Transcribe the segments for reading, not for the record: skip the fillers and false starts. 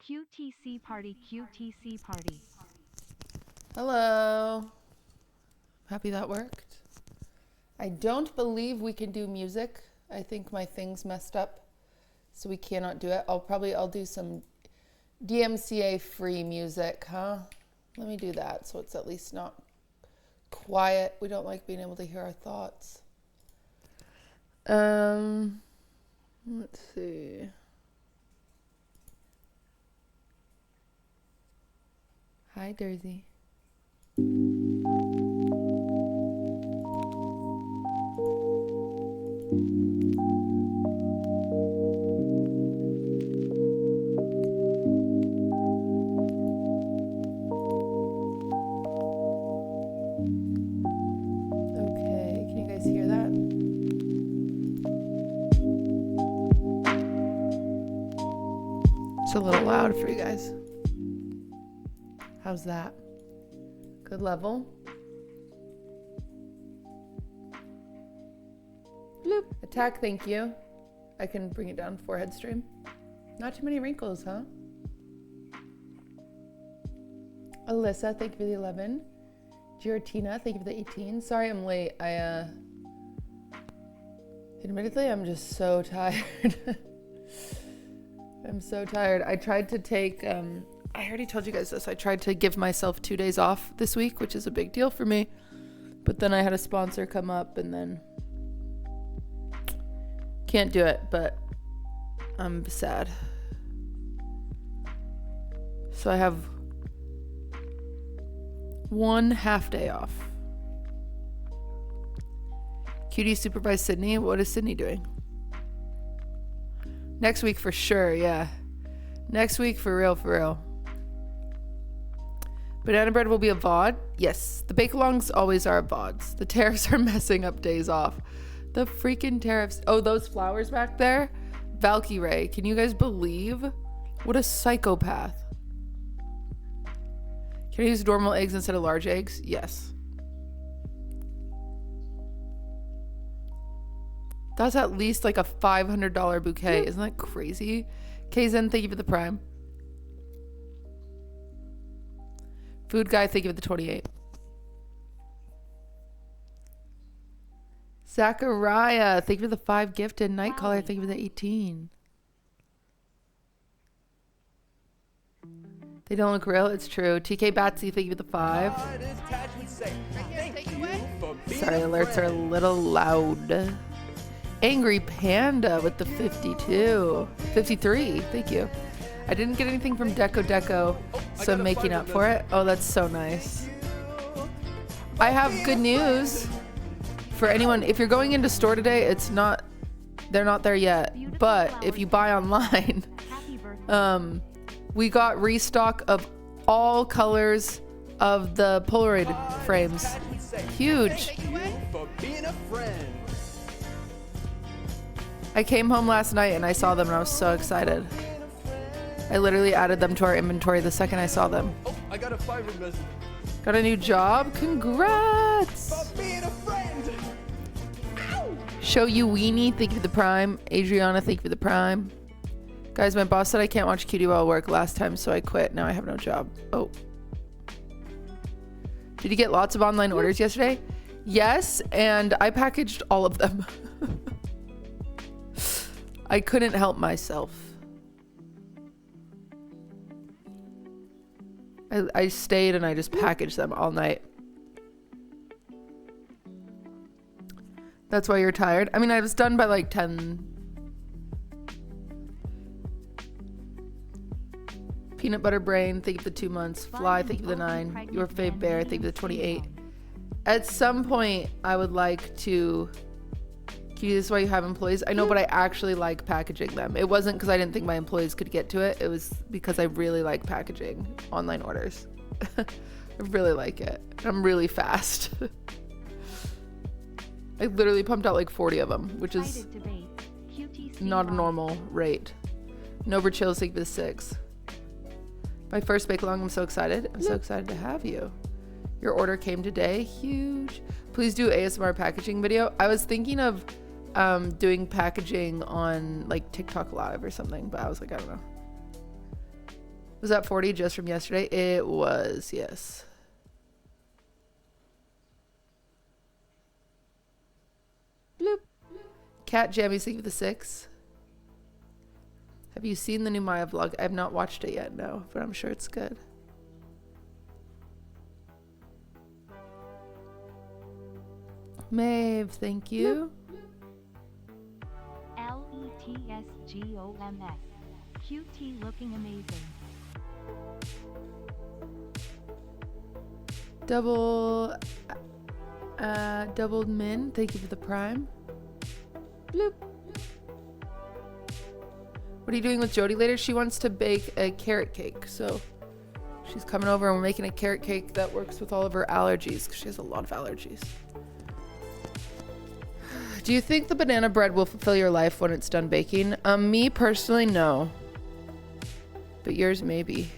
QTC party, QTC party. Hello. Happy that worked. I don't believe we can do music. I think my thing's messed up, so we cannot do it. I'll do some DMCA free music, huh? Let me do that so it's at least not quiet. We don't like being able to hear our thoughts. Let's see. Hi, Dersey. Okay, can you guys hear that? It's a little loud for you guys. How's that? Good level? Bloop. Attack, thank you. I can bring it down forehead stream. Not too many wrinkles, huh? Alyssa, thank you for the 11. Giratina, thank you for the 18. Sorry I'm late. Admittedly, I'm just so tired. I'm so tired. I tried to take, I already told you guys this. I tried to give myself 2 days off this week, which is a big deal for me. But then I had a sponsor come up and then can't do it, but I'm sad. So I have 1 half day off. QT supervised Sydney. What is Sydney doing? Next week for sure, yeah. Next week for real. Banana bread will be a VOD? Yes. The bake-alongs always are VODs. The tariffs are messing up days off. The freaking tariffs. Oh, those flowers back there? Valkyrie. Can you guys believe? What a psychopath. Can I use normal eggs instead of large eggs? Yes. That's at least like a $500 bouquet. Isn't that crazy? Kzen, thank you for the prime. Food guy, thank you for the 28. Zachariah, thank you for the 5 gifted. Nightcaller, thank you for the 18. They don't look real, it's true. TK Batsy, thank you for the 5. Sorry, alerts are a little loud. Angry Panda with the 52. 53, thank you. I didn't get anything from Deco, so I'm making up for it. Oh, that's so nice. I have good news for anyone. If you're going into store today, they're not there yet. But if you buy online, we got restock of all colors of the Polaroid frames. Huge. I came home last night and I saw them and I was so excited. I literally added them to our inventory the second I saw them. Oh, I got a Fiverr message. Got a new job? Congrats! For being a friend. Ow! Show you Weenie, thank you for the prime. Adriana, thank you for the prime. Guys, my boss said I can't watch QT while I work last time, so I quit. Now I have no job. Oh. Did you get lots of online orders yesterday? Yes, and I packaged all of them. I couldn't help myself. I stayed and I just packaged them all night. That's why you're tired? I mean, I was done by like 10. Peanut Butter Brain, thank you for the 2 months. Fly, thank you for the 9. Your Fave Bear, thank you for the 28. At some point, I would like to... This is why you have employees. I know, but I actually like packaging them. It wasn't because I didn't think my employees could get to it. It was because I really like packaging online orders. I really like it. I'm really fast. I literally pumped out like 40 of them, which is not a normal rate. Nober Chills, thank you for the 6. My first bake along, I'm so excited. I'm so excited to have you. Your order came today. Huge. Please do ASMR packaging video. I was thinking of doing packaging on like TikTok Live or something, but I was like, I don't know. Was that 40 just from yesterday? It was, yes. Bloop. Cat Jammies, thank you for the 6. Have you seen the new Maya vlog? I have not watched it yet, no, but I'm sure it's good. Maeve, thank you. LETSGOMS. QT looking amazing. Doubled min, thank you for the prime. Bloop. What are you doing with Jody later? She wants to bake a carrot cake, so she's coming over and we're making a carrot cake that works with all of her allergies because she has a lot of allergies. Do you think the banana bread will fulfill your life when it's done baking? Me personally, no. But yours, maybe.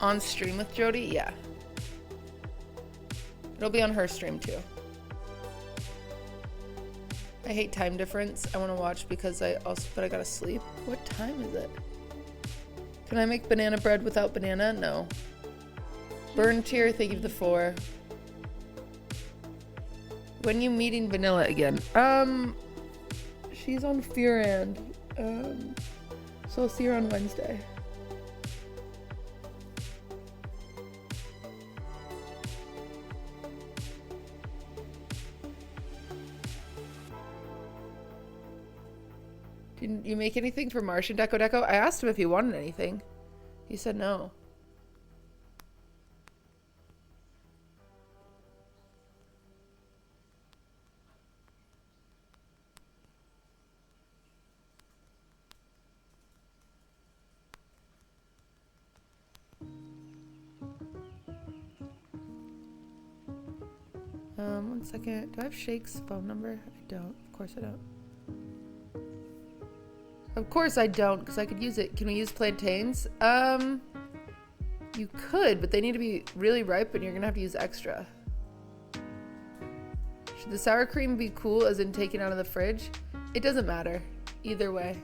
On stream with Jody? Yeah. It'll be on her stream too. I hate time difference. I want to watch because but I gotta sleep. What time is it? Can I make banana bread without banana? No. Burn tier, thank you for the 4. When you meeting Vanilla again? She's on Fearand. So I'll see her on Wednesday. Didn't you make anything for Martian Deco? I asked him if he wanted anything. He said no. One second. Do I have Shake's phone number? I don't. Of course I don't. Of course I don't, because I could use it. Can we use plantains? You could, but they need to be really ripe and you're gonna have to use extra. Should the sour cream be cool as in taken out of the fridge? It doesn't matter. Either way.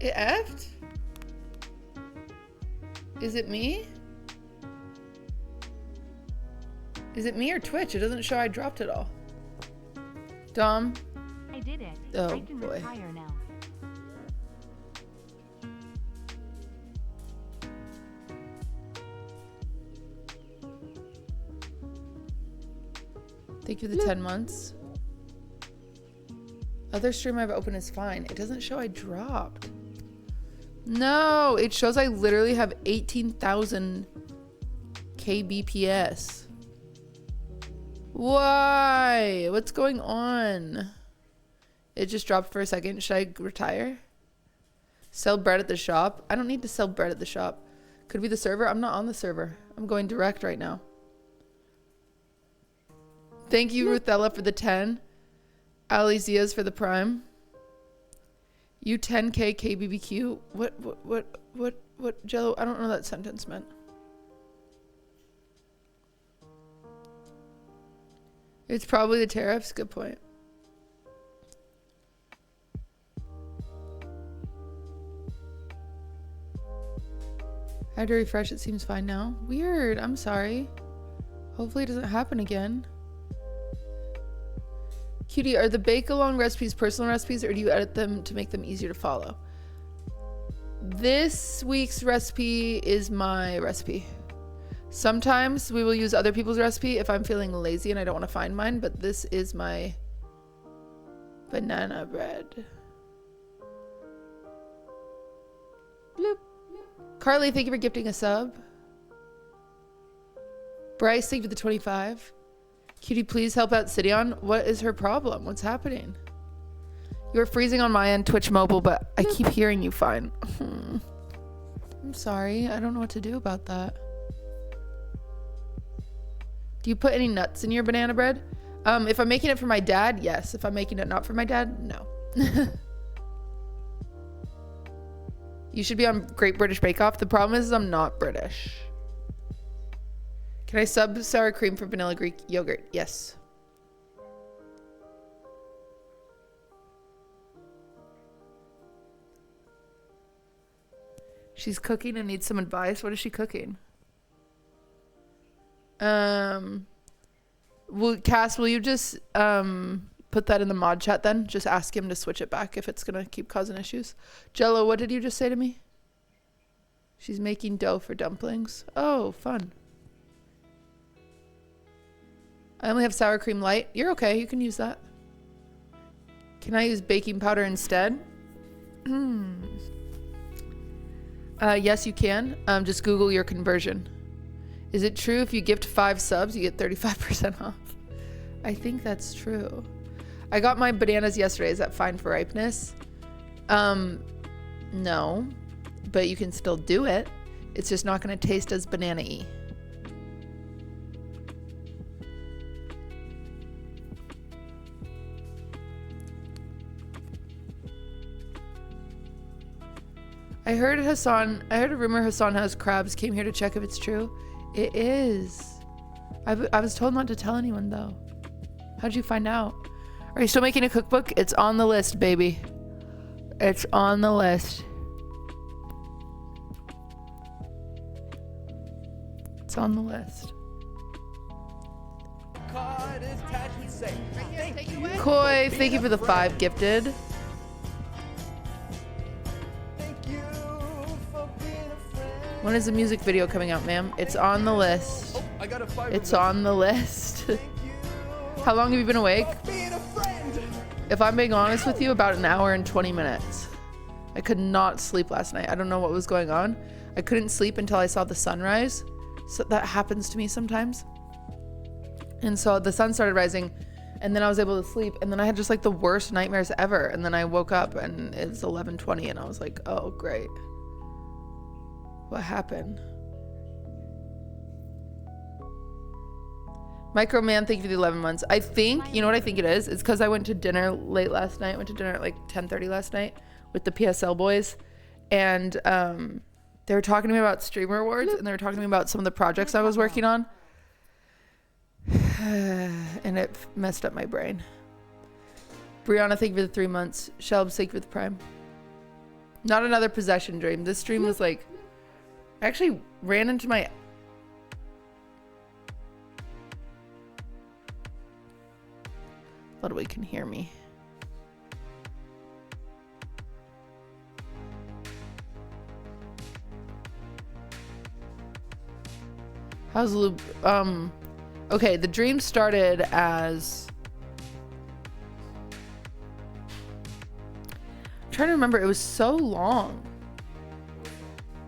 It effed? Is it me? Is it me or Twitch? It doesn't show I dropped it all. Dom? I did it. Oh, I can boy. retire now. Thank you for the 10 months. Other stream I've opened is fine. It doesn't show I dropped. No, it shows I literally have 18,000 kbps. Why? What's going on? It just dropped for a second. Should I retire? Sell bread at the shop? I don't need to sell bread at the shop. Could be the server. I'm not on the server. I'm going direct right now. Thank you, Ruthella, for the 10. Ali Zias for the prime. You 10k KBBQ. What Jello? I don't know what that sentence meant. It's probably the tariffs. Good point. I had to refresh. It seems fine now. Weird. I'm sorry. Hopefully it doesn't happen again. Cutie, are the bake-along recipes personal recipes, or do you edit them to make them easier to follow? This week's recipe is my recipe. Sometimes we will use other people's recipe if I'm feeling lazy and I don't want to find mine, but this is my banana bread. Bloop. Carly, thank you for gifting a sub. Bryce, thank you for the 25. Cutie, please help out Sidion. What is her problem? What's happening? You're freezing on my end, Twitch mobile, but I keep hearing you fine. I'm sorry. I don't know what to do about that. Do you put any nuts in your banana bread? If I'm making it for my dad, yes. If I'm making it not for my dad, no. You should be on Great British Bake Off. The problem is I'm not British. Can I sub sour cream for vanilla Greek yogurt? Yes. She's cooking and needs some advice. What is she cooking? Cass, will you just put that in the mod chat then? Just ask him to switch it back if it's gonna keep causing issues. Jello, what did you just say to me? She's making dough for dumplings. Oh, fun. I only have sour cream light. You're okay, you can use that. Can I use baking powder instead? Yes, you can. Just Google your conversion. Is it true if you gift 5 subs, you get 35% off? I think that's true. I got my bananas yesterday. Is that fine for ripeness? No, but you can still do it. It's just not going to taste as banana-y. I heard a rumor Hassan has crabs. Came here to check if it's true. It is. I was told not to tell anyone though. How'd you find out? Are you still making a cookbook? It's on the list, baby. It's on the list. It's on the list. Koi, thank you for the 5 gifted. When is the music video coming out, ma'am? It's on the list. Oh, I got a 5. It's on the list. How long have you been awake? If I'm being honest with you, about an hour and 20 minutes. I could not sleep last night. I don't know what was going on. I couldn't sleep until I saw the sunrise. So that happens to me sometimes. And so the sun started rising and then I was able to sleep. And then I had just like the worst nightmares ever. And then I woke up and it's 11:20 and I was like, oh, great. What happened? Micro Man, thank you for the 11 months. I think, you know what I think it is? It's because I went to dinner late last night. I went to dinner at like 10:30 last night with the PSL boys. And they were talking to me about Streamer Awards and they were talking to me about some of the projects I was working on. And it messed up my brain. Brianna, thank you for the 3 months. Shelb, thank you for the prime. Not another possession dream. This dream was like, I actually ran into my... Ludwig can hear me. How's Lube? Okay, the dream started as... I'm trying to remember, it was so long.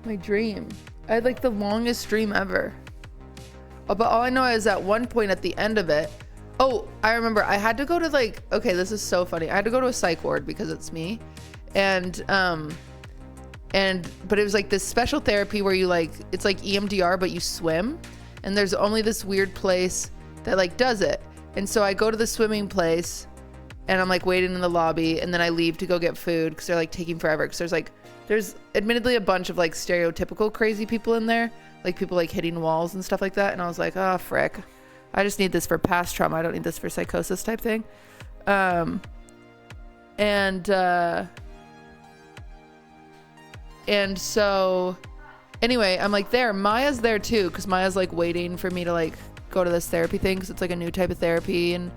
My dream. I had like the longest dream ever. Oh, but all I know is at one point at the end of it, oh, I remember I had to go to like, okay, this is so funny. I had to go to a psych ward because it's me. But it was like this special therapy where you like, it's like EMDR, but you swim. And there's only this weird place that like does it. And so I go to the swimming place and I'm like waiting in the lobby and then I leave to go get food because they're like taking forever. Because there's admittedly a bunch of like stereotypical crazy people in there. Like people like hitting walls and stuff like that. And I was like, oh, frick. I just need this for past trauma. I don't need this for psychosis type thing. And so anyway, I'm like there. Maya's there too because Maya's like waiting for me to like go to this therapy thing because it's like a new type of therapy. And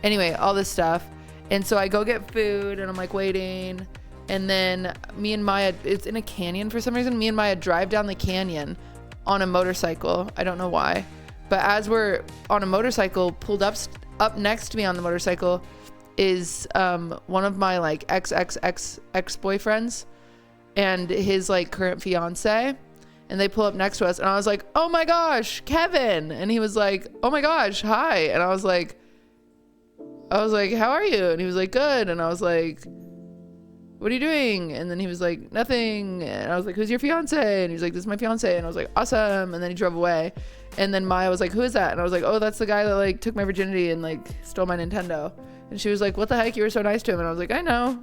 anyway, all this stuff. And so I go get food and I'm like waiting. And then me and Maya, it's in a canyon for some reason. Me and Maya drive down the canyon on a motorcycle. I don't know why. But as we're on a motorcycle, pulled up next to me on the motorcycle is one of my like ex-boyfriends. and his like current fiance, and they pull up next to us, and I was like, oh my gosh, Kevin. And he was like, oh my gosh, hi. And I was like, how are you? And he was like, good. And I was like, what are you doing? And then he was like, nothing. And I was like, who's your fiance? And he was like, this is my fiance. And I was like, awesome. And then he drove away. And then Maya was like, who is that? And I was like, oh, that's the guy that like took my virginity and like stole my Nintendo. And she was like, what the heck? You were so nice to him. And I was like, I know.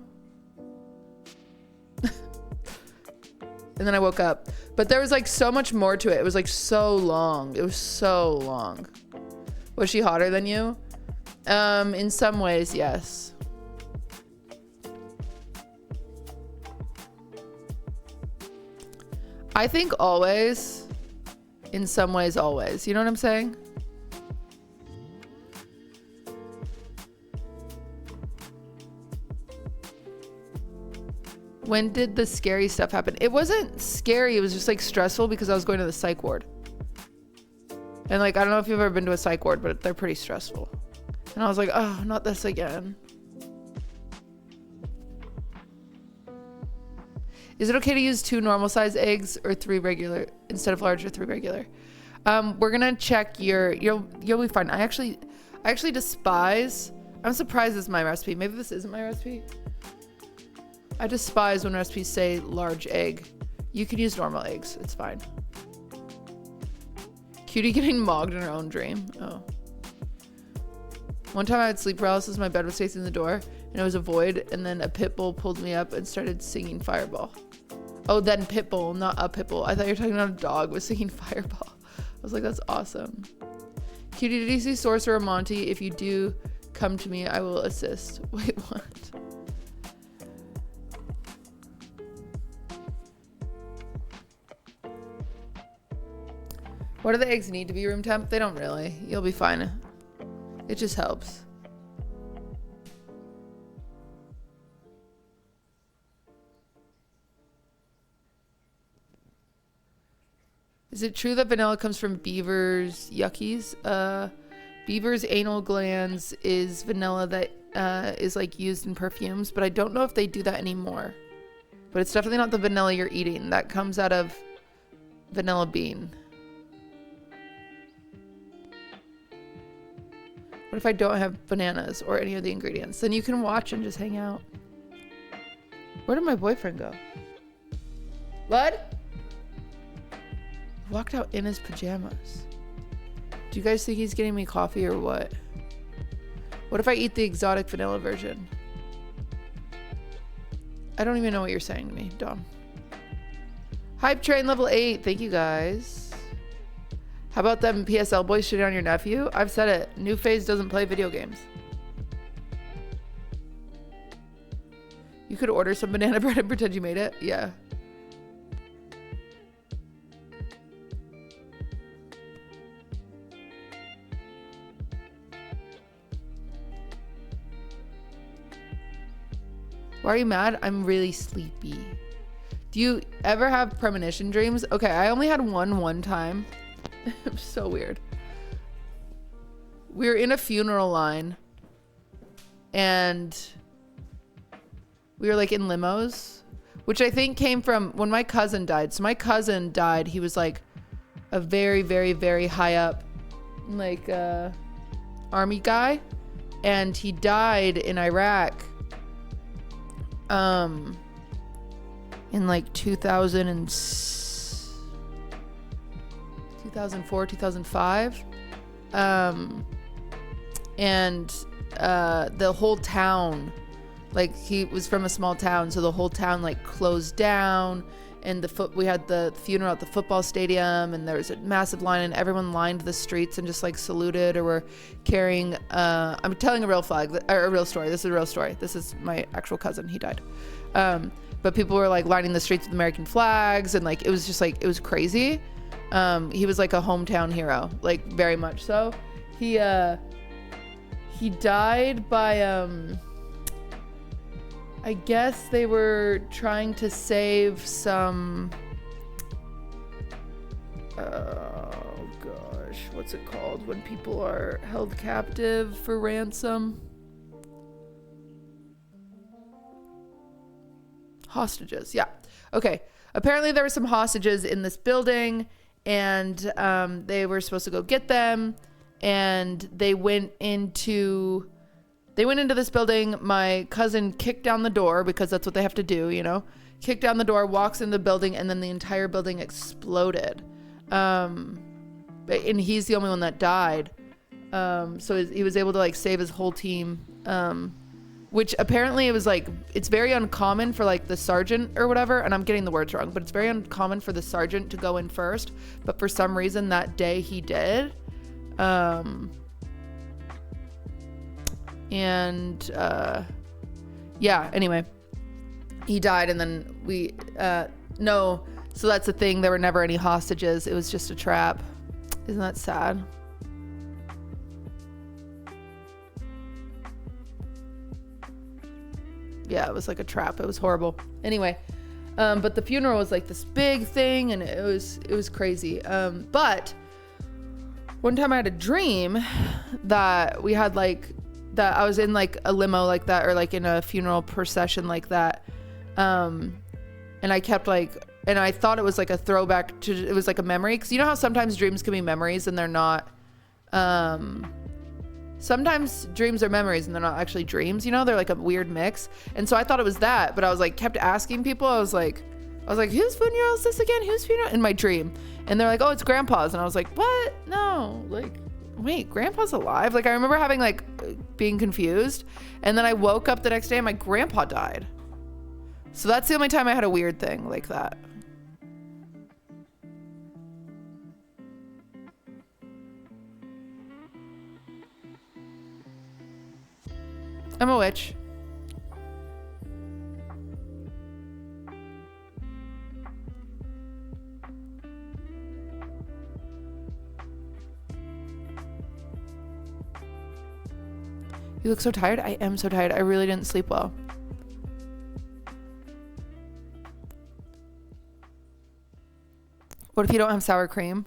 And then I woke up. But there was like so much more to it. It was like so long. It was so long. Was she hotter than you? In some ways, yes. I think always. In some ways, always. You know what I'm saying? When did the scary stuff happen? It wasn't scary. It was just like stressful because I was going to the psych ward. And like, I don't know if you've ever been to a psych ward, but they're pretty stressful. And I was like, oh, not this again. Is it okay to use 2 normal size eggs or 3 regular instead of large or 3 regular? We're gonna check you'll be fine. I actually despise, I'm surprised this is my recipe. Maybe this isn't my recipe. I despise when recipes say large egg. You can use normal eggs, it's fine. Cutie getting mogged in her own dream. Oh. One time I had sleep paralysis, my bed was facing the door and it was a void, and then a pit bull pulled me up and started singing Fireball. Oh, then pit bull, not a pit bull. I thought you were talking about a dog was singing Fireball. I was like, that's awesome. Cutie, did you see Sorcerer Monty? If you do, come to me, I will assist. Wait, what? What do the eggs need to be room temp? They don't really. You'll be fine. It just helps. Is it true that vanilla comes from beavers' yuckies? Beavers' anal glands is vanilla that is like used in perfumes, but I don't know if they do that anymore. But it's definitely not the vanilla you're eating. That comes out of vanilla bean. What if I don't have bananas or any of the ingredients? Then you can watch and just hang out. Where did my boyfriend go? What? Walked out in his pajamas. Do you guys think he's getting me coffee or what? What if I eat the exotic vanilla version? I don't even know what you're saying to me, Dom. Hype train level 8. Thank you guys. How about them PSL boys shitting on your nephew? I've said it. New Phase doesn't play video games. You could order some banana bread and pretend you made it? Yeah. Why are you mad? I'm really sleepy. Do you ever have premonition dreams? Okay, I only had one time. It was so weird. We were in a funeral line and we were like in limos, which I think came from when my cousin died. So my cousin died. He was like a very, very, very high up like army guy, and he died in Iraq in like 2004, 2005. And the whole town, like he was from a small town, so the whole town like closed down, and we had the funeral at the football stadium, and there was a massive line, and everyone lined the streets and just like saluted or were carrying I'm telling a real story. This is a real story. This is my actual cousin. He died. But people were like lining the streets with American flags, and like it was just like, it was crazy. He was like a hometown hero, like very much so. He died by I guess they were trying to save some oh gosh, what's it called when people are held captive for ransom? Hostages. Yeah. Okay. Apparently there were some hostages in this building, and they were supposed to go get them, and they went into this building. My cousin kicked down the door, because that's what they have to do, you know, kicked down the door, walks in the building, and then the entire building exploded. And he's the only one that died. So he was able to like save his whole team. Which apparently it was like, it's very uncommon for like the sergeant or whatever, and I'm getting the words wrong, but it's very uncommon for the sergeant to go in first. But for some reason that day he did. Yeah, anyway, he died, and then no, so that's the thing. There were never any hostages. It was just a trap. Isn't that sad? Yeah, it was like a trap. It was horrible. Anyway, but the funeral was like this big thing, and it was crazy. But one time I had a dream that we had like, that I was in like a limo like that, or like in a funeral procession like that. And I kept like, and I thought it was like a throwback to, it was like a memory. 'Cause you know how sometimes dreams can be memories and they're not, sometimes dreams are memories and they're not actually dreams, you know, they're like a weird mix. And so I thought it was that, but I was like, kept asking people. I was like, whose funeral is this again? Whose funeral? In my dream. And they're like, oh, it's grandpa's. And I was like, what? No, like, wait, grandpa's alive? Like, I remember having like being confused. And then I woke up the next day and my grandpa died. So that's the only time I had a weird thing like that. I'm a witch. You look so tired. I am so tired. I really didn't sleep well. What if you don't have sour cream?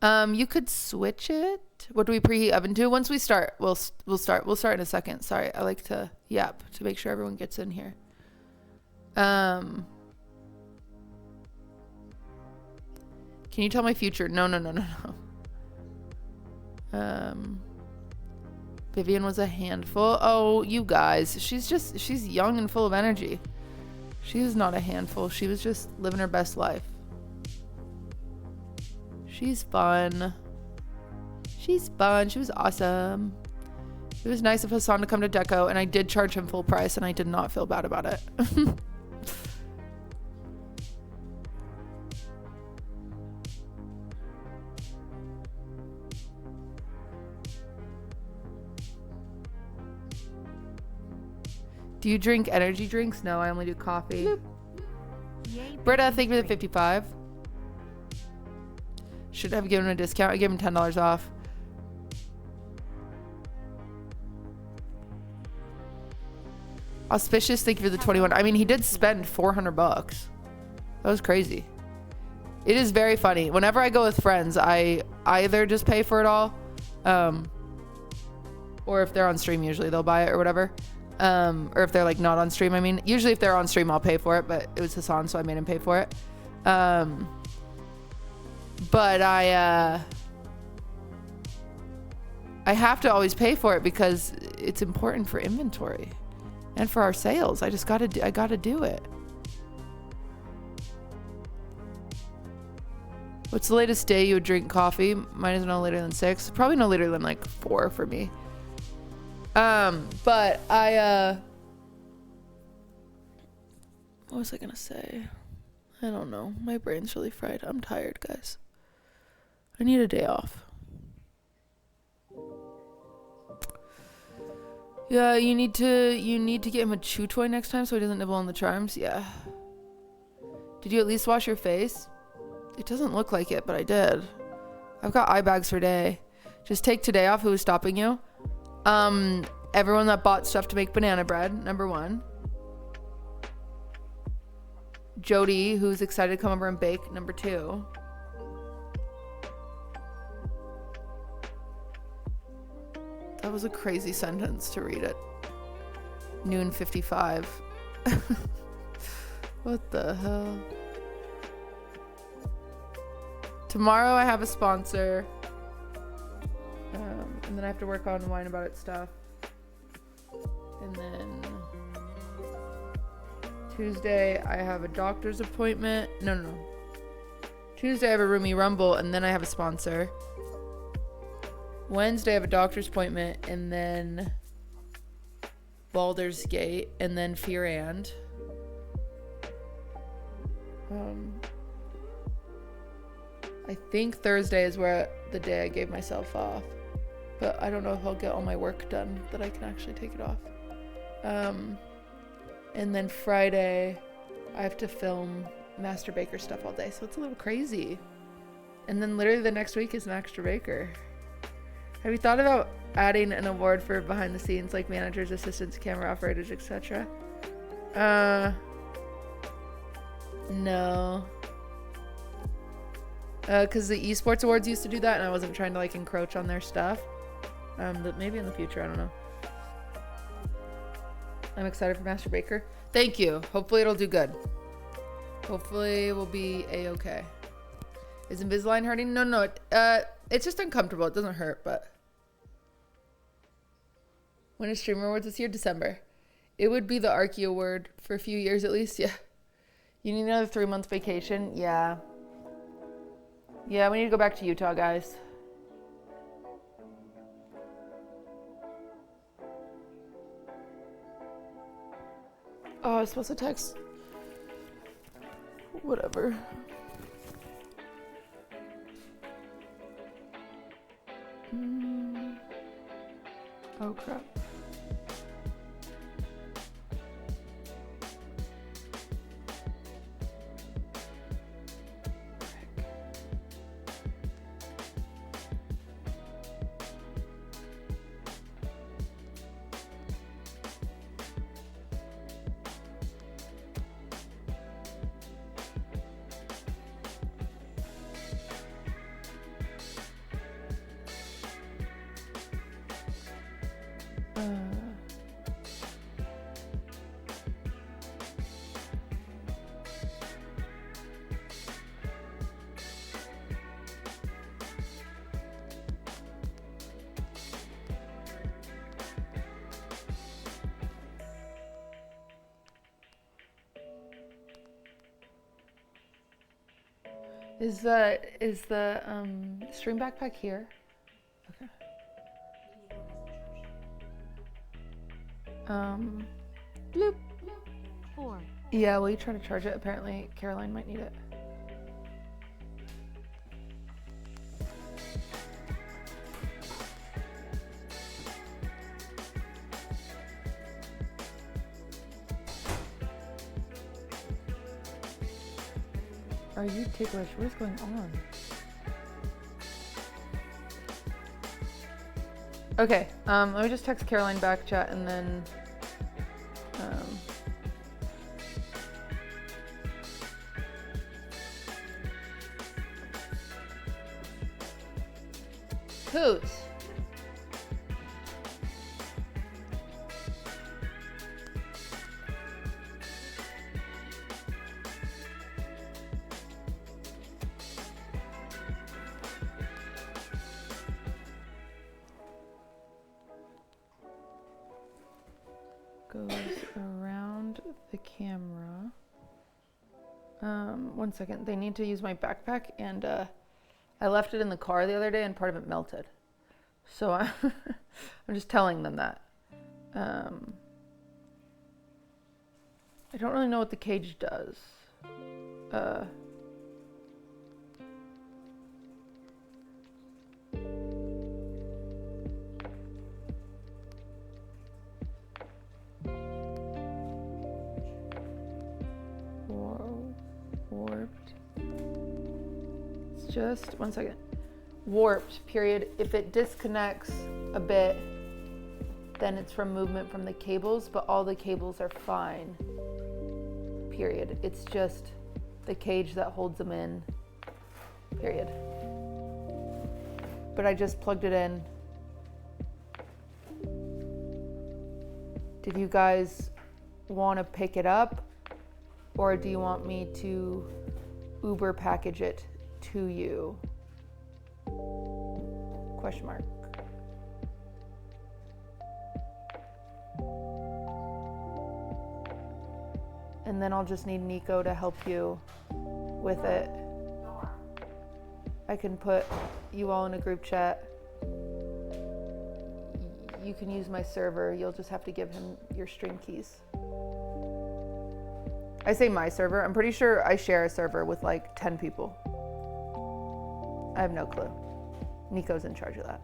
You could switch it. What do we preheat oven to? Once we start, we'll start in a second. Sorry, I like to yap to make sure everyone gets in here. Can you tell my future? No. Vivian was a handful. Oh, you guys, she's young and full of energy. She was not a handful. She was just living her best life. She's fun. She's fun. She was awesome. It was nice of Hassan to come to Deco, and I did charge him full price, and I did not feel bad about it. Do you drink energy drinks? No, I only do coffee. Yay, Britta, baby thank you for the drink. 55. Should have given him a discount. I gave him $10 off. Auspicious, thank you for the 21. I mean, he did spend $400. That was crazy. It is very funny. Whenever I go with friends, I either just pay for it all, or if they're on stream, usually they'll buy it or whatever. Or if they're like not on stream, I mean, usually if they're on stream, I'll pay for it, but it was Hassan, so I made him pay for it. But I have to always pay for it because it's important for inventory and for our sales. I gotta do it. What's the latest day you would drink coffee? Mine is no later than 6. Probably no later than like 4 for me. But what was I gonna say? I don't know. My brain's really fried. I'm tired, guys. I need a day off. Yeah, you need to get him a chew toy next time so he doesn't nibble on the charms. Yeah. Did you at least wash your face? It doesn't look like it, but I did. I've got eye bags for day. Just take today off. Who was stopping you? Everyone that bought stuff to make banana bread, number 1. Jody, who's excited to come over and bake, number 2. That was a crazy sentence to read at noon 55. What the hell? Tomorrow I have a sponsor. And then I have to work on Wine About It stuff. And then Tuesday I have a doctor's appointment. No. Tuesday I have a Roomy Rumble, and then I have a sponsor. Wednesday I have a doctor's appointment, and then Baldur's Gate, and then Fear and. I think Thursday is where the day I gave myself off, but I don't know if I'll get all my work done that I can actually take it off. And then Friday I have to film Master Baker stuff all day, so it's a little crazy. And then literally the next week is Master Baker. Have you thought about adding an award for behind the scenes, like managers, assistants, camera operators, etc.? No. Because the esports awards used to do that, and I wasn't trying to like encroach on their stuff. But maybe in the future, I don't know. I'm excited for Master Baker. Thank you. Hopefully it'll do good. Hopefully we'll be a-okay. Is Invisalign hurting? No. It's just uncomfortable. It doesn't hurt, but. When is Streamer Awards this year? December. It would be the Archie Award for a few years at least, yeah. You need another 3-month vacation? Yeah. Yeah, we need to go back to Utah, guys. Oh, I was supposed to text. Whatever. Oh, crap. Is the stream backpack here? Okay. Bloop. 4. Yeah, will you try to charge it? Apparently Caroline might need it. Are you ticklish? What is going on? Okay, let me just text Caroline back chat and then whose? Goes around the camera. 1 second. They need to use my backpack, and I left it in the car the other day, and part of it melted. So I'm just telling them that. I don't really know what the cage does. Warped. It's just 1 second. Warped, period. If it disconnects a bit, then it's from movement from the cables, but all the cables are fine. Period. It's just the cage that holds them in. Period. But I just plugged it in. Did you guys want to pick it up? or do you want me to Uber package it to you? Question mark. And then I'll just need Nico to help you with it. I can put you all in a group chat. You can use my server. You'll just have to give him your stream keys. I say my server. I'm pretty sure I share a server with like 10 people. I have no clue. Nico's in charge of that.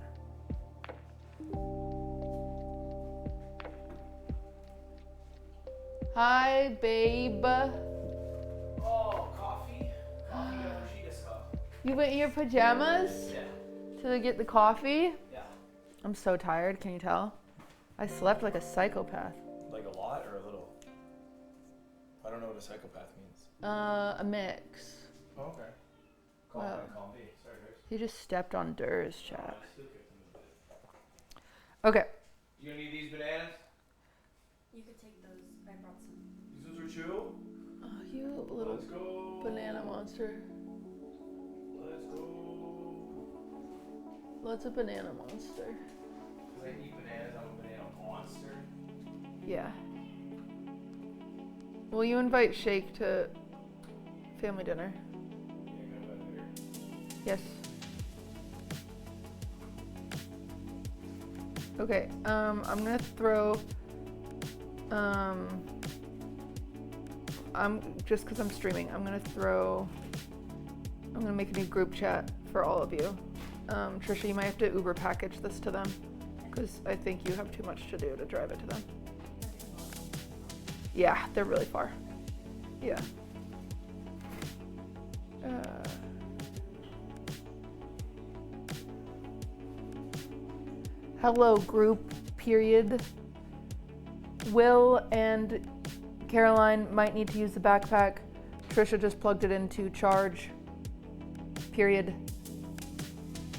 Hi, babe. Oh, coffee? Coffee got Rashida's cup. You went in your pajamas Yeah. to get the coffee? Yeah. I'm so tired, can you tell? I slept like a psychopath. Like a lot or a little? I don't know what a psychopath means. A mix. Oh, okay. Calm Wow. A, calm B. Sorry, Durs. He just stepped on Dur's chat. I still kicked him a bit. Okay. You gonna need these bananas? You could take those. I brought some. These are chew? Oh, you little Let's go. banana monster. Let's go. What's a banana monster? Because I eat bananas, I'm a banana monster. Yeah. Will you invite Shake to family dinner? Yeah, go back there. Yes. Okay, I'm gonna throw, just because I'm streaming, I'm gonna make a new group chat for all of you. Trisha, you might have to Uber package this to them, because I think you have too much to do to drive it to them. Yeah, they're really far. Yeah. Hello, group, period. Will and Caroline might need to use the backpack. Trisha just plugged it into charge, period.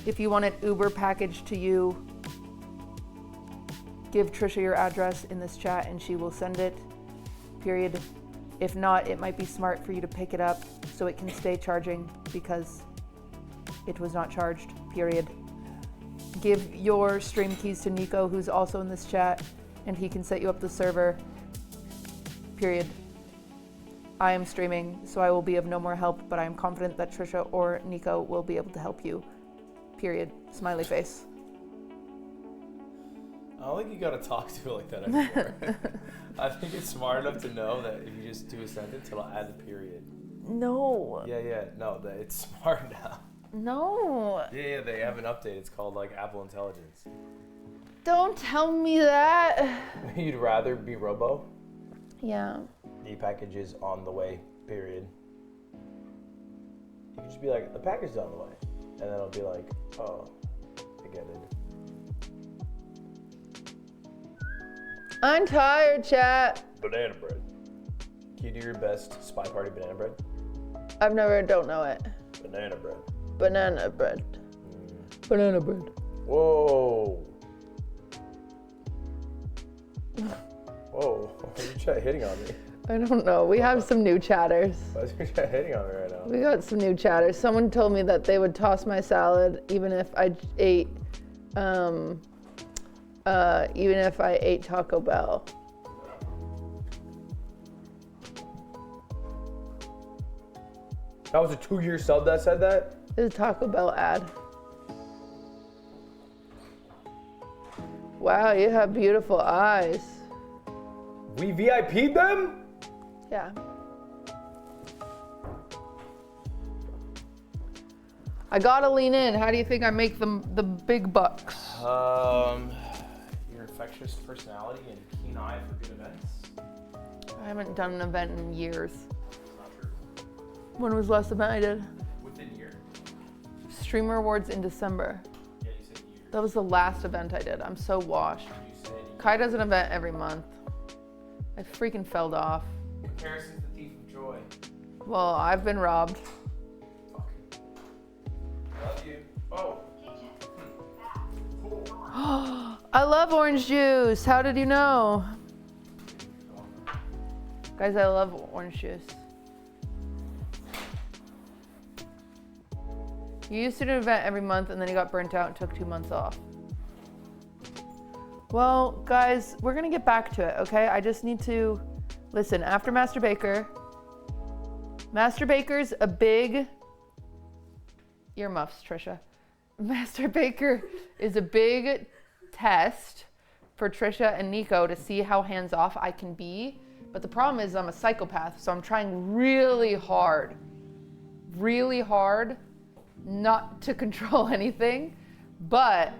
If you want it Uber packaged to you, give Trisha your address in this chat and she will send it, period. If not, it might be smart for you to pick it up so it can stay charging because it was not charged, period. Give your stream keys to Nico, who's also in this chat, and he can set you up the server, period. I am streaming, so I will be of no more help, but I am confident that Trisha or Nico will be able to help you, period. Smiley face. I don't think you gotta talk to it like that anymore. I think it's smart enough to know that if you just do a sentence, it'll add the period. No. Yeah, no, that it's smart now. No. Yeah, they have an update. It's called like Apple Intelligence. Don't tell me that. You'd rather be Robo? Yeah. The package is on the way, period. You could just be like, the package is on the way. And then it'll be like, oh, I get it. I'm tired, chat. Banana bread. Can you do your best Spy Party banana bread? Don't know it. Banana bread. Banana bread. Banana bread. Whoa. Whoa. Why is your chat hitting on me? I don't know. We have some new chatters. Why is your chat hitting on me right now? We got some new chatters. Someone told me that they would toss my salad even if I ate Taco Bell. That was a 2-year sub that said that? It's a Taco Bell ad. Wow, you have beautiful eyes. We VIP'd them? Yeah. I gotta lean in. How do you think I make the big bucks? Your infectious personality and keen eye for good events. I haven't done an event in years. It's not true. When was the last event I did? Within a year. Streamer Awards in December. Yeah, you said year. That was the last event I did. I'm so washed. You said year. Kai does an event every month. I freaking fell off. Comparison's the thief of joy. Well, I've been robbed. Fuck. Love you. Oh. I love orange juice. How did you know? Guys, I love orange juice. You used to do an event every month and then you got burnt out and took 2 months off. Well, guys, we're gonna get back to it, okay? I just need to, listen, after Master Baker's a big, earmuffs, Trisha. Master Baker is a big test for Trisha and Nico to see how hands-off I can be. But the problem is I'm a psychopath, so I'm trying really hard not to control anything, but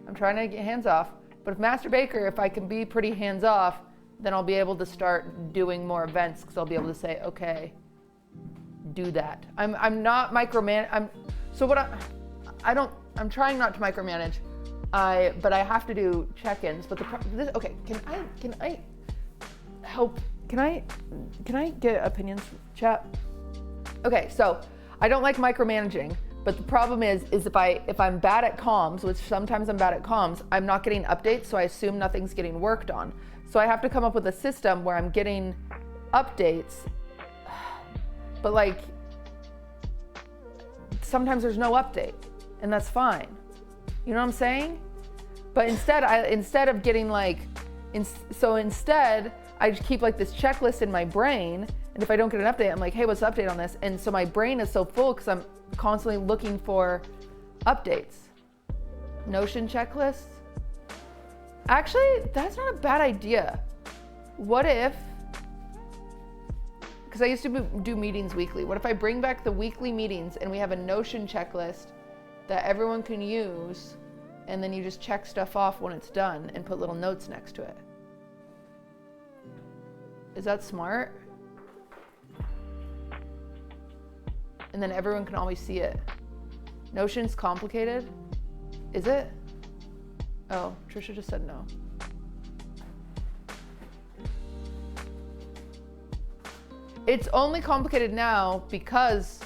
I'm trying to get hands-off. But if Master Baker, if I can be pretty hands-off, then I'll be able to start doing more events because I'll be able to say, okay, do that. I'm not micromanage. I'm trying not to micromanage. But I have to do check-ins. But okay, can I help? Can I get opinions, chat? Okay, so I don't like micromanaging, but the problem is if I'm bad at comms, which sometimes I'm bad at comms, I'm not getting updates, so I assume nothing's getting worked on. So I have to come up with a system where I'm getting updates, but like sometimes there's no update, and that's fine. You know what I'm saying? But instead of getting like, instead I just keep like this checklist in my brain, and if I don't get an update, I'm like, hey, what's the update on this? And so my brain is so full because I'm constantly looking for updates. Notion checklists. Actually, that's not a bad idea. What if, because I used to do meetings weekly, what if I bring back the weekly meetings and we have a Notion checklist that everyone can use, and then you just check stuff off when it's done and put little notes next to it? Is that smart? And then everyone can always see it. Notion's complicated? Is it? Oh, Trisha just said no. It's only complicated now because,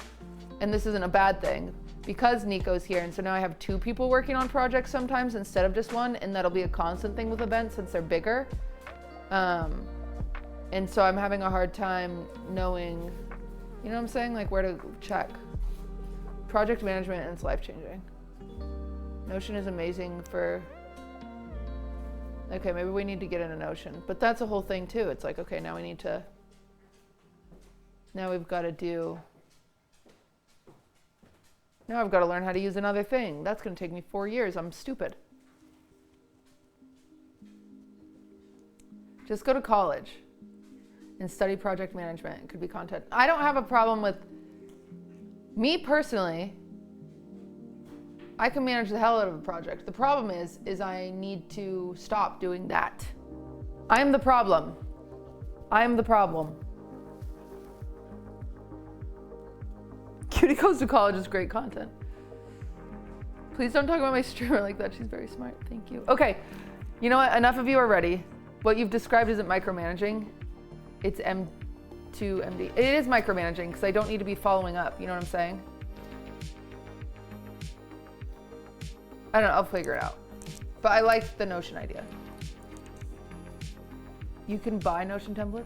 and this isn't a bad thing, because Nico's here, and so now I have 2 people working on projects sometimes instead of just 1, and that'll be a constant thing with events since they're bigger. And so I'm having a hard time knowing, you know what I'm saying? Like where to check. Project management, and it's life-changing. Notion is amazing for, okay, maybe we need to get into Notion, but that's a whole thing too. It's like, okay, now we've got to do, now I've got to learn how to use another thing. That's going to take me 4 years. I'm stupid. Just go to college and study project management. It could be content. I don't have a problem with, me personally, I can manage the hell out of a project. The problem is I need to stop doing that. I am the problem. Cutie Goes to College is great content. Please don't talk about my streamer like that. She's very smart. Thank you. Okay, you know what? Enough of you are ready. What you've described isn't micromanaging. It's M2MD. It is micromanaging because I don't need to be following up. You know what I'm saying? I don't know. I'll figure it out. But I like the Notion idea. You can buy Notion templates.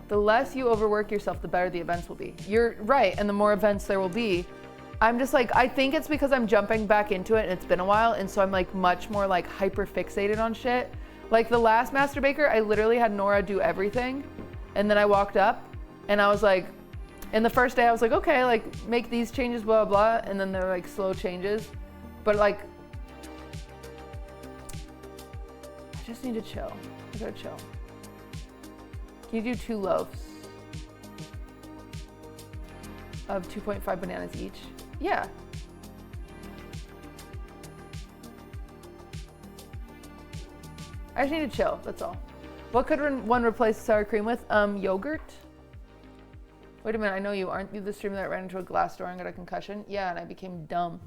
The less you overwork yourself, the better the events will be. You're right, and the more events there will be. I'm just like, I think it's because I'm jumping back into it and it's been a while, and so I'm like much more like hyper fixated on shit. Like the last Master Baker, I literally had Nora do everything, and then I walked up and I was like, and the first day I was like, okay, like make these changes, blah, blah, blah, and then they're like slow changes. But like, I just need to chill. I gotta chill. Can you do 2 loaves of 2.5 bananas each? Yeah. I just need to chill, that's all. What could one replace sour cream with? Yogurt? Wait a minute, I know you. Aren't you the streamer that ran into a glass door and got a concussion? Yeah, and I became dumb.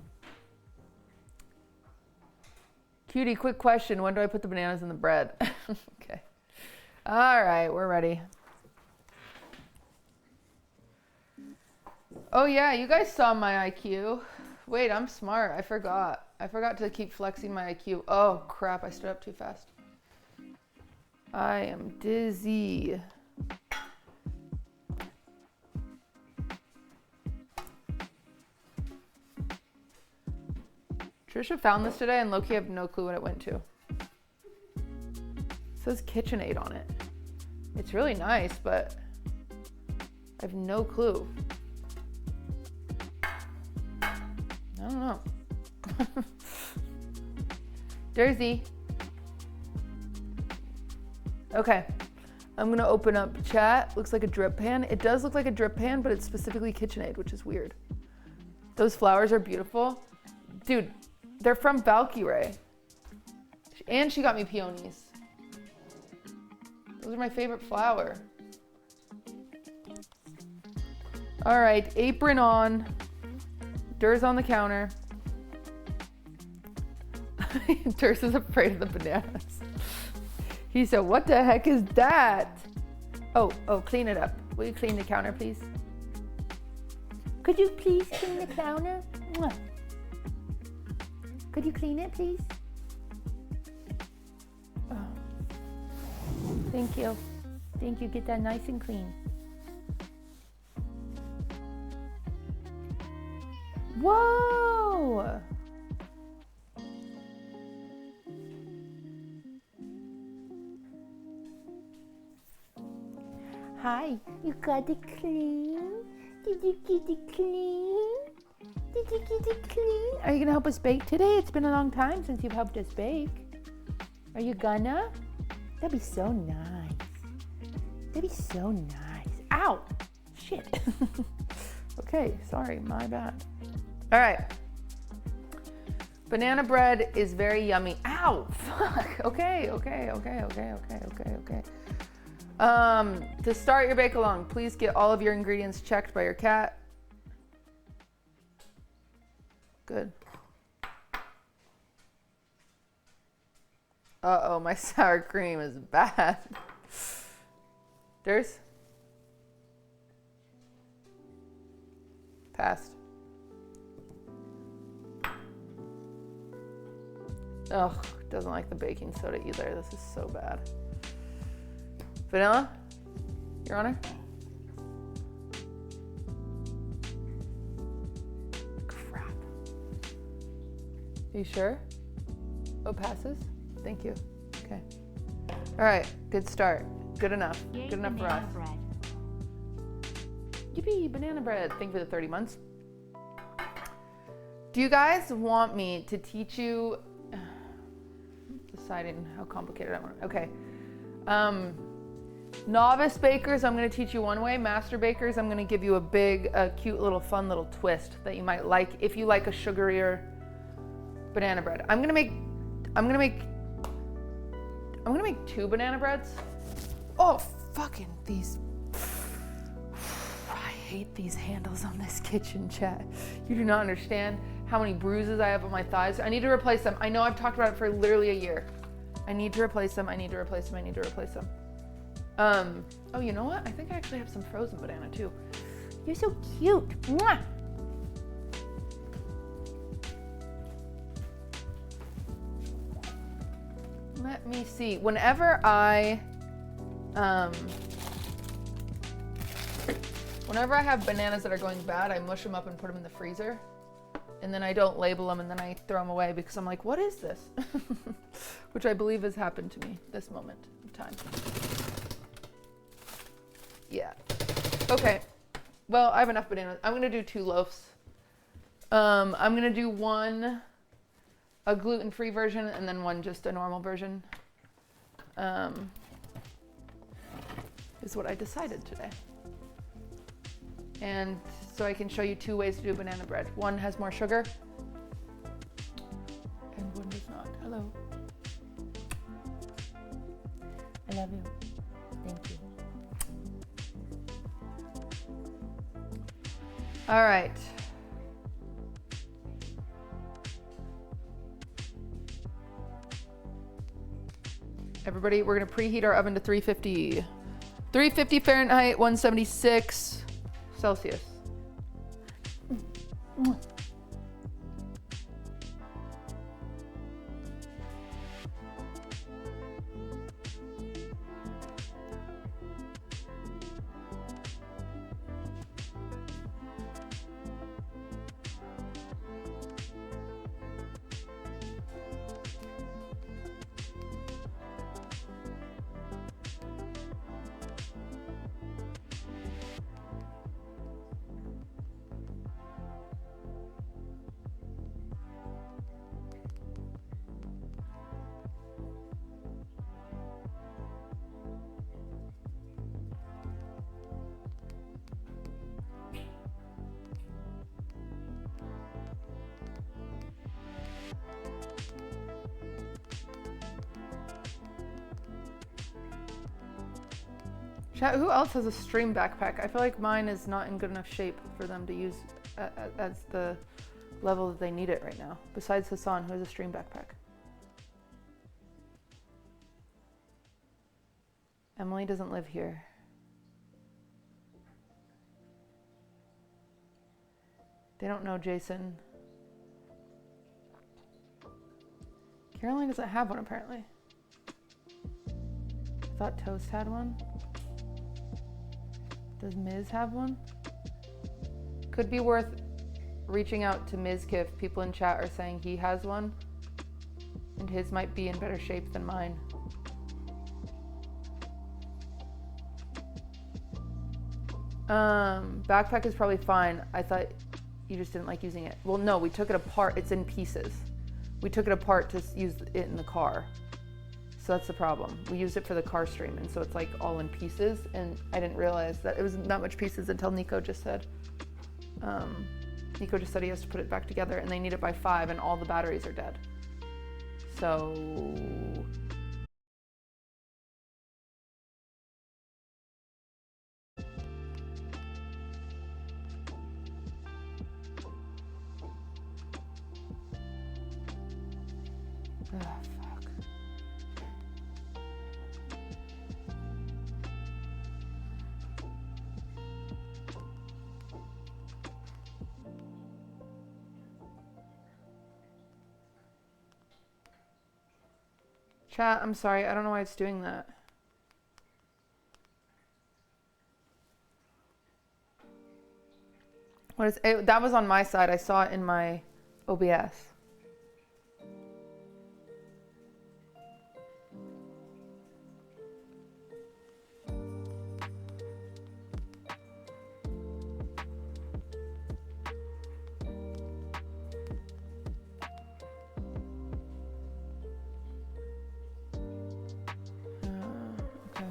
Cutie, quick question. When do I put the bananas in the bread? Okay. All right, we're ready. Oh yeah, you guys saw my IQ. Wait, I'm smart. I forgot. I forgot to keep flexing my IQ. Oh crap, I stood up too fast. I am dizzy. Trisha found this today and low-key I have no clue what it went to. It says KitchenAid on it. It's really nice, but I have no clue. I don't know. Jersey. Okay. I'm gonna open up chat. Looks like a drip pan. It does look like a drip pan, but it's specifically KitchenAid, which is weird. Those flowers are beautiful. Dude, they're from Valkyrie. And she got me peonies. Those are my favorite flower. All right, apron on. Dur's on the counter. Dur's is afraid of the bananas. He said, what the heck is that? Oh, clean it up. Will you clean the counter, please? Could you please clean the counter? Mwah. Could you clean it, please? Oh. Thank you. Thank you. Get that nice and clean. Whoa! Hi, you got it clean? Did you get it clean? Did you get it clean? Are you gonna help us bake today? It's been a long time since you've helped us bake. Are you gonna? That'd be so nice. That'd be so nice. Ow! Shit. Okay, sorry, my bad. All right. Banana bread is very yummy. Ow! Fuck. Okay. To start your bake along, please get all of your ingredients checked by your cat. Good. Uh-oh, my sour cream is bad. There's? Passed. Ugh, doesn't like the baking soda either. This is so bad. Vanilla, Your Honor? Crap. Are you sure? Oh, passes? Thank you. Okay. All right, good start. Good enough. Yay, Good enough for us. banana bread. Yippee, banana bread. Thank you for the 30 months. Do you guys want me to teach you, deciding how complicated I want it. Okay. Novice bakers, I'm going to teach you one way. Master bakers, I'm going to give you a cute little fun little twist that you might like if you like a sugarier banana bread. I'm going to make 2 banana breads. Oh, fucking these. I hate these handles on this kitchen, chat. You do not understand how many bruises I have on my thighs. I need to replace them. I know I've talked about it for literally a year. I need to replace them. Oh, you know what? I think I actually have some frozen banana too. You're so cute. Mwah! Let me see. Whenever I have bananas that are going bad, I mush them up and put them in the freezer. And then I don't label them and then I throw them away because I'm like, what is this? Which I believe has happened to me this moment of time. Yeah. Okay. Well, I have enough bananas. I'm going to do 2 loaves. I'm going to do one, a gluten-free version, and then one just a normal version. Is what I decided today. And so I can show you 2 ways to do banana bread. One has more sugar, and one does not. Hello. I love you. Thank you. All right. Everybody, we're gonna preheat our oven to 350. 350 Fahrenheit, 176 Celsius. Chat, who else has a stream backpack? I feel like mine is not in good enough shape for them to use as the level that they need it right now. Besides Hassan, who has a stream backpack. Emily doesn't live here. They don't know Jason. Caroline doesn't have one apparently. I thought Toast had one. Does Miz have one? Could be worth reaching out to Mizkif. People in chat are saying he has one, and his might be in better shape than mine. Backpack is probably fine. I thought you just didn't like using it. Well, no, we took it apart. It's in pieces. We took it apart to use it in the car. So that's the problem. We used it for the car stream, and so it's like all in pieces, and I didn't realize that it was not much pieces until Nico just said. Nico just said he has to put it back together, and they need it by 5, and all the batteries are dead. So... Ugh, fuck. Chat, I'm sorry. I don't know why it's doing that. What is it? That was on my side. I saw it in my OBS. Okay.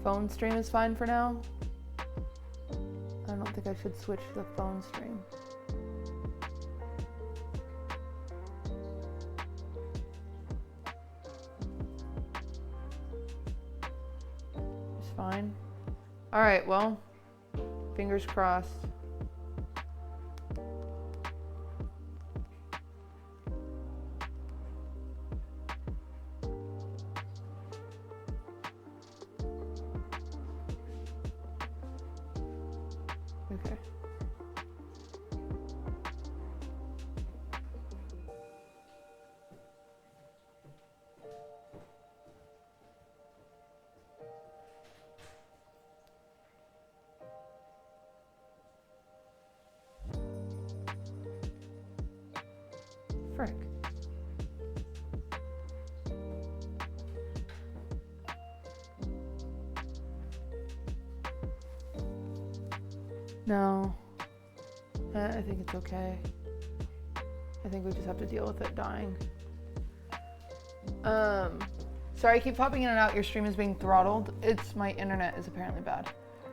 Phone stream is fine for now. I don't think I should switch to the phone stream. It's fine. All right, well, fingers crossed. Okay. Frick. No. I think it's okay. I think we just have to deal with it dying. Sorry, I keep popping in and out. Your stream is being throttled. It's my internet is apparently bad.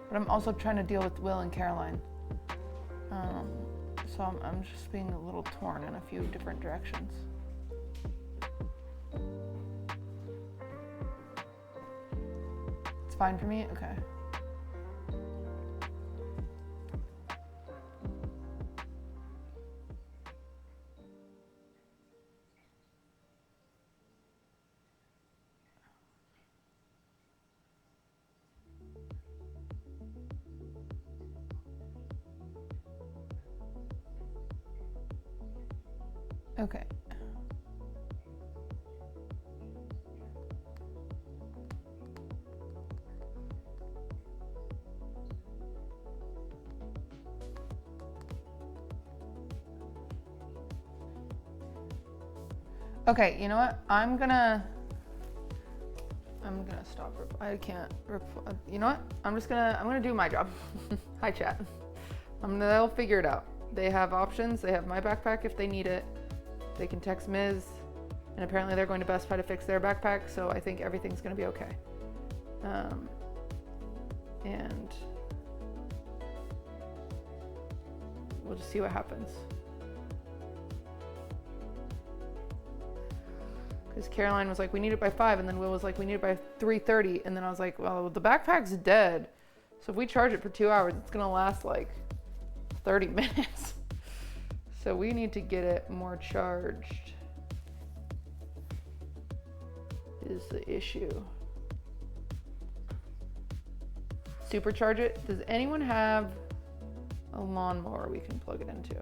But I'm also trying to deal with Will and Caroline. So I'm just being a little torn in a few different directions. It's fine for me? Okay. Okay. Okay, you know what? I'm gonna stop. I can't. You know what? I'm gonna do my job. Hi, chat. They'll figure it out. They have options. They have my backpack if they need it. They can text Miz, and apparently they're going to Best Buy to fix their backpack, so I think everything's going to be okay. And we'll just see what happens. Because Caroline was like, we need it by 5, and then Will was like, we need it by 3:30, and then I was like, well, the backpack's dead. So if we charge it for 2 hours, it's gonna last like 30 minutes. So we need to get it more charged is the issue. Supercharge it. Does anyone have a lawnmower we can plug it into?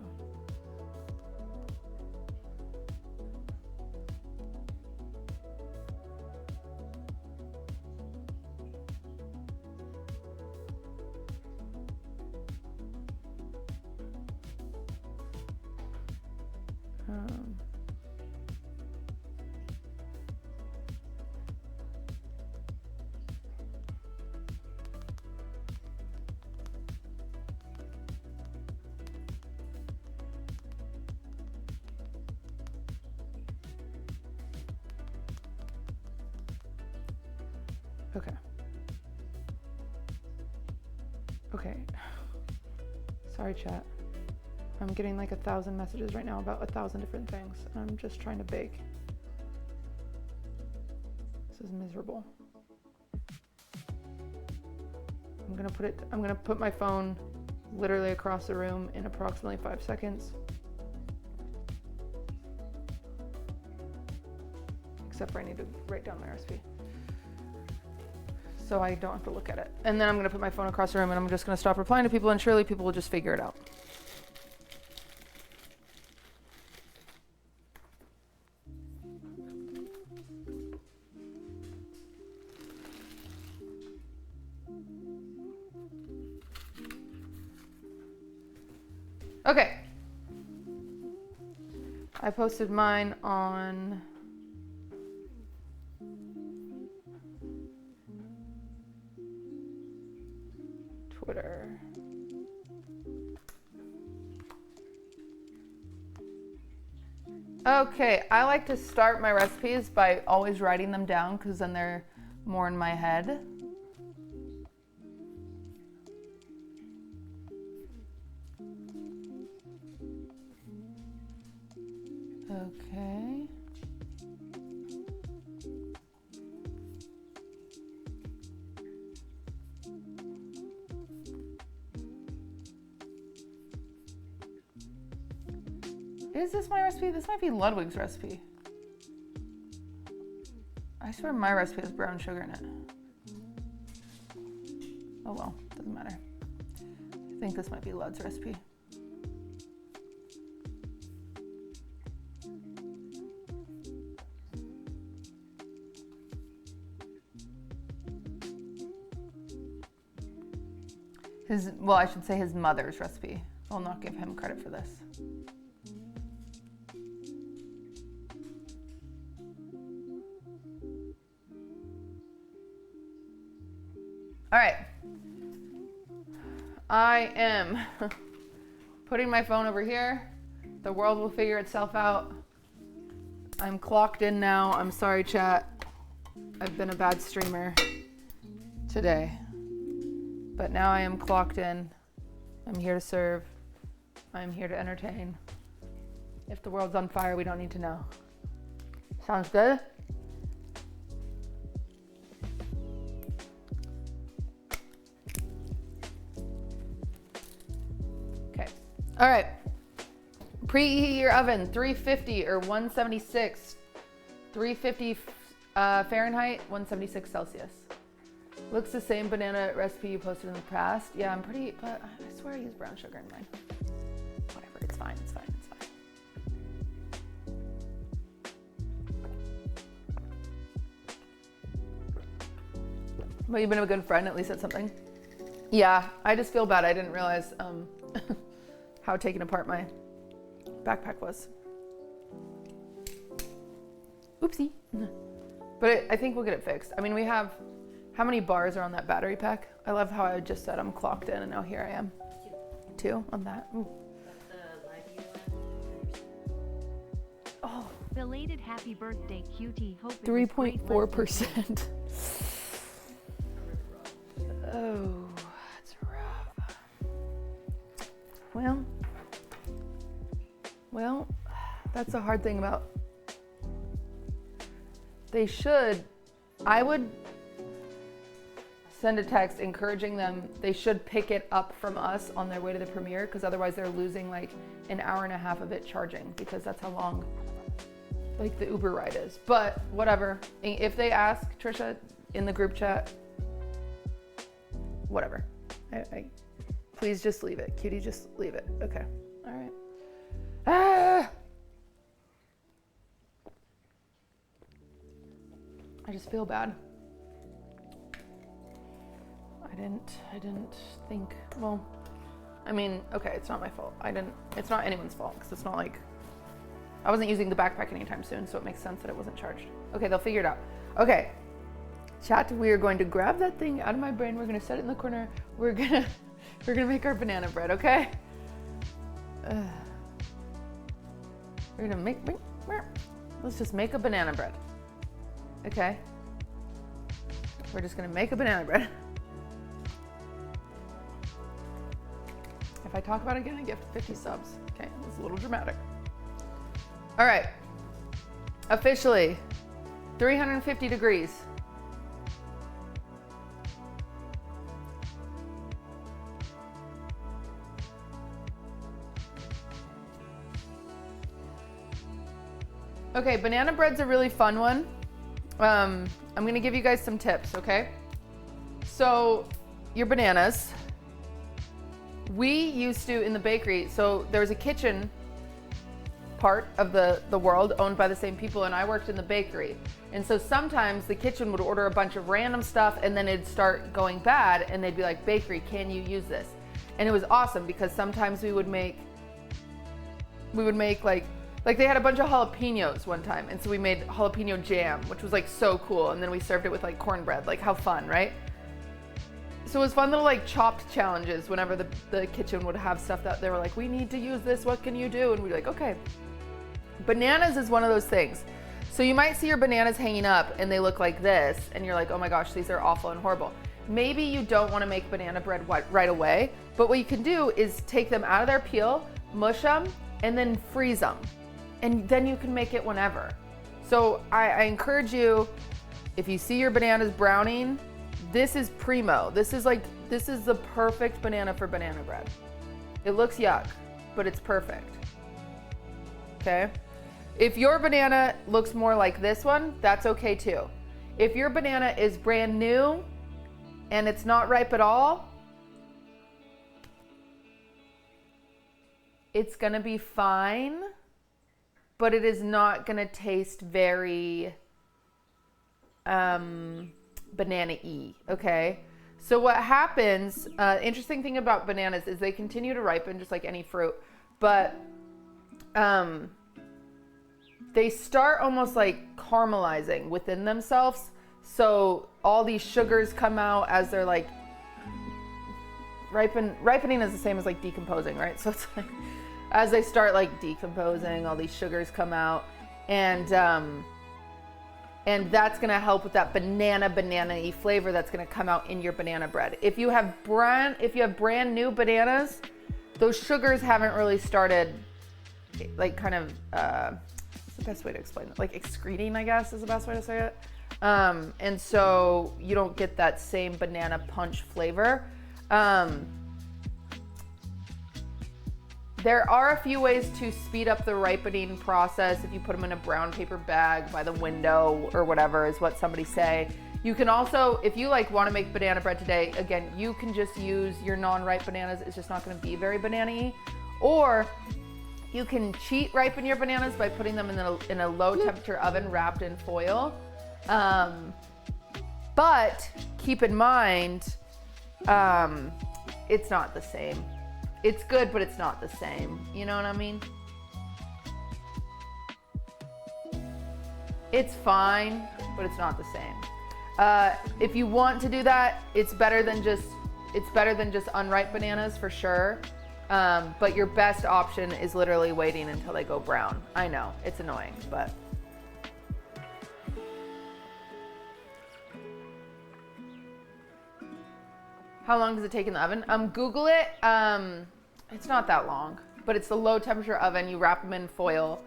Okay. Okay. Sorry, chat. I'm getting like 1,000 messages right now about 1,000 different things. I'm just trying to bake. This is miserable. I'm gonna put my phone literally across the room in approximately 5 seconds. Except for I need to write down my recipe, so I don't have to look at it. And then I'm gonna put my phone across the room and I'm just gonna stop replying to people, and surely people will just figure it out. Okay. I posted mine on Twitter. Okay, I like to start my recipes by always writing them down because then they're more in my head. Okay. Is this my recipe? This might be Ludwig's recipe. I swear my recipe has brown sugar in it. Oh well, doesn't matter. I think this might be Lud's recipe. Well, I should say his mother's recipe. I'll not give him credit for this. All right. I am putting my phone over here. The world will figure itself out. I'm clocked in now. I'm sorry, chat. I've been a bad streamer today. But now I am clocked in. I'm here to serve. I'm here to entertain. If the world's on fire, we don't need to know. Sounds good? Okay. All right. Preheat your oven, 350 or 176. 350 Fahrenheit, 176 Celsius. Looks the same banana recipe you posted in the past. Yeah, I'm pretty, but I swear I use brown sugar in mine. Whatever, it's fine, it's fine, it's fine. But you've been a good friend, at least at something. Yeah, I just feel bad. I didn't realize how taken apart my backpack was. Oopsie. But I think we'll get it fixed. I mean, we have, how many bars are on that battery pack? I love how I just said I'm clocked in and now here I am. 2 on that. Ooh. Oh. Belated happy birthday, QT. Hope 3.4%. Oh, that's rough. Well, that's a hard thing about they should, I would send a text encouraging them, they should pick it up from us on their way to the premiere, because otherwise they're losing like an hour and a half of it charging, because that's how long like the Uber ride is. But whatever, if they ask, Trisha, in the group chat, whatever. Please just leave it. Cutie, just leave it. Okay. All right. Ah! I just feel bad. I didn't think, well, I mean, okay, it's not my fault. It's not anyone's fault, because it's not like, I wasn't using the backpack anytime soon, so it makes sense that it wasn't charged. Okay, they'll figure it out. Okay. Chat, we are going to grab that thing out of my brain. We're going to set it in the corner. We're going to make our banana bread, okay? We're going to let's just make a banana bread. Okay? We're just going to make a banana bread. If I talk about it again, I get 50 subs. Okay, it was a little dramatic. All right. Officially, 350 degrees. Okay, banana bread's a really fun one. I'm gonna give you guys some tips, okay? So, your bananas. We used to, in the bakery, so there was a kitchen part of the world owned by the same people, and I worked in the bakery. And so sometimes the kitchen would order a bunch of random stuff, and then it'd start going bad, and they'd be like, bakery, can you use this? And it was awesome, because sometimes we would make like they had a bunch of jalapenos one time, and so we made jalapeno jam, which was like so cool, and then we served it with like cornbread. Like, how fun, right? So it was fun little like chopped challenges whenever the kitchen would have stuff that they were like, we need to use this, what can you do? And we'd be like, okay. Bananas is one of those things. So you might see your bananas hanging up and they look like this, and you're like, oh my gosh, these are awful and horrible. Maybe you don't want to make banana bread right away, but what you can do is take them out of their peel, mush them, and then freeze them. And then you can make it whenever. So I encourage you, if you see your bananas browning, this is primo. This is the perfect banana for banana bread. It looks yuck, but it's perfect. Okay? If your banana looks more like this one, that's okay too. If your banana is brand new and it's not ripe at all, it's gonna be fine, but it is not gonna taste very banana-y, okay? So what happens, interesting thing about bananas is they continue to ripen just like any fruit, but they start almost like caramelizing within themselves. So all these sugars come out as they're like ripening is the same as like decomposing, right? So it's like as they start like decomposing, all these sugars come out, and that's gonna help with that banana-y flavor that's gonna come out in your banana bread. If you have brand new bananas, those sugars haven't really started like kind of what's the best way to explain it? Like excreting, I guess, is the best way to say it. And so you don't get that same banana punch flavor. There are a few ways to speed up the ripening process if you put them in a brown paper bag by the window or whatever is what somebody say. You can also, if you like want to make banana bread today, again, you can just use your non-ripe bananas. It's just not going to be very banana-y. Or you can cheat ripen your bananas by putting them in a low temperature oven wrapped in foil. But keep in mind, it's not the same. It's good, but it's not the same. You know what I mean? It's fine, but it's not the same. If you want to do that, it's better than just unripe bananas for sure. But your best option is literally waiting until they go brown. I know, it's annoying, but. How long does it take in the oven? Google it. It's not that long, but it's the low temperature oven. You wrap them in foil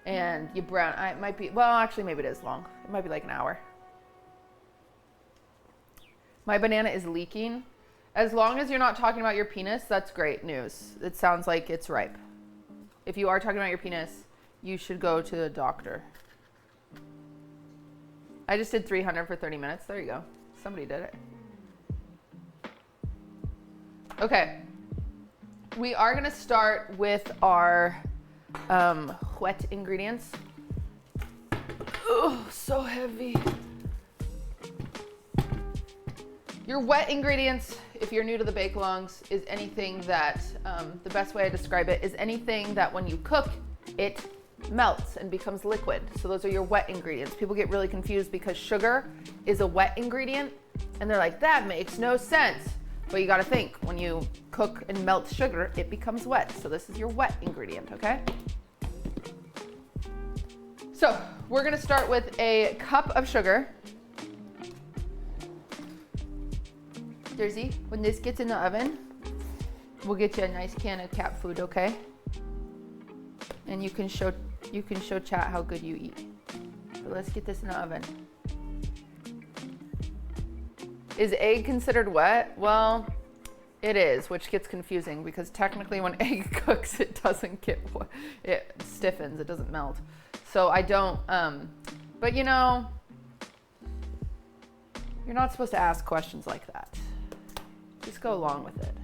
and you brown. It might be, well, actually maybe it is long. It might be like an hour. My banana is leaking. As long as you're not talking about your penis, that's great news. It sounds like it's ripe. If you are talking about your penis, you should go to the doctor. I just did 300 for 30 minutes. There you go. Somebody did it. Okay. We are going to start with our wet ingredients. Oh, so heavy. Your wet ingredients, if you're new to the bake-alongs, is anything that, the best way I describe it is anything that when you cook, it melts and becomes liquid. So those are your wet ingredients. People get really confused because sugar is a wet ingredient, and they're like, that makes no sense. But you gotta think, when you cook and melt sugar, it becomes wet. So this is your wet ingredient, okay? So we're gonna start with a cup of sugar. Jersey, when this gets in the oven, we'll get you a nice can of cat food, okay? And you can show chat how good you eat. But let's get this in the oven. Is egg considered wet? Well, it is, which gets confusing because technically when egg cooks, it doesn't get wet. It stiffens, it doesn't melt. So I don't, but you know, you're not supposed to ask questions like that. Just go along with it.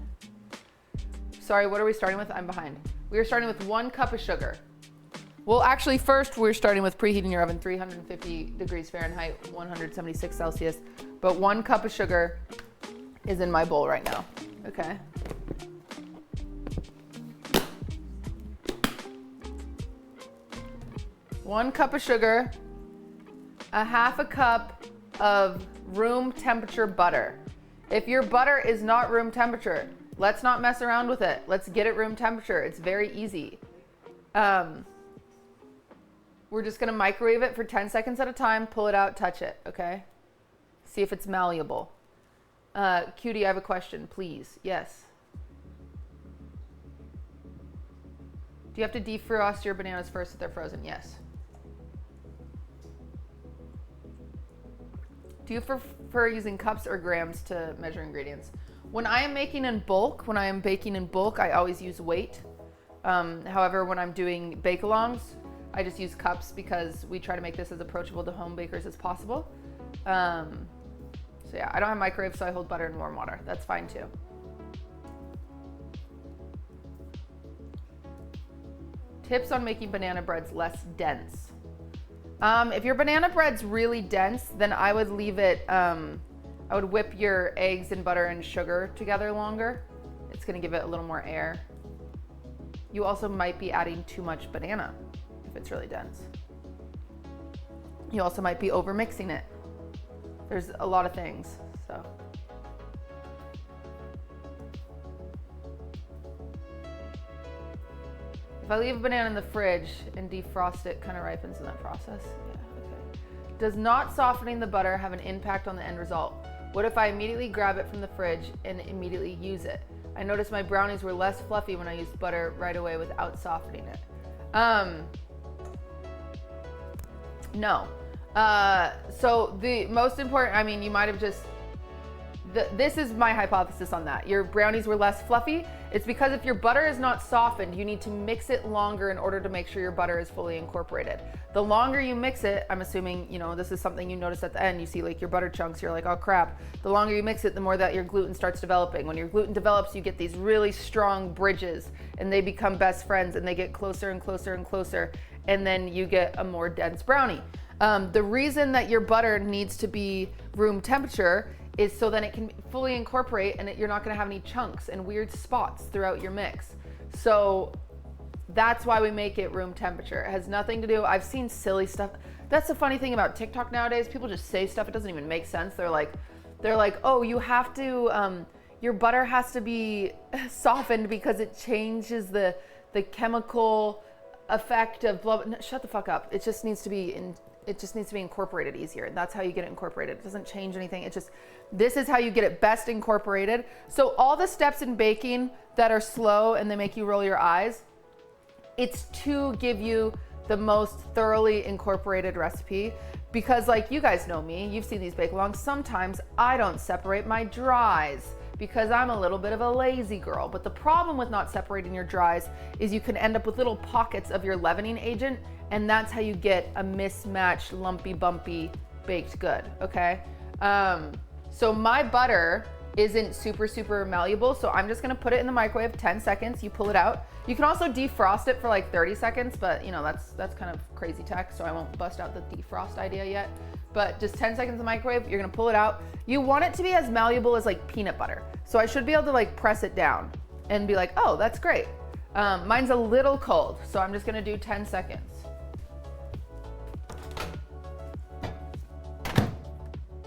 Sorry, what are we starting with? I'm behind. We are starting with 1 cup of sugar. Well, actually, first we're starting with preheating your oven 350 degrees Fahrenheit, 176 Celsius. But 1 cup of sugar is in my bowl right now. Okay. One cup of sugar, a half a cup of room temperature butter. If your butter is not room temperature, let's not mess around with it. Let's get it room temperature. It's very easy. We're just gonna microwave it for 10 seconds at a time, pull it out, touch it, okay? See if it's malleable. Cutie, I have a question, please. Yes. Do you have to defrost your bananas first if they're frozen? Yes. Do you prefer using cups or grams to measure ingredients? When I am making in bulk, when I am baking in bulk, I always use weight. However, when I'm doing bake-alongs, I just use cups because we try to make this as approachable to home bakers as possible. So yeah, I don't have a microwave, so I hold butter in warm water. That's fine too. Tips on making banana breads less dense. If your banana bread's really dense, then I would leave it, I would whip your eggs and butter and sugar together longer. It's gonna give it a little more air. You also might be adding too much banana if it's really dense. You also might be over mixing it. There's a lot of things, so. If I leave a banana in the fridge and defrost it, kind of ripens in that process. Yeah, okay. Does not softening the butter have an impact on the end result? What if I immediately grab it from the fridge and immediately use it? I noticed my brownies were less fluffy when I used butter right away without softening it. No. So the most important, I mean, you might have just, this is my hypothesis on that. Your brownies were less fluffy. It's because if your butter is not softened, you need to mix it longer in order to make sure your butter is fully incorporated. The longer you mix it, I'm assuming, you know, this is something you notice at the end, you see like your butter chunks, you're like, oh crap. The longer you mix it, the more that your gluten starts developing. When your gluten develops, you get these really strong bridges and they become best friends and they get closer and closer and closer. And then you get a more dense brownie. The reason that your butter needs to be room temperature is so then it can fully incorporate and you're not gonna have any chunks and weird spots throughout your mix. So that's why we make it room temperature. It has nothing to do, I've seen silly stuff. That's the funny thing about TikTok nowadays. People just say stuff, it doesn't even make sense. They're like, oh, you have to, your butter has to be softened because it changes the chemical effect of blah, blah. No, shut the fuck up. It just needs to be incorporated easier. And that's how you get it incorporated. It doesn't change anything. It's just, this is how you get it best incorporated. So all the steps in baking that are slow and they make you roll your eyes, it's to give you the most thoroughly incorporated recipe. because like you guys know me, you've seen these bake-alongs, sometimes I don't separate my dries because I'm a little bit of a lazy girl. But the problem with not separating your dries is you can end up with little pockets of your leavening agent, and that's how you get a mismatched, lumpy, bumpy baked good, okay? So my butter isn't super malleable, so I'm just gonna put it in the microwave 10 seconds. You pull it out. You can also defrost it for like 30 seconds, but you know, that's kind of crazy tech, so I won't bust out the defrost idea yet. But just 10 seconds in the microwave, you're gonna pull it out. You want it to be as malleable as like peanut butter. So I should be able to like press it down and be like, oh, that's great. Mine's a little cold, so I'm just gonna do 10 seconds.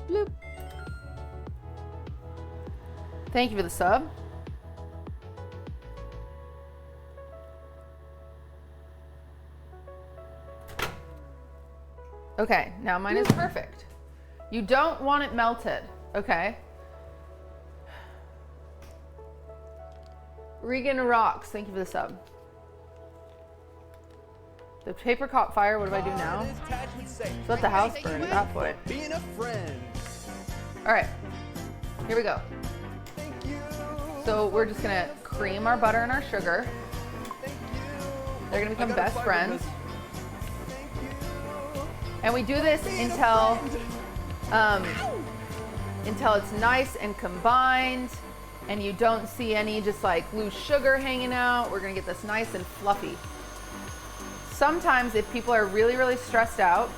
Bloop. Thank you for the sub. Okay, now mine is perfect. You don't want it melted, okay? Regan Rocks, thank you for the sub. The paper caught fire, what do I do now? Let the house burn at that point. Being a friend. All right, here we go. Thank you. So we're just gonna cream our butter and our sugar. Thank you. They're gonna become I got a best fiber friends. message. Thank you. And we do this Being a friend. until it's nice and combined and you don't see any just like loose sugar hanging out. We're gonna get this nice and fluffy. Sometimes if people are really stressed out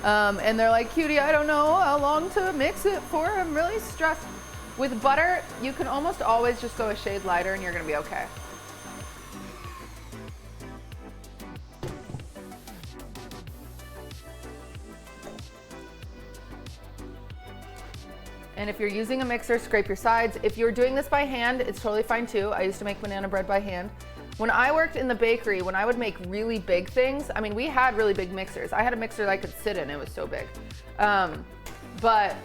and they're like, Cutie, I don't know how long to mix it for, I'm really stressed. With butter, you can almost always just go a shade lighter and you're gonna be okay. And if you're using a mixer, scrape your sides. If you're doing this by hand, it's totally fine too. I used to make banana bread by hand. When I worked in the bakery, when I would make really big things, I mean, we had really big mixers. I had a mixer that I could sit in, it was so big. But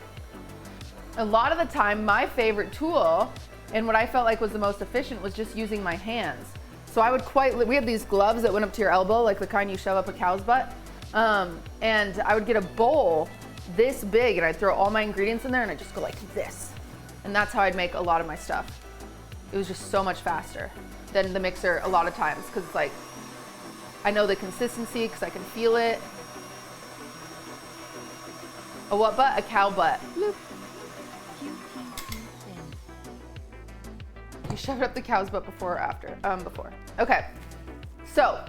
a lot of the time, my favorite tool and what I felt like was the most efficient was just using my hands. So I would we had these gloves that went up to your elbow, like the kind you shove up a cow's butt. And I would get a bowl this big and I'd throw all my ingredients in there and I'd just go like this. And that's how I'd make a lot of my stuff. It was just so much faster than the mixer a lot of times because it's like, I know the consistency because I can feel it. A what butt? A cow butt. Bloop. You shoved up the cow's butt before or after? Before. Okay, so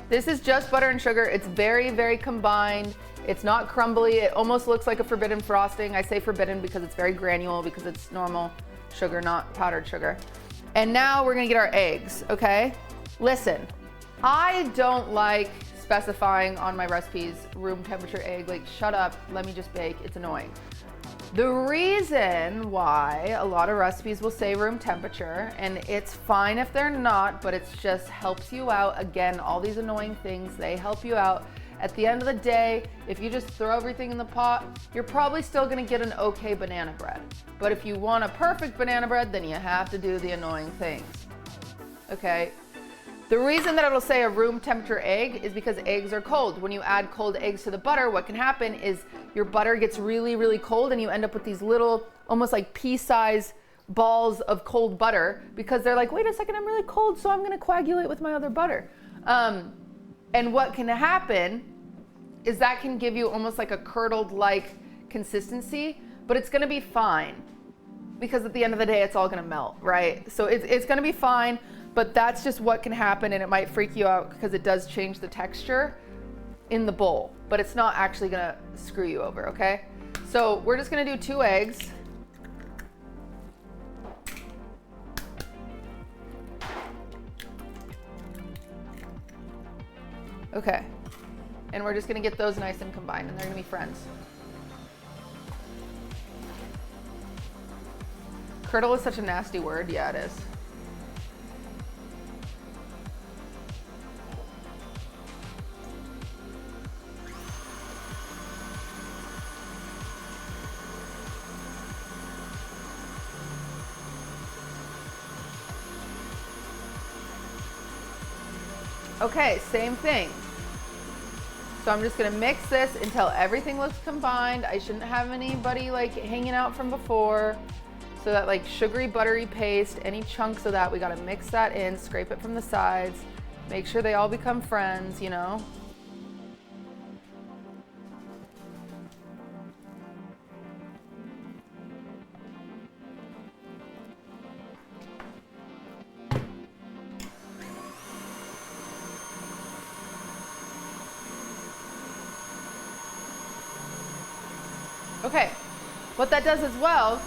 this is just butter and sugar. It's very combined. It's not crumbly. It almost looks like a forbidden frosting. I say forbidden because it's very granule because it's normal sugar, not powdered sugar. And now we're gonna get our eggs, okay? Listen, I don't like specifying on my recipes room temperature egg. Like, shut up, let me just bake. It's annoying. The reason why a lot of recipes will say room temperature, and it's fine if they're not, but it just helps you out. Again, all these annoying things, they help you out. At the end of the day, if you just throw everything in the pot, you're probably still gonna get an okay banana bread. But if you want a perfect banana bread, then you have to do the annoying things, okay? The reason that it'll say a room temperature egg is because eggs are cold. When you add cold eggs to the butter, what can happen is your butter gets really cold and you end up with these little, almost like pea-sized balls of cold butter because they're like, wait a second, I'm really cold, so I'm gonna coagulate with my other butter. And what can happen is that can give you almost like a curdled-like consistency, but it's gonna be fine because at the end of the day, it's all gonna melt, right? So it's gonna be fine, but that's just what can happen and it might freak you out because it does change the texture in the bowl, but it's not actually gonna screw you over, okay? So we're just gonna do 2 eggs. Okay, and we're just gonna get those nice and combined and they're gonna be friends. Curdle is such a nasty word, yeah it is. Okay, same thing. So I'm just gonna mix this until everything looks combined. I shouldn't have anybody like hanging out from before. So that like sugary, buttery paste, any chunks of that, we gotta mix that in, scrape it from the sides, make sure they all become friends, you know? Okay, what that does as well,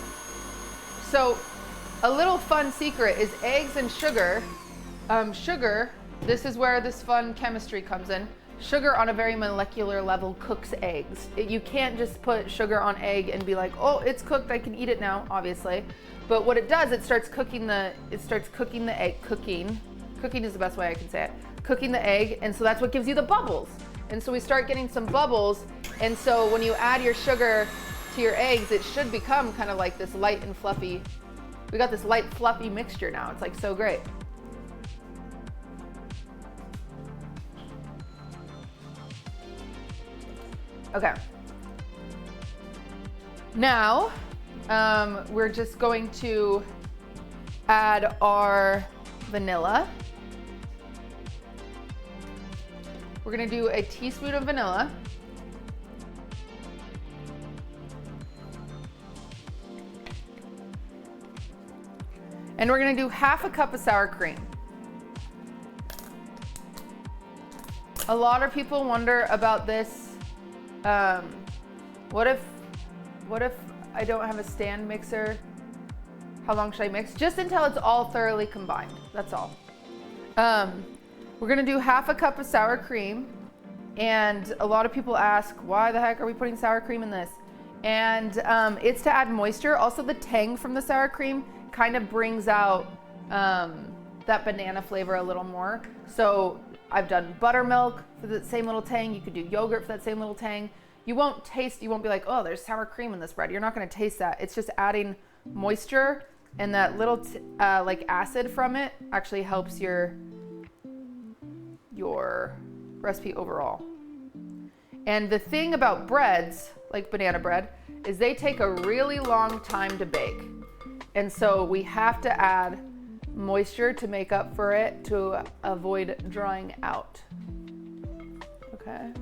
so a little fun secret is eggs and sugar. Sugar, this is where this fun chemistry comes in. Sugar on a very molecular level cooks eggs. You can't just put sugar on egg and be like, oh, it's cooked, I can eat it now, obviously. But what it does, it starts cooking the egg, cooking is the best way I can say it, cooking the egg, and so that's what gives you the bubbles. And so we start getting some bubbles, and so when you add your sugar to your eggs, it should become kind of like this light and fluffy. We got this light, fluffy mixture now. It's like so great. Okay. Now, we're just going to add our vanilla. We're gonna do a teaspoon of vanilla. And we're gonna do half a cup of sour cream. A lot of people wonder about this. What if I don't have a stand mixer? How long should I mix? Just until it's all thoroughly combined, that's all. We're gonna do half a cup of sour cream. And a lot of people ask, why the heck are we putting sour cream in this? And it's to add moisture. Also the tang from the sour cream kind of brings out that banana flavor a little more. So I've done buttermilk for the same little tang. You could do yogurt for that same little tang. You won't be like, oh, there's sour cream in this bread. You're not gonna taste that. It's just adding moisture, and that little like acid from it actually helps your recipe overall. And the thing about breads, like banana bread, is they take a really long time to bake. And so we have to add moisture to make up for it to avoid drying out. Okay.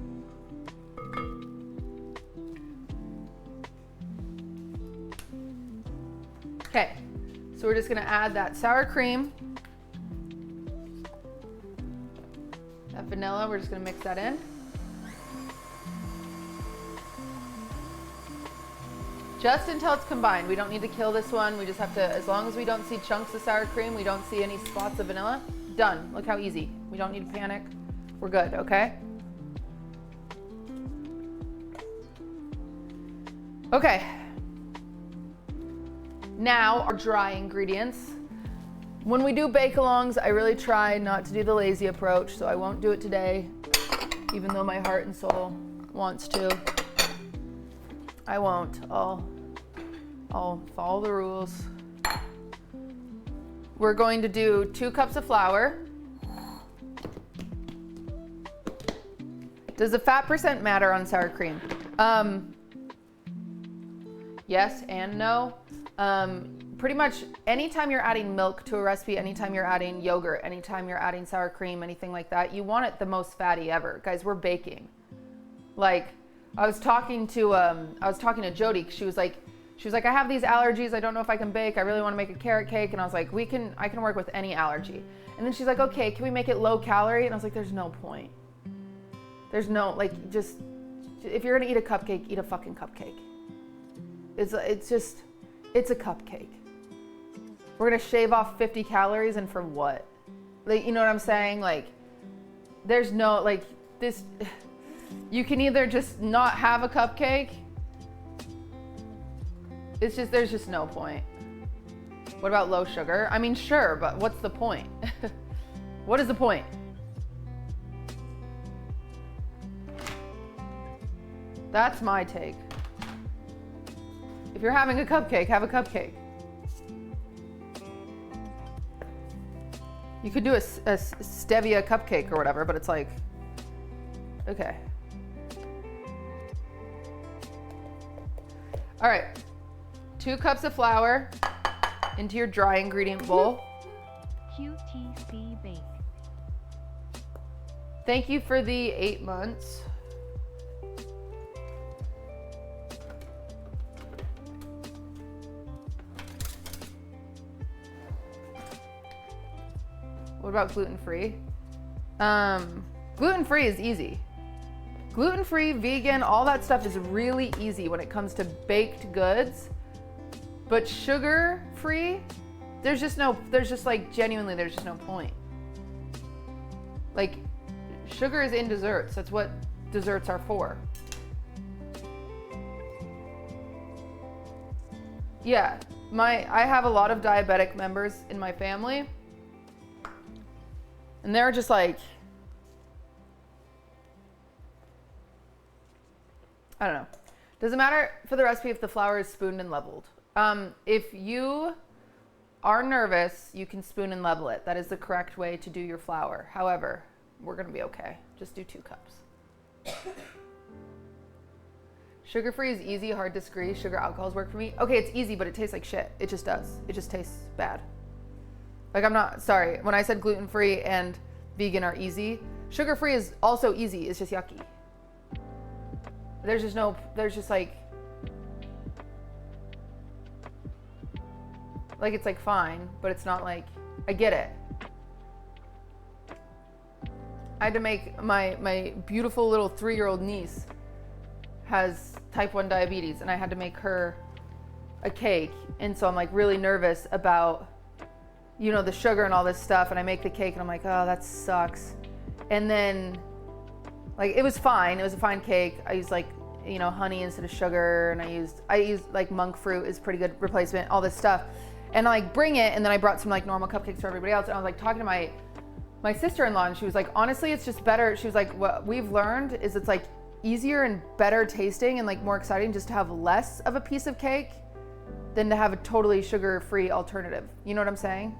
Okay, so we're just gonna add that sour cream. That vanilla, we're just gonna mix that in. Just until it's combined. We don't need to kill this one. We just have to, as long as we don't see chunks of sour cream, we don't see any spots of vanilla, done. Look how easy. We don't need to panic. We're good, okay? Okay. Now our dry ingredients. When we do bake-alongs, I really try not to do the lazy approach, so I won't do it today, even though my heart and soul wants to. I won't. I'll follow the rules. We're going to do 2 cups of flour. Does the fat percent matter on sour cream? Yes and no. Pretty much anytime you're adding milk to a recipe, anytime you're adding yogurt, anytime you're adding sour cream, anything like that, you want it the most fatty ever. Guys, we're baking. Like, I was talking to Jody. She was like, I have these allergies. I don't know if I can bake. I really want to make a carrot cake. And I was like, I can work with any allergy. And then she's like, okay, can we make it low calorie? And I was like, there's no point. There's no, like, just, if you're gonna eat a cupcake, eat a fucking cupcake. It's a cupcake. We're gonna shave off 50 calories, and for what? Like, you know what I'm saying? Like, there's no, like, this, you can either just not have a cupcake. It's just, there's just no point. What about low sugar? I mean, sure, but what's the point? What is the point? That's my take. If you're having a cupcake, have a cupcake. You could do a stevia cupcake or whatever, but it's like, okay. All right, 2 cups of flour into your dry ingredient bowl. QTC Bake. Thank you for the 8 months. What about gluten-free? Gluten-free is easy. Gluten-free, vegan, all that stuff is really easy when it comes to baked goods. But sugar-free, there's just like genuinely, there's just no point. Like, sugar is in desserts. That's what desserts are for. Yeah, I have a lot of diabetic members in my family. And they're just like, I don't know. Doesn't matter for the recipe if the flour is spooned and leveled. If you are nervous, you can spoon and level it. That is the correct way to do your flour. However, we're gonna be okay. Just do 2 cups. Sugar-free is easy, hard to disagree. Sugar alcohols work for me. Okay, it's easy, but it tastes like shit. It just does. It just tastes bad. Like, I'm not, sorry. When I said gluten-free and vegan are easy, sugar-free is also easy. It's just yucky. There's just like it's like fine, but it's not like, I get it. I had to make my beautiful little 3-year-old niece has type 1 diabetes, and I had to make her a cake. And so I'm like really nervous about, you know, the sugar and all this stuff, and I make the cake and I'm like, oh, that sucks. And then like, it was fine. It was a fine cake. I used like, you know, honey instead of sugar, and I used like monk fruit is pretty good replacement, all this stuff. And I like bring it, and then I brought some like normal cupcakes for everybody else. And I was like talking to my sister-in-law, and she was like, honestly, it's just better. She was like, what we've learned is it's like easier and better tasting and like more exciting just to have less of a piece of cake than to have a totally sugar-free alternative. You know what I'm saying?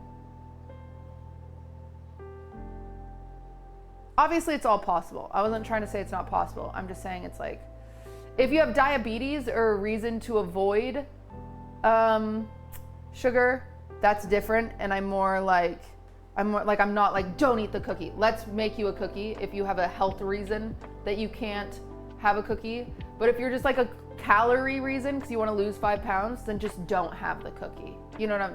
Obviously, it's all possible. I wasn't trying to say it's not possible. I'm just saying it's like, if you have diabetes or a reason to avoid sugar, that's different. And I'm not like, don't eat the cookie. Let's make you a cookie if you have a health reason that you can't have a cookie. But if you're just like a calorie reason because you want to lose 5 pounds, then just don't have the cookie. You know what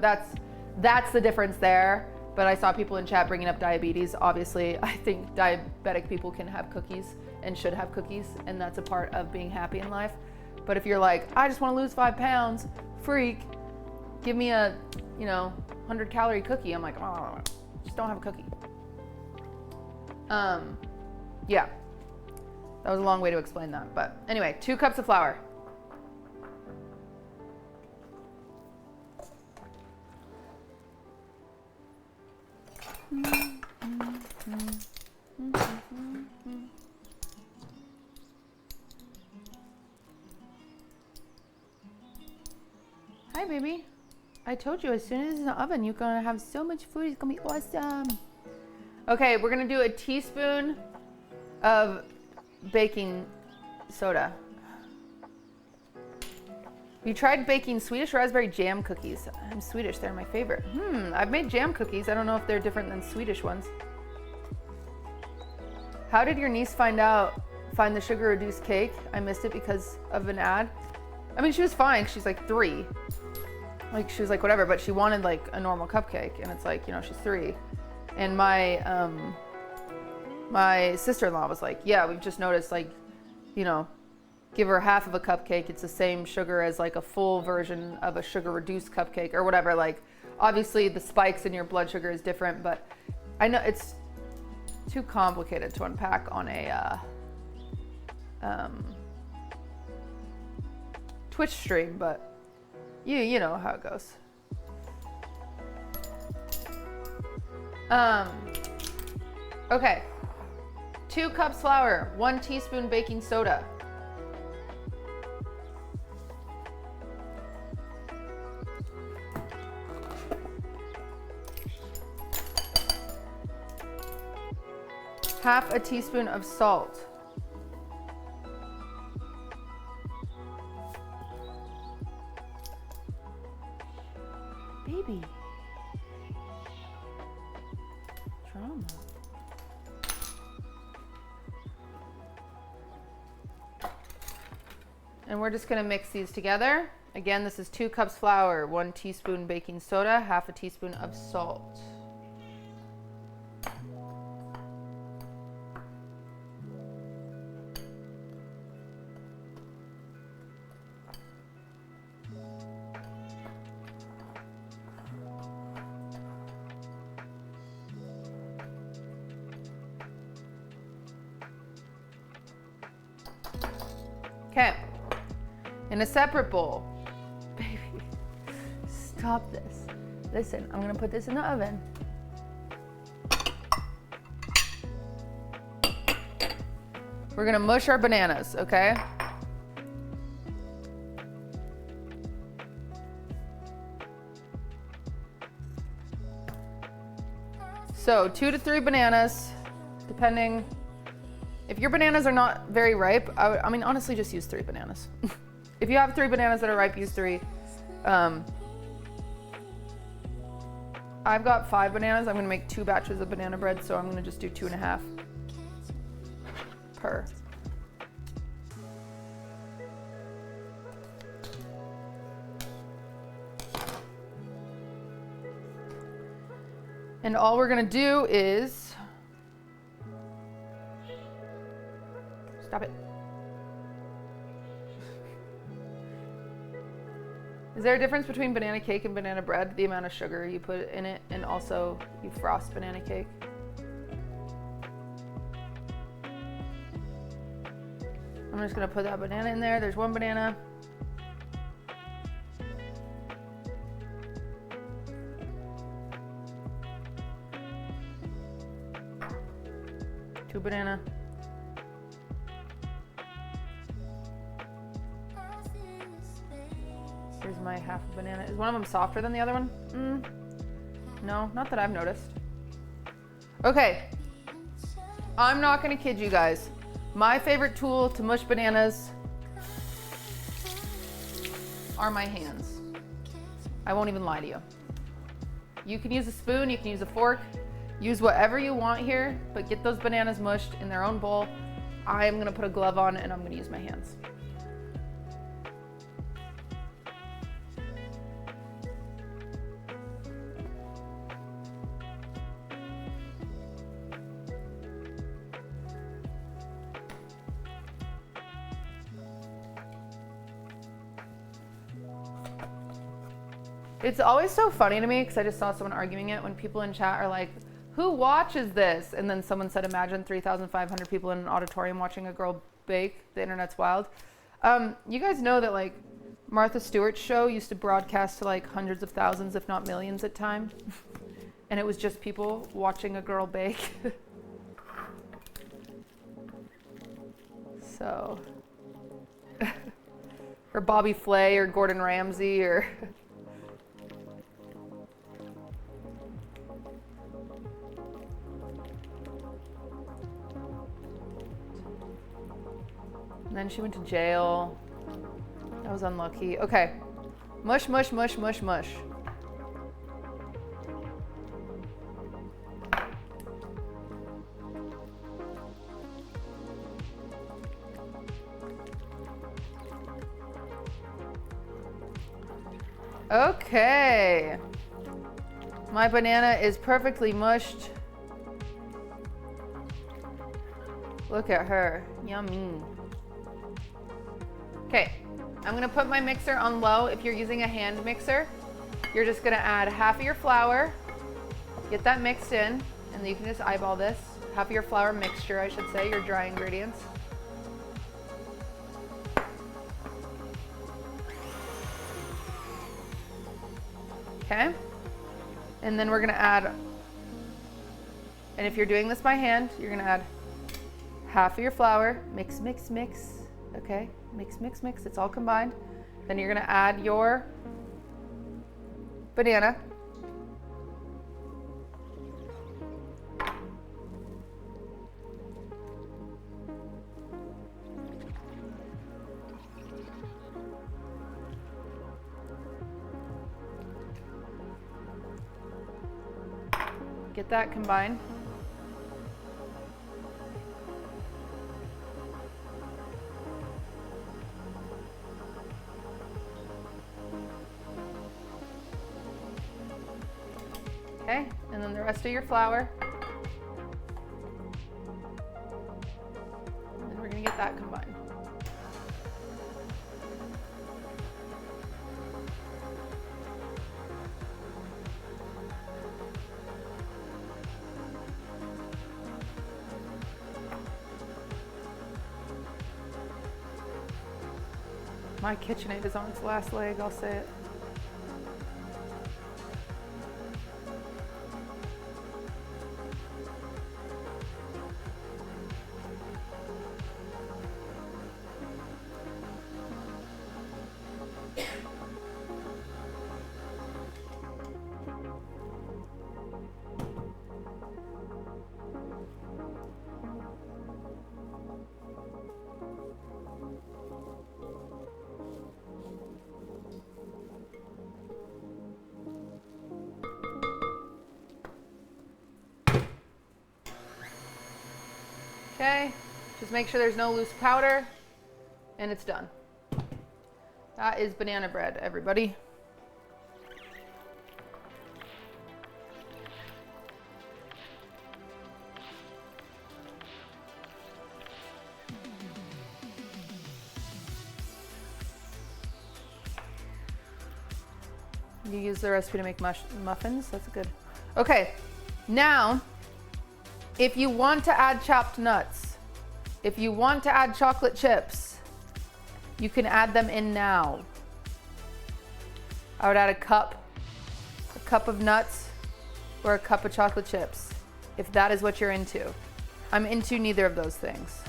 that's the difference there. But I saw people in chat bringing up diabetes. Obviously, I think diabetic people can have cookies and should have cookies, and that's a part of being happy in life. But if you're like, I just want to lose 5 pounds, freak, give me a, 100-calorie cookie. I'm like, oh, just don't have a cookie. Yeah, that was a long way to explain that. But anyway, 2 cups of flour. Hi, baby. I told you as soon as it's in the oven, you're gonna have so much food. It's gonna be awesome. Okay, we're gonna do a teaspoon of baking soda. You tried baking Swedish raspberry jam cookies. I'm Swedish, they're my favorite. I've made jam cookies. I don't know if they're different than Swedish ones. How did your niece find the sugar reduced cake? I missed it because of an ad. I mean, she was fine. She's like 3. Like, she was like, whatever, but she wanted like a normal cupcake, and it's like, she's 3. And my sister-in-law was like, yeah, we've just noticed, like, give her half of a cupcake. It's the same sugar as like a full version of a sugar reduced cupcake or whatever. Like, obviously the spikes in your blood sugar is different, but I know it's too complicated to unpack on a Twitch stream, but you know how it goes. Okay, 2 cups flour, 1 teaspoon baking soda. Half a teaspoon of salt. Baby. Drama. And we're just gonna mix these together. Again, this is 2 cups flour, 1 teaspoon baking soda, half a teaspoon of salt. Okay, in a separate bowl, baby, stop this. Listen, I'm gonna put this in the oven. We're gonna mush our bananas, okay? So 2 to 3 bananas, depending. If your bananas are not very ripe, I mean, honestly, just use 3 bananas. If you have 3 bananas that are ripe, use 3. I've got 5 bananas. I'm gonna make 2 batches of banana bread, so I'm gonna just do 2.5 per. And all we're gonna do is, stop it. Is there a difference between banana cake and banana bread? The amount of sugar you put in it, and also you frost banana cake. I'm just gonna put that banana in there. There's 1 banana. Two banana. Here's my half a banana. Is one of them softer than the other one? No, not that I've noticed. Okay, I'm not gonna kid you guys. My favorite tool to mush bananas are my hands. I won't even lie to you. You can use a spoon, you can use a fork, use whatever you want here, but get those bananas mushed in their own bowl. I am gonna put a glove on and I'm gonna use my hands. It's always so funny to me because I just saw someone arguing it when people in chat are like, who watches this? And then someone said, imagine 3,500 people in an auditorium watching a girl bake. The internet's wild. You guys know that like Martha Stewart's show used to broadcast to like hundreds of thousands, if not millions at time. And it was just people watching a girl bake. So, or Bobby Flay or Gordon Ramsay or... And then she went to jail. That was unlucky. Okay. Mush, mush, mush, mush, mush. Okay. My banana is perfectly mushed. Look at her. Yummy. Okay, I'm gonna put my mixer on low. If you're using a hand mixer, you're just gonna add half of your flour, get that mixed in, and then you can just eyeball this. Half of your flour mixture, I should say, your dry ingredients. Okay, and then we're gonna add, and if you're doing this by hand, you're gonna add half of your flour, mix, mix, mix, okay? Mix, mix, mix, it's all combined. Then you're gonna add your banana. Get that combined. Okay, and then the rest of your flour. And then we're gonna get that combined. My KitchenAid is on its last leg, I'll say it. Okay, just make sure there's no loose powder, and it's done. That is banana bread, everybody. You use the recipe to make muffins, that's good. Okay, now, if you want to add chopped nuts, if you want to add chocolate chips, you can add them in now. I would add a cup of nuts or a cup of chocolate chips, if that is what you're into. I'm into neither of those things.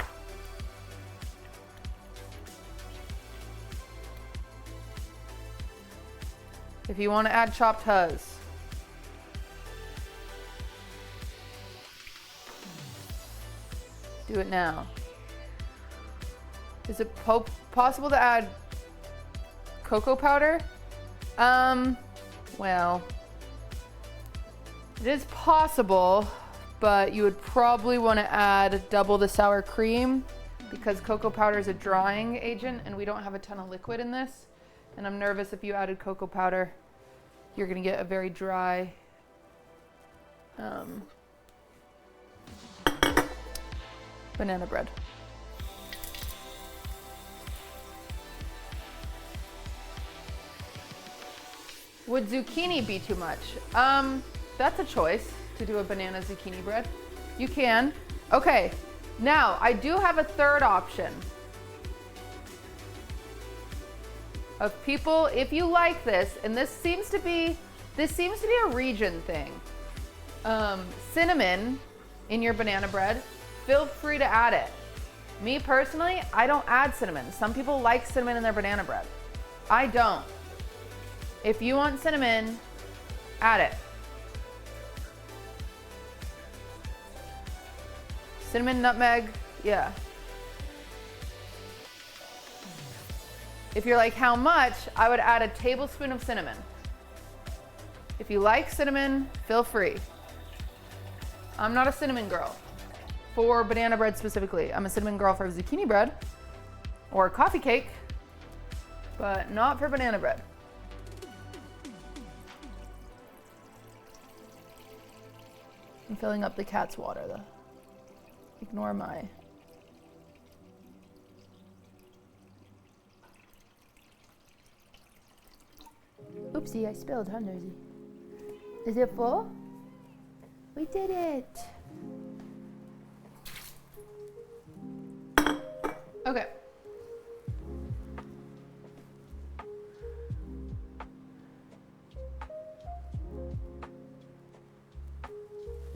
If you want to add chopped huzz, do it now. Is it possible to add cocoa powder? Well, it is possible, but you would probably want to add double the sour cream because cocoa powder is a drying agent and we don't have a ton of liquid in this. And I'm nervous if you added cocoa powder, you're gonna get a very dry banana bread. Would zucchini be too much? That's a choice to do a banana zucchini bread. You can. Okay, now I do have a third option of people, if you like this, and this seems to be a region thing. Cinnamon in your banana bread, feel free to add it. Me personally, I don't add cinnamon. Some people like cinnamon in their banana bread. I don't. If you want cinnamon, add it. Cinnamon, nutmeg, yeah. If you're like, how much? I would add a tablespoon of cinnamon. If you like cinnamon, feel free. I'm not a cinnamon girl for banana bread specifically. I'm a cinnamon girl for zucchini bread or coffee cake, but not for banana bread. I'm filling up the cat's water though. Ignore my... Oopsie, I spilled, huh, Nosy? Is it full? We did it! Okay.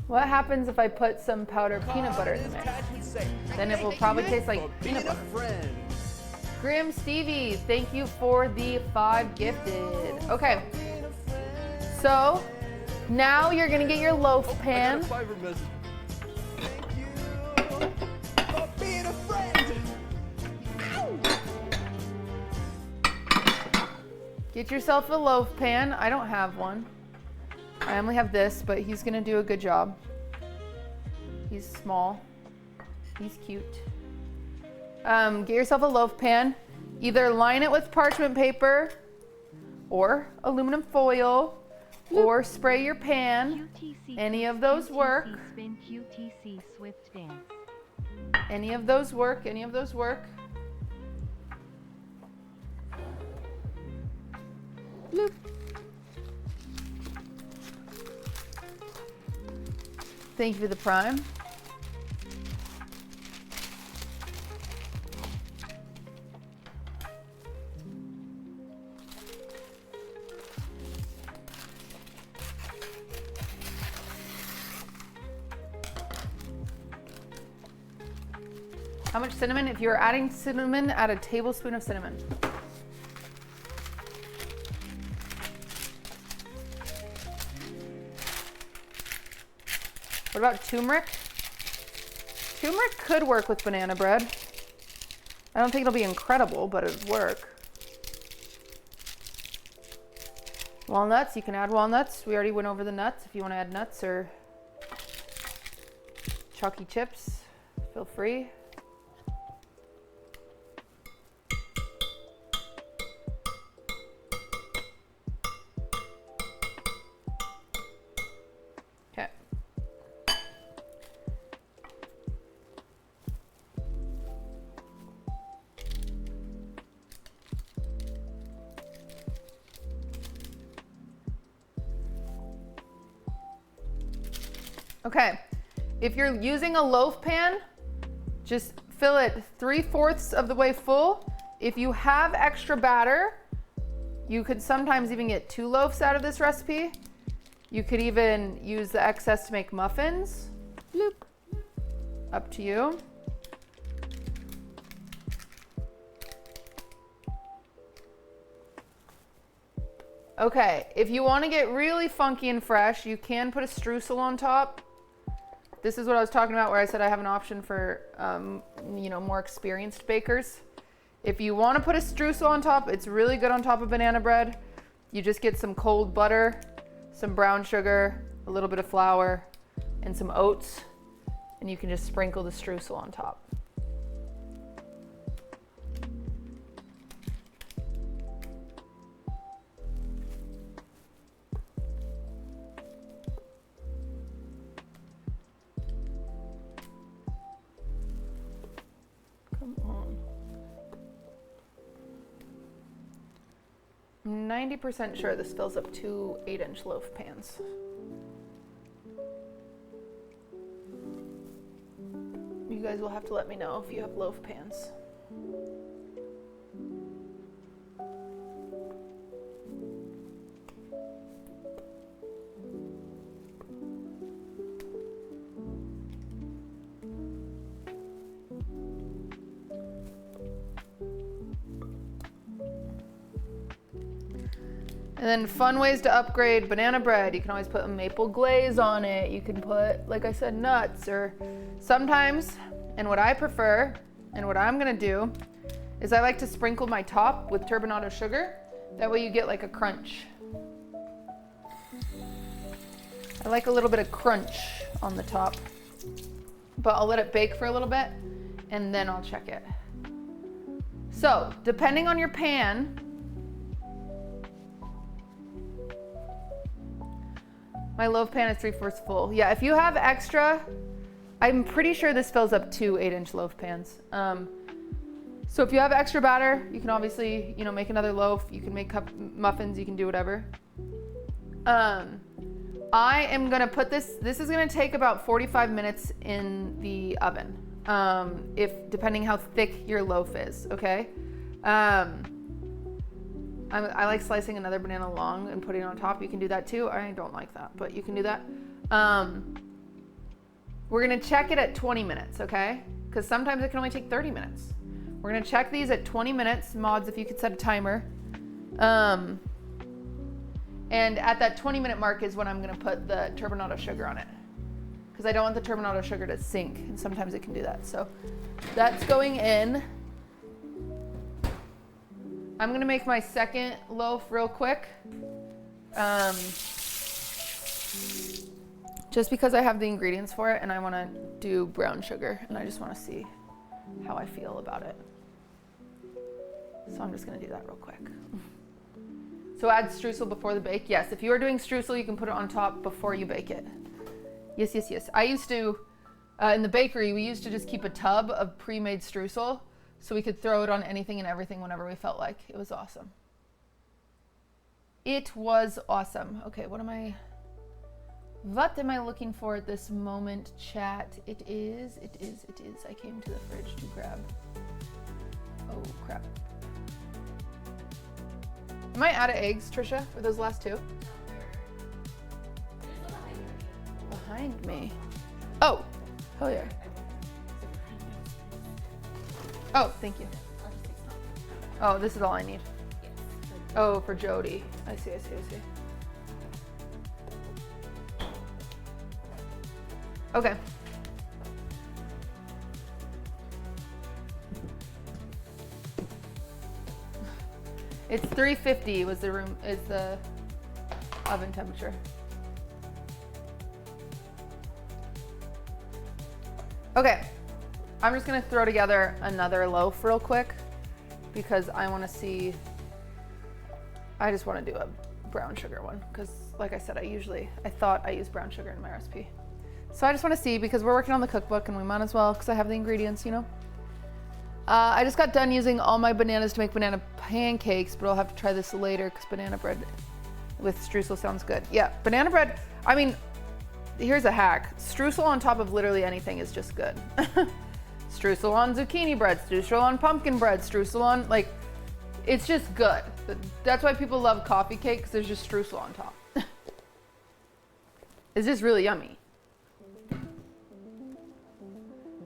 What happens if I put some powdered peanut butter in the mix? Then it will probably taste like peanut butter. Grim Stevie, thank you for the 5 gifted. Okay, so now you're gonna get your loaf pan. Get yourself a loaf pan. I don't have one. I only have this, but he's gonna do a good job. He's small. He's cute. Get yourself a loaf pan. Either line it with parchment paper or aluminum foil or spray your pan. QTC Any of those work. Spin QTC Swift Dance. Any of those work. Any of those work. Bloop. Thank you for the prime. How much cinnamon? If you're adding cinnamon, add a tablespoon of cinnamon. What about turmeric? Turmeric could work with banana bread. I don't think it'll be incredible, but it'd work. Walnuts, you can add walnuts. We already went over the nuts. If you want to add nuts or chalky chips, feel free. Okay. Okay, if you're using a loaf pan, just fill it 3/4 of the way full. If you have extra batter, you could sometimes even get 2 loaves out of this recipe. You could even use the excess to make muffins. Bloop. Up to you. Okay, if you want to get really funky and fresh, you can put a streusel on top. This is what I was talking about where I said I have an option for, more experienced bakers. If you want to put a streusel on top, it's really good on top of banana bread. You just get some cold butter, some brown sugar, a little bit of flour, and some oats, and you can just sprinkle the streusel on top. Come on. I'm 90% sure this fills up 2 8-inch loaf pans. You guys will have to let me know if you have loaf pans. And then fun ways to upgrade banana bread. You can always put a maple glaze on it. You can put, like I said, nuts, or sometimes, and what I prefer, and what I'm gonna do, is I like to sprinkle my top with turbinado sugar. That way you get like a crunch. I like a little bit of crunch on the top. But I'll let it bake for a little bit, and then I'll check it. So, depending on your pan, my loaf pan is 3/4 full. Yeah, if you have extra, I'm pretty sure this fills up 2 8-inch loaf pans. So if you have extra batter, you can obviously, make another loaf. You can make muffins. You can do whatever. I am gonna put this is gonna take about 45 minutes in the oven. Depending how thick your loaf is, okay? I like slicing another banana long and putting it on top. You can do that too. I don't like that, but you can do that. We're gonna check it at 20 minutes, okay? Because sometimes it can only take 30 minutes. We're gonna check these at 20 minutes. Mods, if you could set a timer. And at that 20-minute mark is when I'm gonna put the turbinado sugar on it. Because I don't want the turbinado sugar to sink, and sometimes it can do that. So that's going in. I'm gonna make my second loaf real quick. Just because I have the ingredients for it and I want to do brown sugar and I just want to see how I feel about it. So I'm just going to do that real quick. So add streusel before the bake. Yes, if you are doing streusel, you can put it on top before you bake it. Yes, yes, yes. I used to, in the bakery, we used to just keep a tub of pre-made streusel so we could throw it on anything and everything whenever we felt like. It was awesome. It was awesome. Okay, what am I looking for at this moment, chat? It is. I came to the fridge to grab. Oh, crap. Am I out of eggs, Trisha, for those last two? Behind me. Oh, hell yeah. Oh, thank you. Oh, this is all I need. Oh, for Jody. I see. Okay. It's 350 is the oven temperature. Okay, I'm just gonna throw together another loaf real quick because I wanna see, I just wanna do a brown sugar one because like I said, I thought I use brown sugar in my recipe. So I just wanna see because we're working on the cookbook and we might as well because I have the ingredients, you know? I just got done using all my bananas to make banana pancakes, but I'll have to try this later because banana bread with streusel sounds good. Yeah, banana bread, I mean, here's a hack. Streusel on top of literally anything is just good. Streusel on zucchini bread, streusel on pumpkin bread, streusel on, like, it's just good. That's why people love coffee cake because there's just streusel on top. It's just really yummy.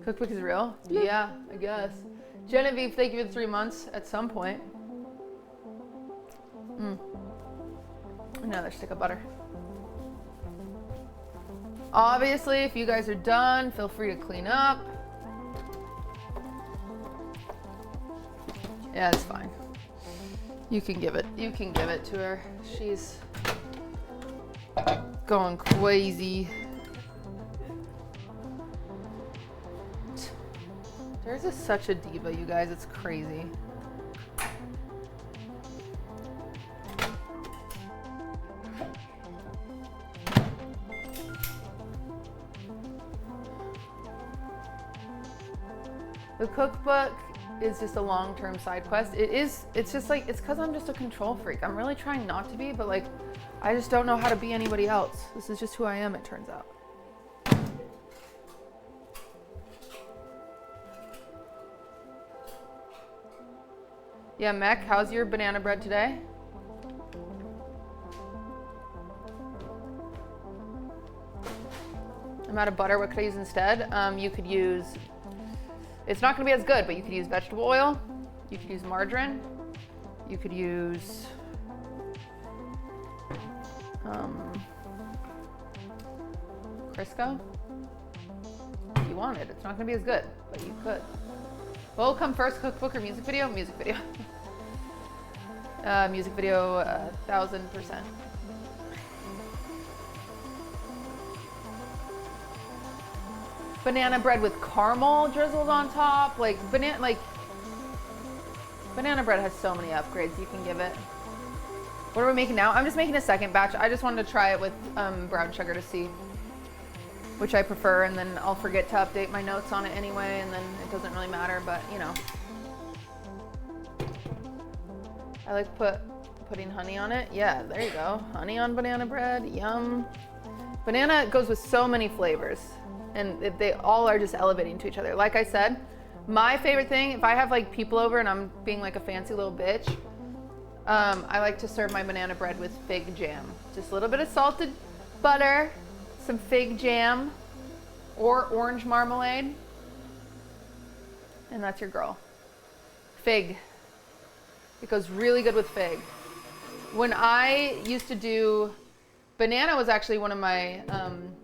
Cookbook is real? Yeah, I guess. Genevieve, thank you for the 3 months at some point. Another stick of butter. Obviously, if you guys are done, feel free to clean up. Yeah, it's fine. You can give it to her. She's going crazy. There's such a diva, you guys. It's crazy. The cookbook is just a long-term side quest. It's just like, it's because I'm just a control freak. I'm really trying not to be, but like, I just don't know how to be anybody else. This is just who I am, it turns out. Yeah, Mech, how's your banana bread today? I'm out of butter. What could I use instead? You could use, it's not going to be as good, but you could use vegetable oil. You could use margarine. You could use Crisco. If you wanted. It's not going to be as good, but you could. What will come first, cookbook or music video? Music video. Music video, 1000%. Banana bread with caramel drizzled on top. Like banana bread has so many upgrades you can give it. What are we making now? I'm just making a second batch. I just wanted to try it with brown sugar to see which I prefer, and then I'll forget to update my notes on it anyway, and then it doesn't really matter, but you know. I like putting honey on it. Yeah, there you go. Honey on banana bread, yum. Banana goes with so many flavors, and they all are just elevating to each other. Like I said, my favorite thing, if I have like people over and I'm being like a fancy little bitch, I like to serve my banana bread with fig jam. Just a little bit of salted butter, some fig jam, or orange marmalade, and that's your girl. Fig. It goes really good with fig. When I used to do, banana was actually one of my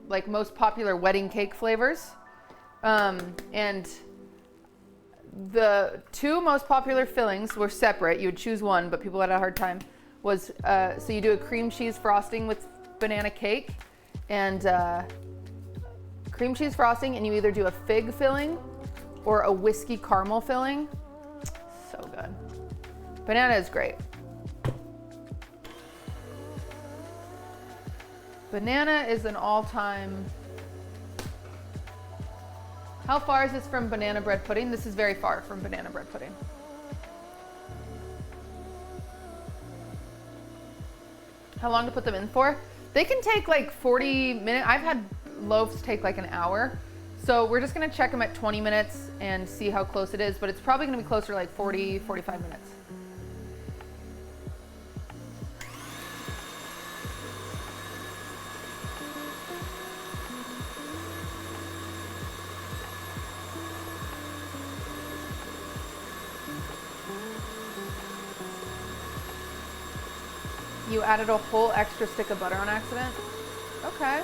like most popular wedding cake flavors, and the two most popular fillings were separate. You would choose one, but people had a hard time. Was so you do a cream cheese frosting with banana cake, and cream cheese frosting, and you either do a fig filling or a whiskey caramel filling. So good. Banana is great. Banana is an all-time. How far is this from banana bread pudding? This is very far from banana bread pudding. How long to put them in for? They can take like 40 minutes. I've had loaves take like an hour. So we're just gonna check them at 20 minutes and see how close it is, but it's probably gonna be closer to like 40, 45 minutes. You added a whole extra stick of butter on accident? Okay.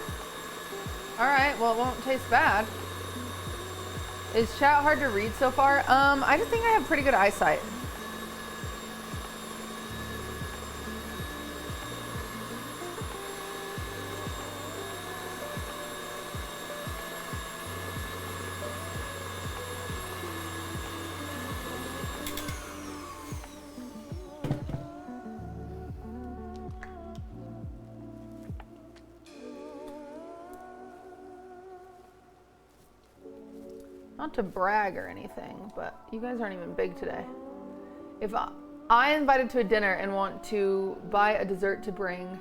All right, well, it won't taste bad. Is chat hard to read so far? I just think I have pretty good eyesight. Not to brag or anything, but you guys aren't even big today. If I invited to a dinner and want to buy a dessert to bring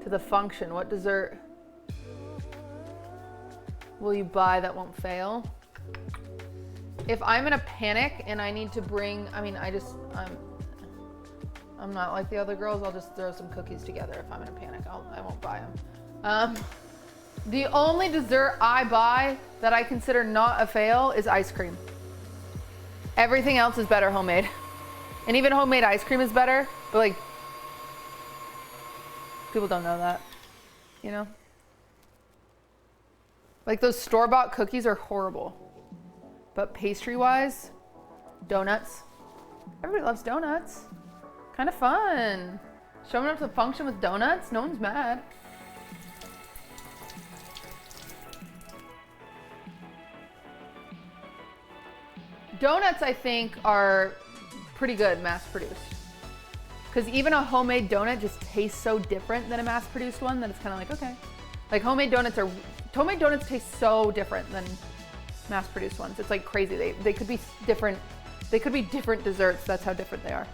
to the function, what dessert will you buy that won't fail? If I'm in a panic and I need to bring, I'm not like the other girls. I'll just throw some cookies together. If I'm in a panic, I won't buy them. The only dessert I buy that I consider not a fail is ice cream. Everything else is better homemade. And even homemade ice cream is better, but like, people don't know that, you know? Like those store-bought cookies are horrible. But pastry-wise, donuts. Everybody loves donuts. Kind of fun. Showing up to the function with donuts, no one's mad. Donuts, I think, are pretty good mass-produced. Because even a homemade donut just tastes so different than a mass-produced one that it's kind of like, okay. Like homemade donuts taste so different than mass-produced ones. It's like crazy. They could be different. They could be different desserts. That's how different they are.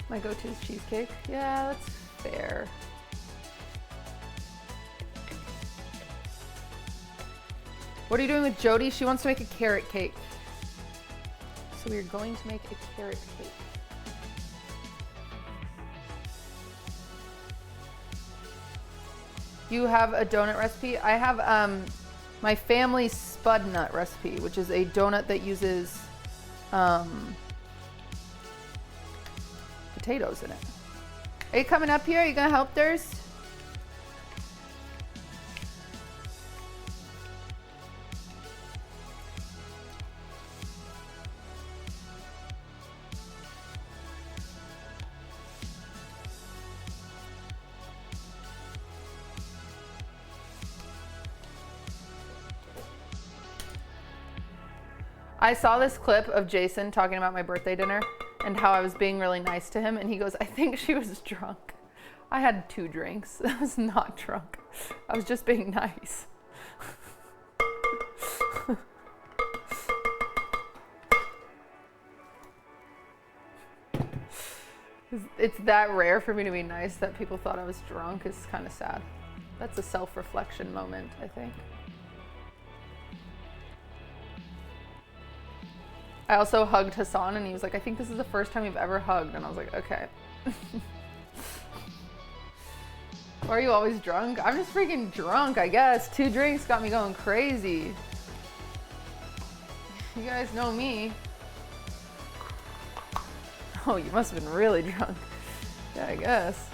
My go-to is cheesecake. Yeah, that's fair. What are you doing with Jody? She wants to make a carrot cake. So we're going to make a carrot cake. You have a donut recipe? I have my family's spud nut recipe, which is a donut that uses potatoes in it. Are you coming up here? Are you gonna help Thurs? I saw this clip of Jason talking about my birthday dinner and how I was being really nice to him, and he goes, I think she was drunk. I had 2 drinks. I was not drunk. I was just being nice. It's that rare for me to be nice that people thought I was drunk is kind of sad. That's a self-reflection moment, I think. I also hugged Hassan and he was like, I think this is the first time you've ever hugged. And I was like, okay. Or are you always drunk? I'm just freaking drunk, I guess. 2 drinks got me going crazy. You guys know me. Oh, you must have been really drunk. Yeah, I guess.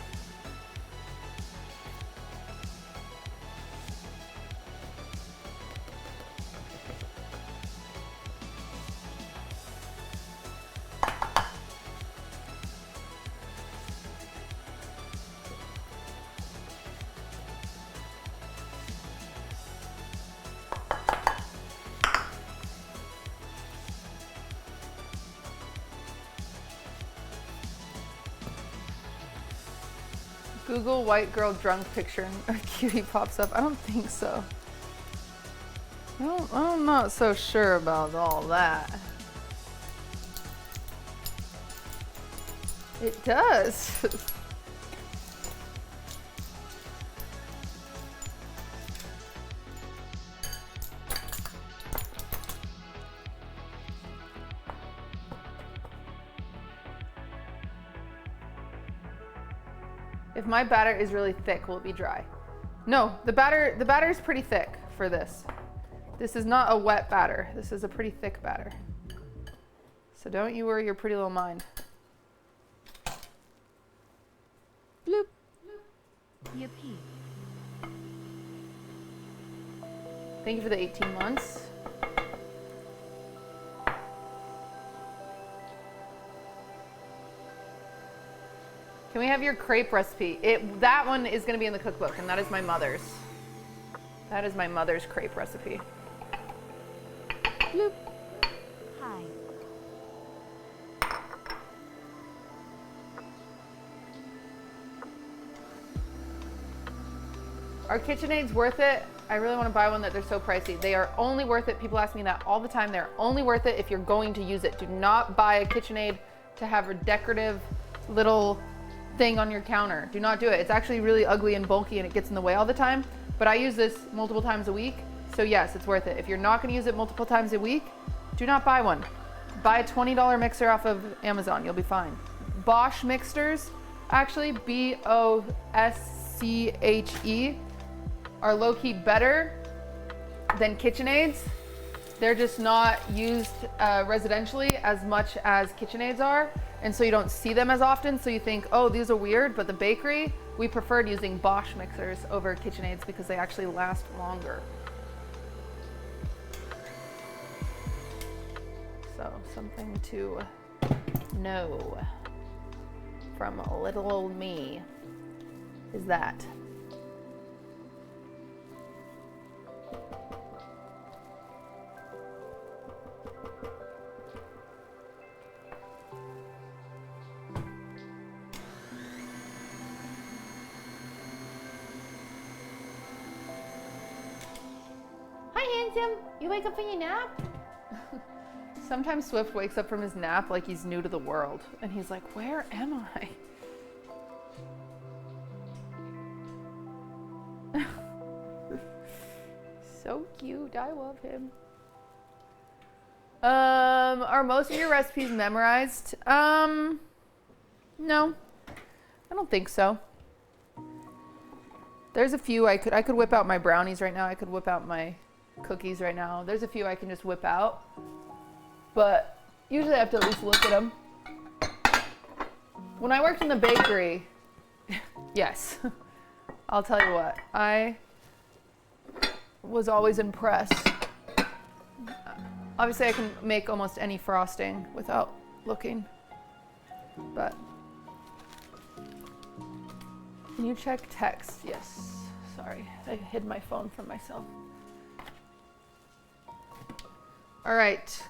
Google white girl drunk picture and a cutie pops up. I don't think so. I'm not so sure about all that. It does. If my batter is really thick, will it be dry? No, the batter is pretty thick for this. This is not a wet batter. This is a pretty thick batter. So don't you worry your pretty little mind. Bloop. Yippee. Thank you for the 18 months. Can we have your crepe recipe? That one is going to be in the cookbook, and that is my mother's. That is my mother's crepe recipe. Bloop. Hi. Are KitchenAids worth it? I really want to buy one that they're so pricey. They are only worth it. People ask me that all the time. They're only worth it if you're going to use it. Do not buy a KitchenAid to have a decorative little thing on your counter. Do not do it. It's actually really ugly and bulky and it gets in the way all the time. But I use this multiple times a week. So yes, it's worth it. If you're not going to use it multiple times a week, do not buy one. Buy a $20 mixer off of Amazon. You'll be fine. Bosch mixers, actually, B-O-S-C-H-E, are low-key better than KitchenAids. They're just not used residentially as much as KitchenAids are. And so you don't see them as often. So you think, oh, these are weird. But the bakery, we preferred using Bosch mixers over KitchenAids because they actually last longer. So something to know from little old me is that. You wake up from your nap? Sometimes Swift wakes up from his nap like he's new to the world. And he's like, where am I? So cute. I love him. Are most of your recipes memorized? No. I don't think so. There's a few I could whip out my brownies right now. I could whip out my cookies right now. There's a few I can just whip out, but usually I have to at least look at them. When I worked in the bakery, yes, I'll tell you what, I was always impressed. Obviously I can make almost any frosting without looking, but can you check text? Yes, sorry, I hid my phone from myself. All right.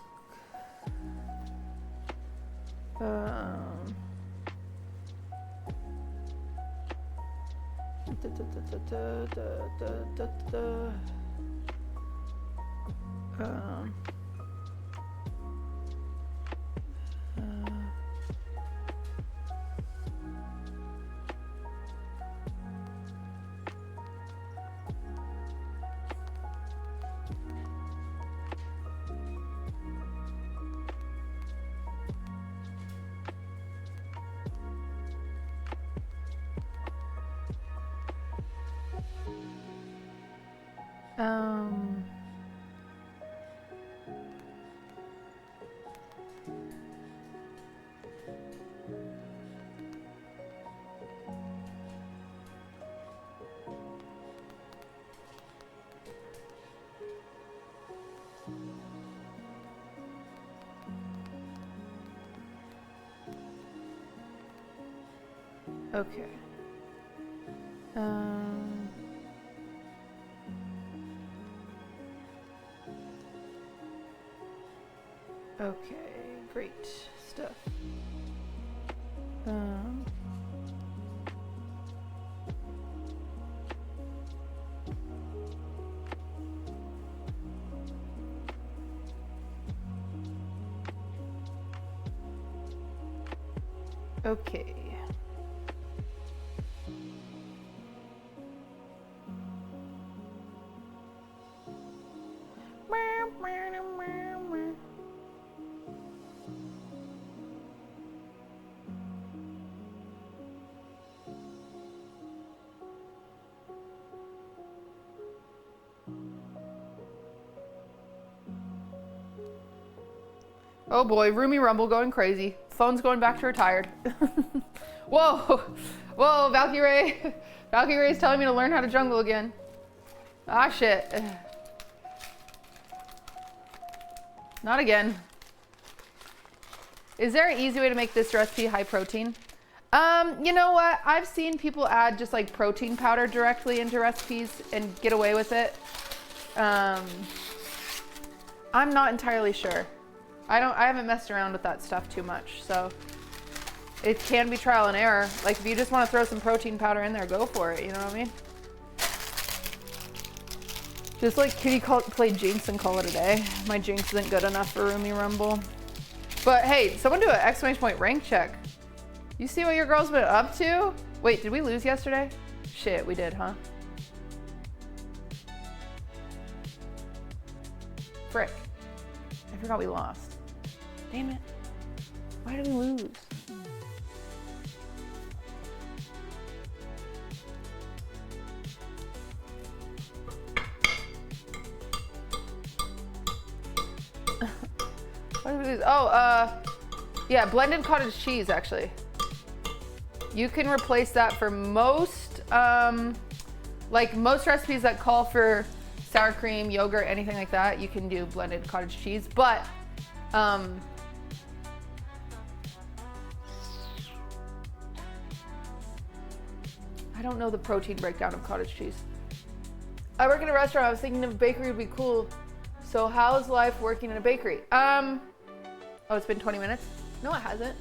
Okay. Okay, great stuff. Okay. Oh boy, Roomy Rumble going crazy. Phone's going back to retired. Whoa, whoa, Valkyrie. Valkyrie is telling me to learn how to jungle again. Ah, shit. Not again. Is there an easy way to make this recipe high protein? You know what? I've seen people add just like protein powder directly into recipes and get away with it. I'm not entirely sure. I haven't messed around with that stuff too much, so it can be trial and error. Like if you just want to throw some protein powder in there, go for it, you know what I mean? Just like Kitty play Jinx and call it a day. My Jinx isn't good enough for Roomy Rumble. But hey, someone do an exclamation point rank check. You see what your girl's been up to? Wait, did we lose yesterday? Shit, we did, huh? Frick. I forgot we lost. Damn it. Why did we lose? Why did we lose? Oh, yeah, blended cottage cheese, actually. You can replace that for most, like most recipes that call for sour cream, yogurt, anything like that, you can do blended cottage cheese, but, I don't know the protein breakdown of cottage cheese. I work in a restaurant. I was thinking of a bakery would be cool. So how's life working in a bakery? Oh, it's been 20 minutes? No, it hasn't.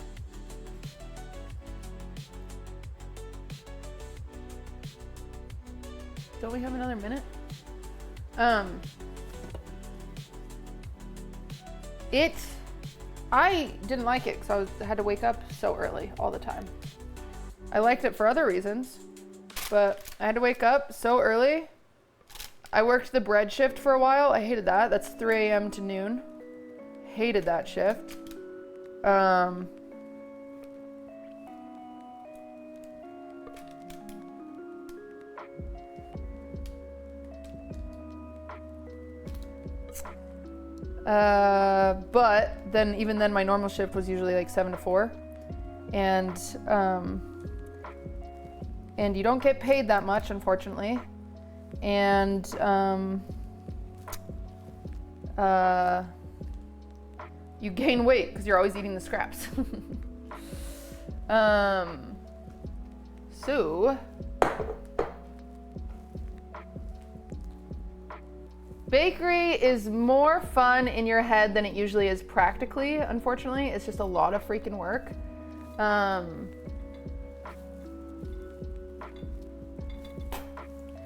Don't we have another minute? I didn't like it because I had to wake up so early all the time. I liked it for other reasons, but I had to wake up so early. I worked the bread shift for a while. I hated that. That's 3 a.m. to noon. Hated that shift. But then even then my normal shift was usually like 7 to 4. And you don't get paid that much, unfortunately. And you gain weight because you're always eating the scraps. So bakery is more fun in your head than it usually is practically, unfortunately. It's just a lot of freaking work. Come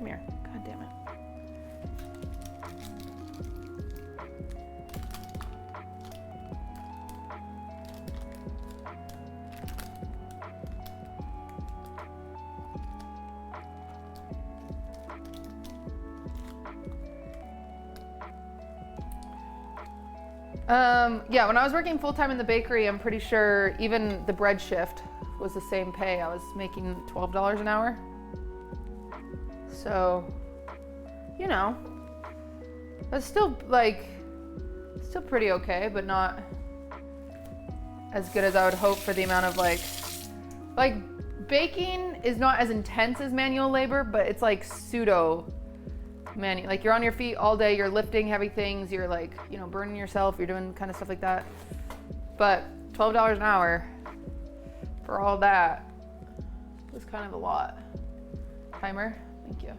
here. God damn it. Yeah, when I was working full-time in the bakery, I'm pretty sure even the bread shift was the same pay. I was making $12 an hour. So, you know, that's still still pretty okay, but not as good as I would hope for the amount of like baking is not as intense as manual labor, but it's like pseudo manual. Like you're on your feet all day, you're lifting heavy things, you're like, you know, burning yourself, you're doing kind of stuff like that. But $12 an hour for all that was kind of a lot. Timer, thank you.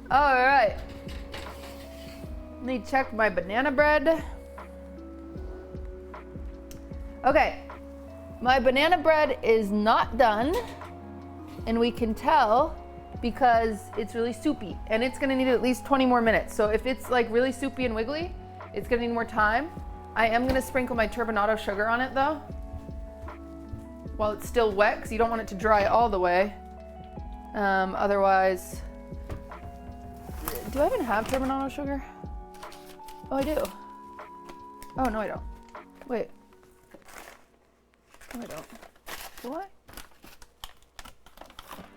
All right. Let me check my banana bread. Okay. My banana bread is not done, and we can tell because it's really soupy, and it's gonna need at least 20 more minutes. So if it's like really soupy and wiggly, It's gonna need more time. I am gonna sprinkle my turbinado sugar on it though, while it's still wet, because you don't want it to dry all the way. Otherwise, do I even have turbinado sugar? Oh, I do. Oh, no, I don't. Wait. No, I don't. Do I?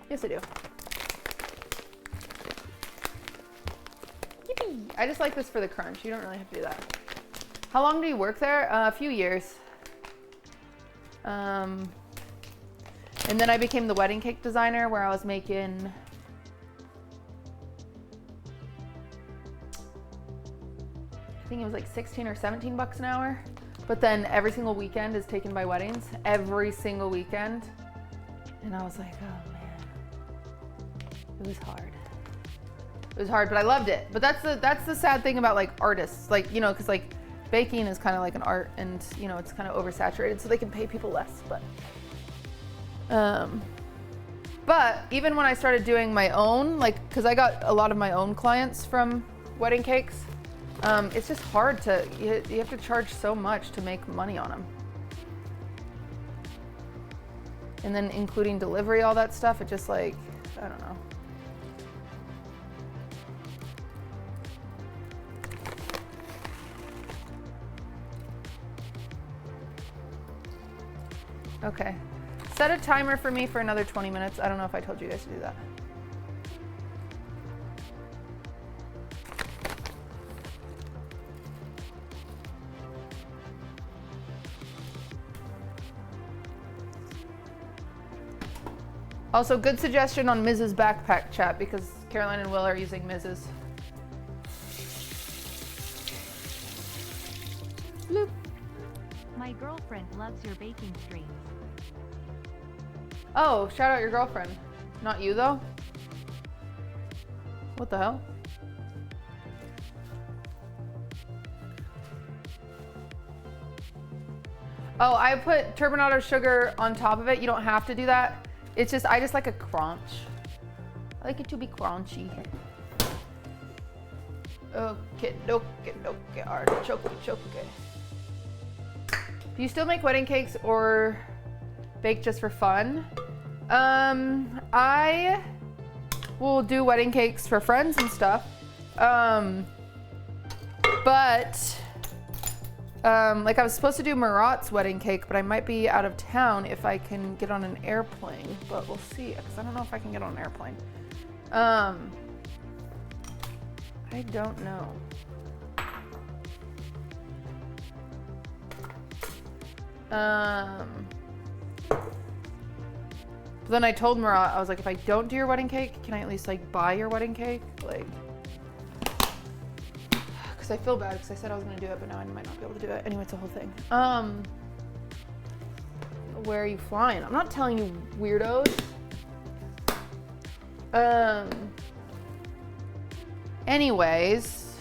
Yes, I do. Yippee! I just like this for the crunch. You don't really have to do that. How long do you work there? A few years. And then I became the wedding cake designer, where I was making I think it was like 16 or 17 bucks an hour. But then every single weekend is taken by weddings. Every single weekend. And I was like, oh man. It was hard. It was hard, but I loved it. But that's the sad thing about like artists. Like, you know, because like baking is kind of like an art, and you know, it's kind of oversaturated, so they can pay people less. But even when I started doing my own, like, because I got a lot of my own clients from wedding cakes, it's just hard to, you have to charge so much to make money on them. And then including delivery, all that stuff, it just like, I don't know. Okay. Set a timer for me for another 20 minutes. I don't know if I told you guys to do that. Also, good suggestion on Mrs. Backpack chat, because Caroline and Will are using Mrs. Bloop. My girlfriend loves your baking streams. Oh, shout out your girlfriend. Not you, though? What the hell? Oh, I put turbinado sugar on top of it. You don't have to do that. It's just, I just like a crunch. I like it to be crunchy. Okay, doke, artichoke, choke. Do you still make wedding cakes or bake just for fun? I will do wedding cakes for friends and stuff. Like I was supposed to do Marat's wedding cake, but I might be out of town if I can get on an airplane, but we'll see, because I don't know if I can get on an airplane. I don't know. But then I told Marat, I was like, if I don't do your wedding cake, can I at least like buy your wedding cake? Like, because I feel bad because I said I was gonna do it, but now I might not be able to do it. Anyway, it's a whole thing. Where are you flying? I'm not telling you, weirdos. Anyways,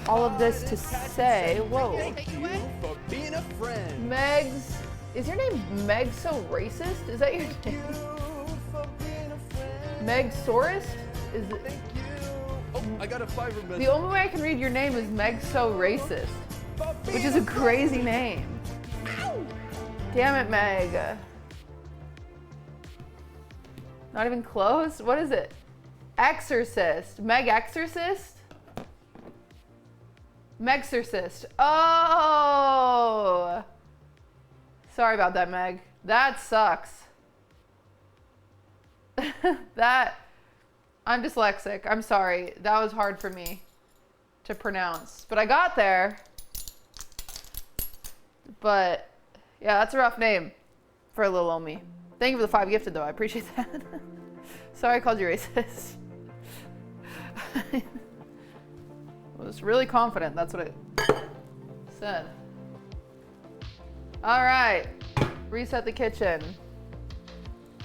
all of this to say, whoa. Thank you for being a friend. Megs, is your name Meg so racist? Is that your Thank you name? for being a friend. Megsaurus? Is it? Thank you. Oh, I got a fiber message. The only way I can read your name is Meg so racist, which is a crazy name. Damn it, Meg. Not even close? What is it? Exorcist. Meg Exorcist? Megsorcist. Oh! Sorry about that, Meg. That sucks. I'm dyslexic. I'm sorry. That was hard for me to pronounce. But I got there. But yeah, that's a rough name for a little old me. Thank you for the 5 gifted, though. I appreciate that. Sorry I called you racist. I was really confident. That's what it said. All right. Reset the kitchen.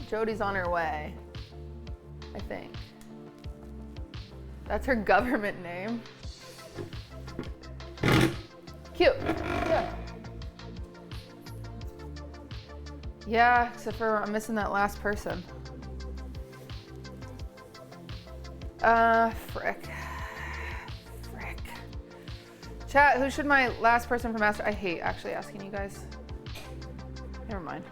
Jody's on her way, I think. That's her government name. Cute. Yeah. Yeah, except for I'm missing that last person. Frick. Chat, who should my last person for master? I hate actually asking you guys. Never mind.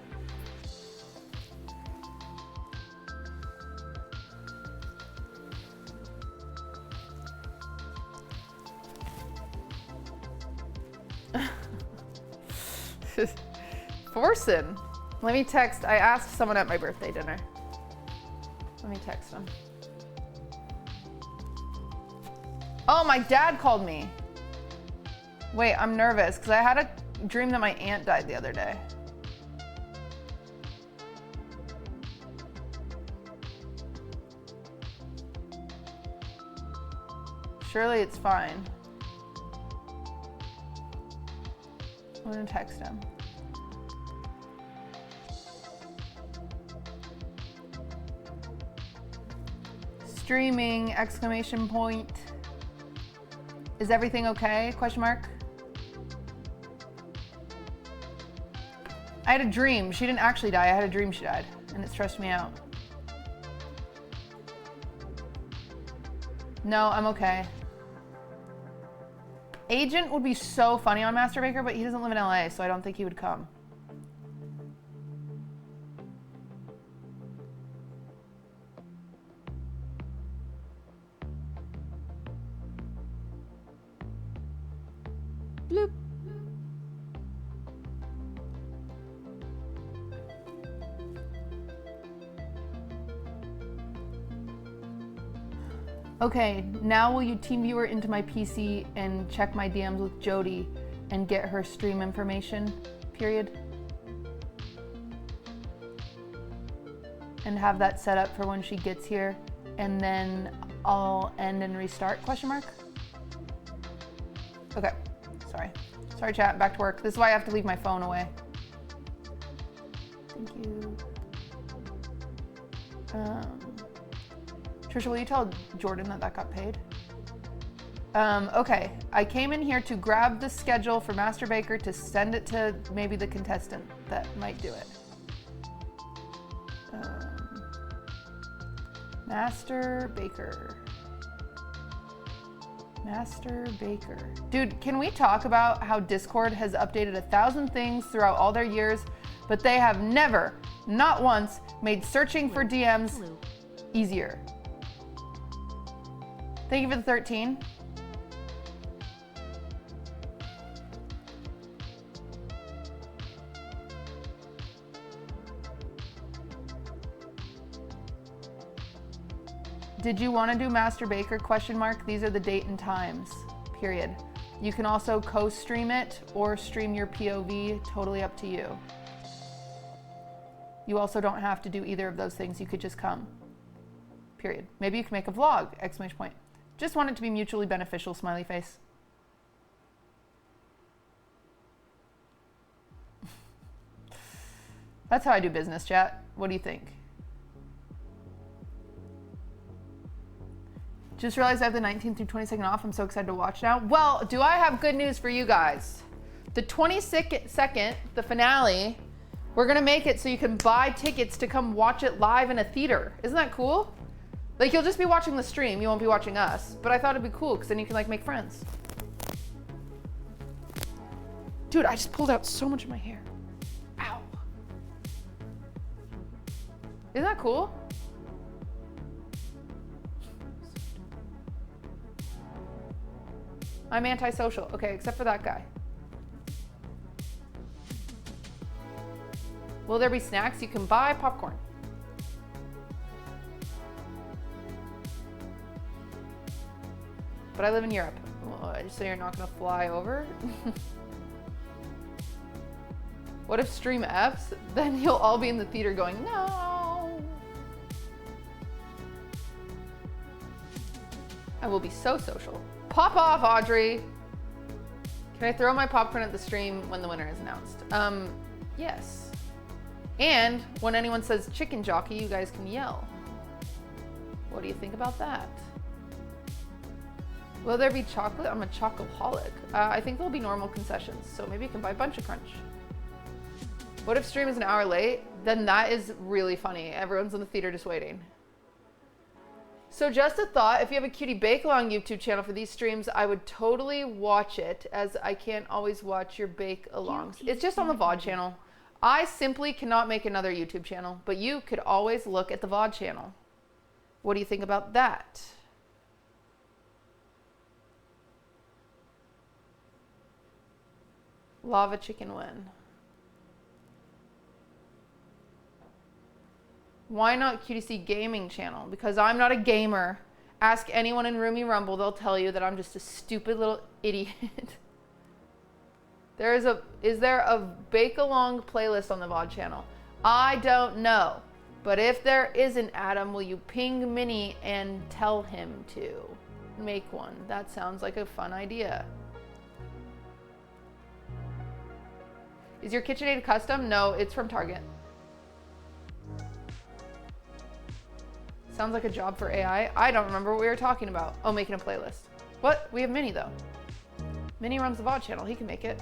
Forsen. Let me text. I asked someone at my birthday dinner. Let me text him. Oh, my dad called me. Wait, I'm nervous because I had a dream that my aunt died the other day. Surely it's fine. I'm gonna text him. Streaming, exclamation point. Is everything okay? Question mark. I had a dream. She didn't actually die. I had a dream she died, and it stressed me out. No, I'm okay. Agent would be so funny on Master Baker, but he doesn't live in LA, so I don't think he would come. Bloop. Okay, now will you TeamViewer into my PC and check my DMs with Jody and get her stream information, period? And have that set up for when she gets here, and then I'll end and restart, question mark? Okay, sorry. Sorry chat, back to work. This is why I have to leave my phone away. Thank you. Trisha, will you tell Jordan that that got paid? Okay, I came in here to grab the schedule for Master Baker to send it to maybe the contestant that might do it. Master Baker. Master Baker. Dude, can we talk about how Discord has updated 1,000 things throughout all their years, but they have never, not once, made searching for DMs easier? Thank you for the 13. Did you want to do Master Baker, question mark? These are the date and times, period. You can also co-stream it or stream your POV, totally up to you. You also don't have to do either of those things. You could just come, period. Maybe you can make a vlog, exclamation point. Just want it to be mutually beneficial, smiley face. That's how I do business, chat. What do you think? Just realized I have the 19th through 22nd off. I'm so excited to watch now. Well, do I have good news for you guys? The 22nd, the finale, we're gonna make it so you can buy tickets to come watch it live in a theater. Isn't that cool? Like, you'll just be watching the stream, you won't be watching us. But I thought it'd be cool, because then you can, like, make friends. Dude, I just pulled out so much of my hair. Ow. Isn't that cool? I'm antisocial. Okay, except for that guy. Will there be snacks? You can buy popcorn. But I live in Europe. So you're not gonna fly over? What if stream F's? Then you'll all be in the theater going, no. I will be so social. Pop off, Audrey. Can I throw my popcorn at the stream when the winner is announced? Yes. And when anyone says chicken jockey, you guys can yell. What do you think about that? Will there be chocolate? I'm a chocoholic. I think there'll be normal concessions, so maybe you can buy Bunch of Crunch. What if stream is an hour late? Then that is really funny. Everyone's in the theater just waiting. So just a thought, if you have a Cutie Bake-Along YouTube channel for these streams, I would totally watch it, as I can't always watch your Bake-Alongs. It's just on the VOD channel. I simply cannot make another YouTube channel, but you could always look at the VOD channel. What do you think about that? Lava Chicken win. Why not QTC Gaming channel? Because I'm not a gamer. Ask anyone in Roomy Rumble, they'll tell you that I'm just a stupid little idiot. Is there a Bake-Along playlist on the VOD channel? I don't know. But if there isn't, Adam, will you ping Mini and tell him to make one? That sounds like a fun idea. Is your KitchenAid custom? No, it's from Target. Sounds like a job for AI. I don't remember what we were talking about. Oh, making a playlist. What? We have Mini, though. Mini runs the VOD channel. He can make it.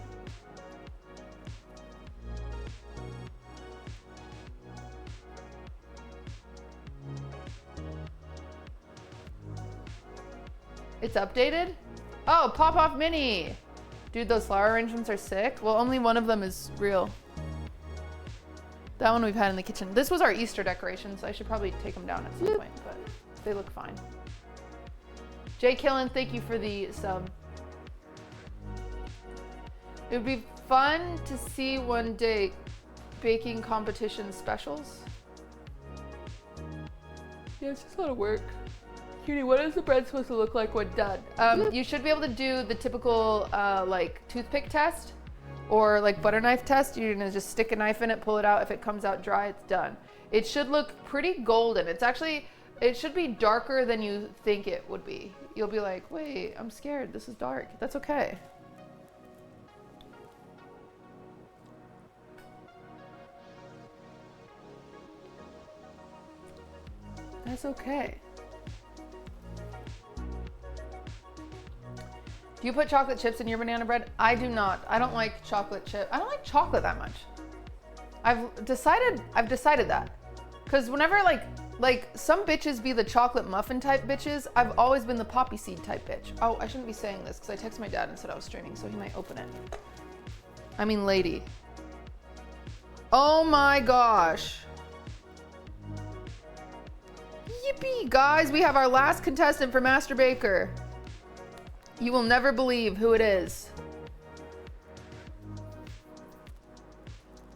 It's updated? Oh, Pop Off Mini! Dude, those flower arrangements are sick. Well, only one of them is real. That one we've had in the kitchen. This was our Easter decoration, so I should probably take them down at some point, but they look fine. Jay Killen, thank you for the sub. It would be fun to see one day baking competition specials. Yeah, it's just a lot of work. Cutie, what is the bread supposed to look like when done? You should be able to do the typical like toothpick test. Or like butter knife test. You're gonna just stick a knife in it, pull it out. If it comes out dry, it's done. It should look pretty golden. It should be darker than you think it would be. You'll be like, wait, I'm scared, this is dark. That's okay. That's okay. Do you put chocolate chips in your banana bread? I do not. I don't like chocolate chip. I don't like chocolate that much. I've decided that. Cause whenever like some bitches be the chocolate muffin type bitches, I've always been the poppy seed type bitch. Oh, I shouldn't be saying this because I texted my dad and said I was streaming, so he might open it. I mean lady. Oh my gosh. Yippee, guys, we have our last contestant for Master Baker. You will never believe who it is.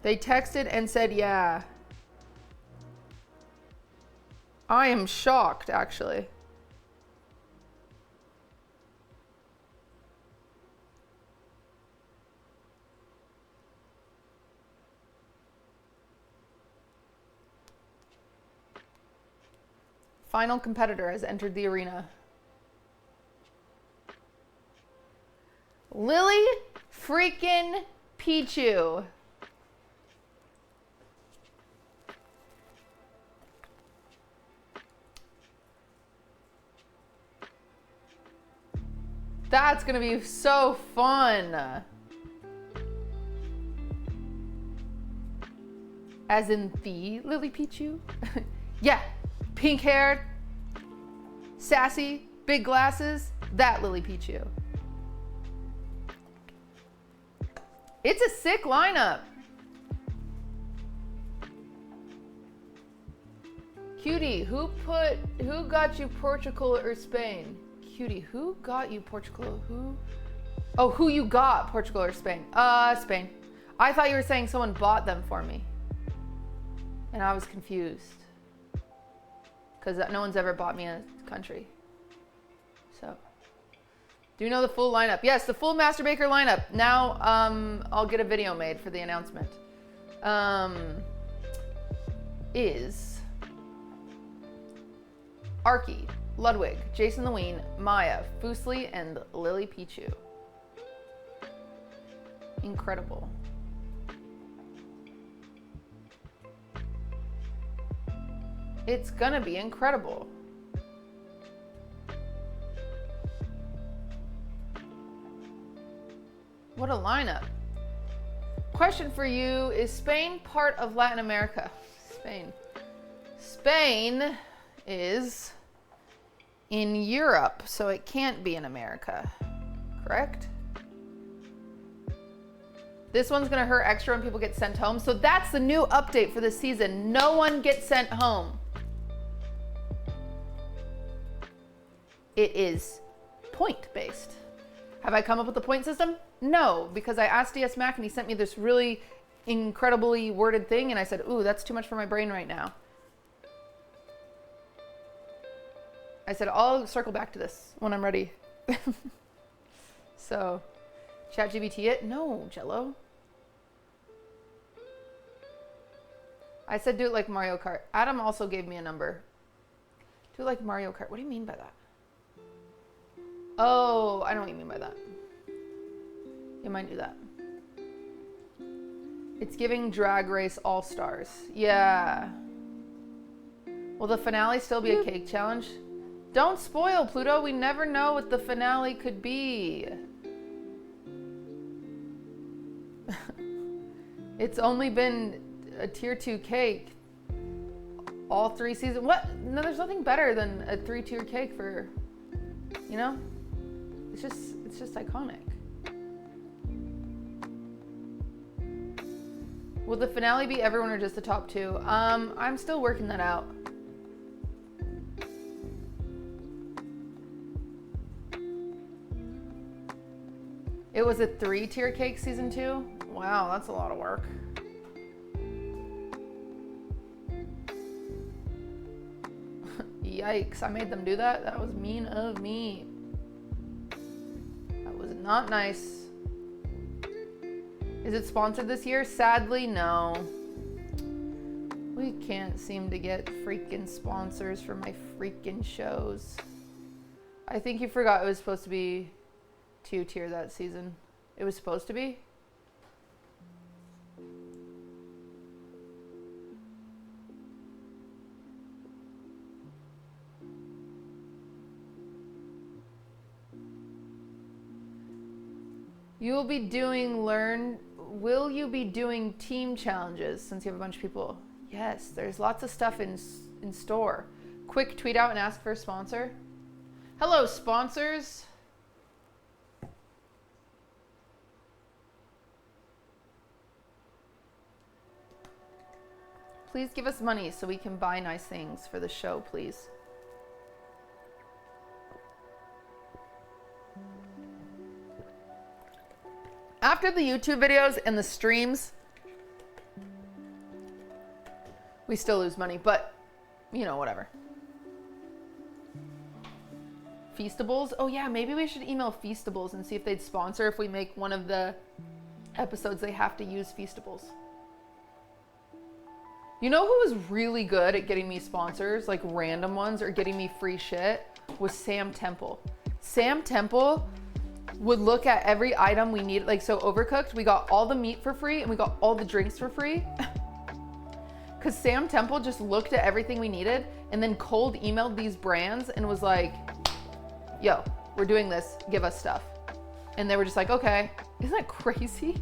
They texted and said, yeah. I am shocked, actually. Final competitor has entered the arena. Lily freaking Pichu. That's gonna be so fun. As in the Lily Pichu? Yeah, pink haired, sassy, big glasses, that Lily Pichu. It's a sick lineup. Cutie, who got you Portugal or Spain? Cutie, who got you Portugal? Who you got Portugal or Spain? Spain. I thought you were saying someone bought them for me. And I was confused. Because no one's ever bought me a country. So. Do you know the full lineup? Yes, the full Master Baker lineup. Now, I'll get a video made for the announcement. Is Arky, Ludwig, Jason the Ween, Maya, Fusli, and Lily Pichu. Incredible. It's gonna be incredible. What a lineup. Question for you, is Spain part of Latin America? Spain is in Europe, so it can't be in America. Correct? This one's gonna hurt extra when people get sent home. So that's the new update for this season. No one gets sent home. It is point-based. Have I come up with the point system? No, because I asked DS Mac and he sent me this really incredibly worded thing and I said, ooh, that's too much for my brain right now. I said, I'll circle back to this when I'm ready. So, ChatGPT it? No, Jello. I said do it like Mario Kart. Adam also gave me a number. Do it like Mario Kart. What do you mean by that? Oh, I know what you mean by that. You might do that. It's giving Drag Race All-Stars. Yeah. Will the finale still be a cake challenge? Don't spoil, Pluto. We never know what the finale could be. It's only been a tier 2 cake all 3 seasons. What? No, there's nothing better than a 3-tier cake for, you know? It's just iconic. Will the finale be everyone or just the top 2? I'm still working that out. It was a 3-tier cake season 2? Wow, that's a lot of work. Yikes, I made them do that? That was mean of me. That was not nice. Is it sponsored this year? Sadly, no. We can't seem to get freaking sponsors for my freaking shows. I think you forgot it was supposed to be 2-tier that season. It was supposed to be? You will be doing will you be doing team challenges since you have a bunch of people? Yes, there's lots of stuff in store. Quick tweet out and ask for a sponsor. Hello, sponsors. Please give us money so we can buy nice things for the show, please. After the YouTube videos and the streams, we still lose money, but you know, whatever. Feastables? Oh yeah, maybe we should email Feastables and see if they'd sponsor if we make one of the episodes they have to use Feastables. You know who was really good at getting me sponsors, like random ones, or getting me free shit? Was Sam Temple. Sam Temple would look at every item we needed. Like, so Overcooked, we got all the meat for free and we got all the drinks for free. Because Sam Temple just looked at everything we needed and then cold emailed these brands and was like, yo, we're doing this, give us stuff. And they were just like, okay. Isn't that crazy?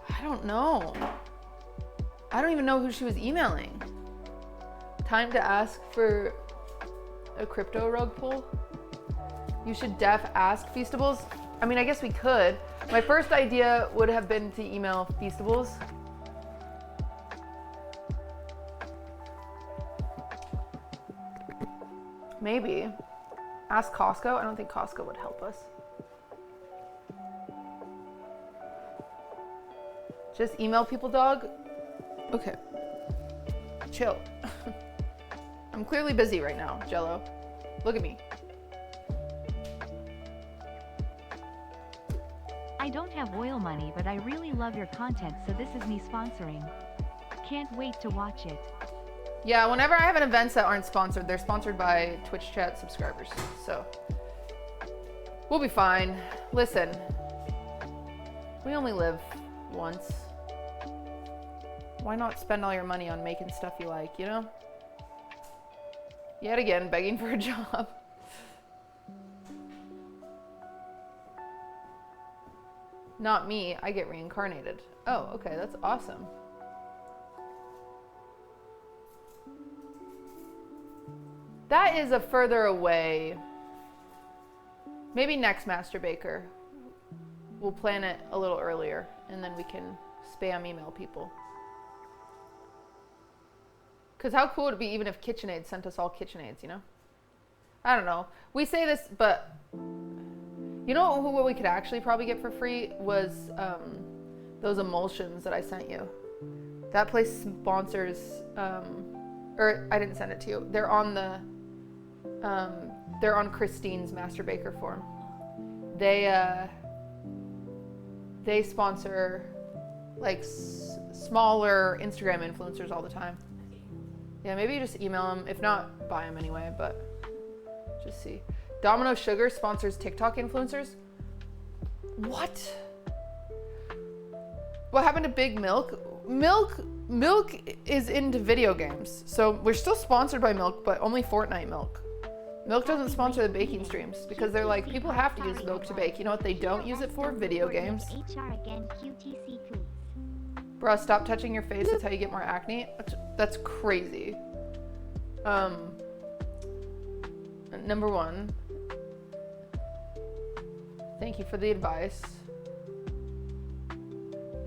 I don't know. I don't even know who she was emailing. Time to ask for a crypto rug pull. You should ask Feastables. I mean, I guess we could. My first idea would have been to email Feastables. Maybe. Ask Costco. I don't think Costco would help us. Just email people, dog. Okay. Chill. I'm clearly busy right now, Jello. Look at me. I don't have oil money, but I really love your content, so this is me sponsoring. Can't wait to watch it. Yeah, whenever I have events that aren't sponsored, they're sponsored by Twitch chat subscribers. So we'll be fine. Listen, we only live once. Why not spend all your money on making stuff you like, you know? Yet again, begging for a job. Not me, I get reincarnated. Oh, okay, that's awesome. That is a further away. Maybe next Master Baker. We'll plan it a little earlier, and then we can spam email people. Because how cool would it be even if KitchenAid sent us all KitchenAids, you know? I don't know. We say this, but you know what we could actually probably get for free was those emulsions that I sent you. That place sponsors, or I didn't send it to you. They're on Christine's Master Baker forum. They sponsor like smaller Instagram influencers all the time. Yeah, maybe you just email them. If not, buy them anyway, but just see. Domino Sugar sponsors TikTok influencers. What? What happened to Big Milk? Milk is into video games. So we're still sponsored by Milk, but only Fortnite Milk. Milk doesn't sponsor the baking streams because they're like, people have to use milk to bake. You know what they don't use it for? Video games. Bruh, stop touching your face. That's how you get more acne. That's crazy. Number one, thank you for the advice.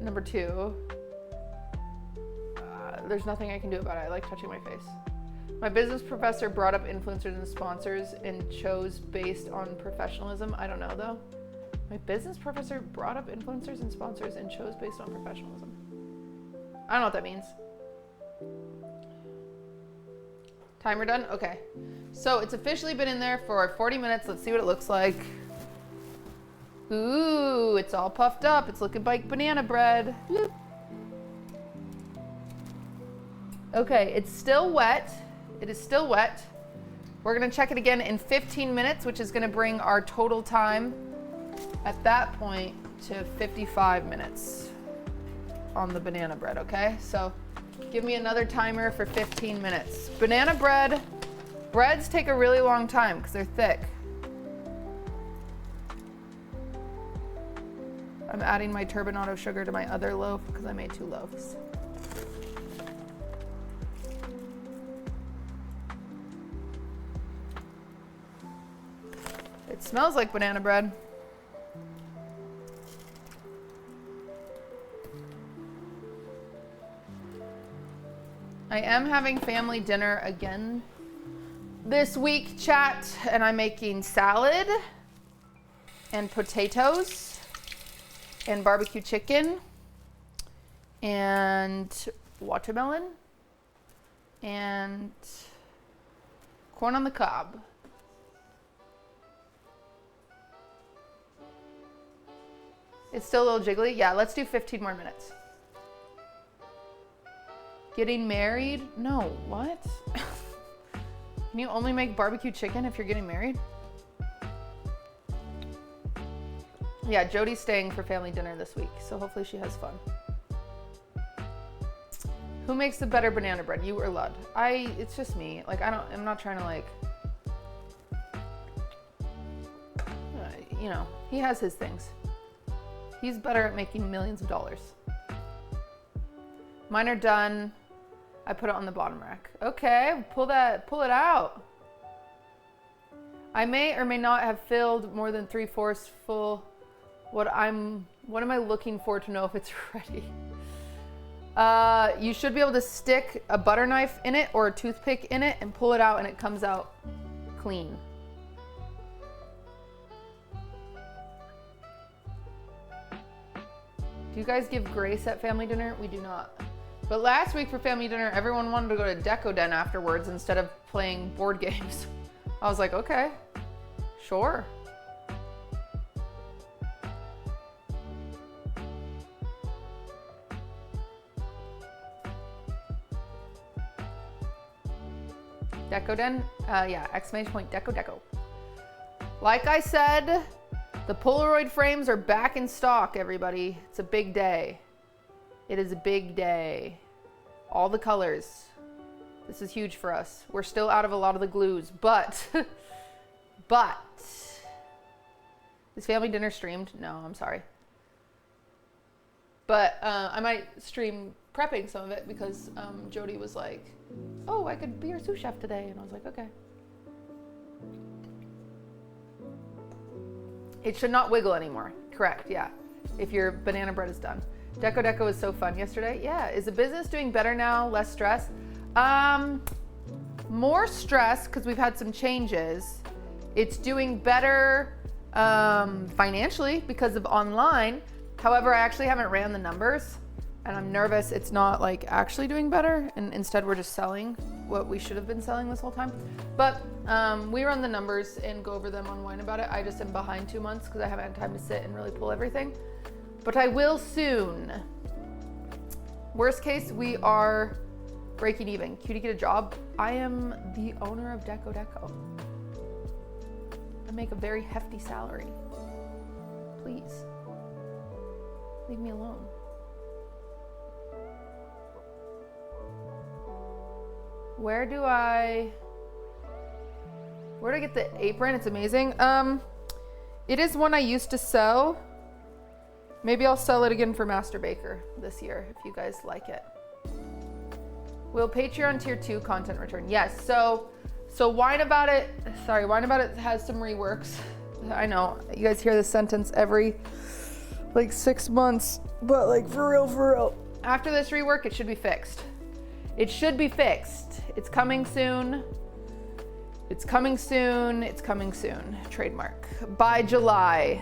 Number two, there's nothing I can do about it. I like touching my face. My business professor brought up influencers and sponsors and chose based on professionalism. I don't know though. My business professor brought up influencers and sponsors and chose based on professionalism. I don't know what that means. Timer done? Okay. So it's officially been in there for 40 minutes. Let's see what it looks like. Ooh, it's all puffed up. It's looking like banana bread. Okay, it's still wet. It is still wet. We're gonna check it again in 15 minutes, which is gonna bring our total time at that point to 55 minutes on the banana bread, okay? So give me another timer for 15 minutes. Banana breads take a really long time because they're thick. I'm adding my turbinado sugar to my other loaf because I made 2 loaves. It smells like banana bread. I am having family dinner again this week, chat, and I'm making salad and potatoes and barbecue chicken and watermelon and corn on the cob. It's still a little jiggly. Yeah, let's do 15 more minutes. Getting married? No, what? Can you only make barbecue chicken if you're getting married? Yeah, Jody's staying for family dinner this week, so hopefully she has fun. Who makes the better banana bread, you or Lud? It's just me. Like, I'm not trying to like, you know, he has his things. He's better at making millions of dollars. Mine are done. I put it on the bottom rack. Okay, pull it out. I may or may not have filled more than 3/4 full. What am I looking for to know if it's ready? You should be able to stick a butter knife in it or a toothpick in it and pull it out and it comes out clean. Do you guys give grace at family dinner? We do not. But last week for family dinner, everyone wanted to go to Deco Den afterwards instead of playing board games. I was like, okay, sure. Deco Den? Yeah, exclamation point, Deco. Like I said, the Polaroid frames are back in stock, everybody. It's a big day. It is a big day. All the colors. This is huge for us. We're still out of a lot of the glues, but is family dinner streamed? No, I'm sorry. But I might stream prepping some of it because Jody was like, oh, I could be your sous chef today. And I was like, okay. It should not wiggle anymore. Correct, yeah. If your banana bread is done. Deco Deco was so fun yesterday. Yeah, is the business doing better now? Less stress? More stress because we've had some changes. It's doing better financially because of online. However, I actually haven't ran the numbers and I'm nervous it's not like actually doing better and instead we're just selling what we should have been selling this whole time. But we run the numbers and go over them on Wine About It. I just am behind 2 months because I haven't had time to sit and really pull everything. But I will soon. Worst case, we are breaking even. Cutie, get a job. I am the owner of Deco Deco. I make a very hefty salary. Please. Leave me alone. Where do I get the apron? It's amazing. It is one I used to sell. Maybe I'll sell it again for Master Baker this year if you guys like it. Will Patreon tier 2 content return? Yes. So Wine About It has some reworks. I know you guys hear this sentence every like 6 months, but like for real. After this rework, it should be fixed. It should be fixed. It's coming soon. It's coming soon. It's coming soon. Trademark. By July,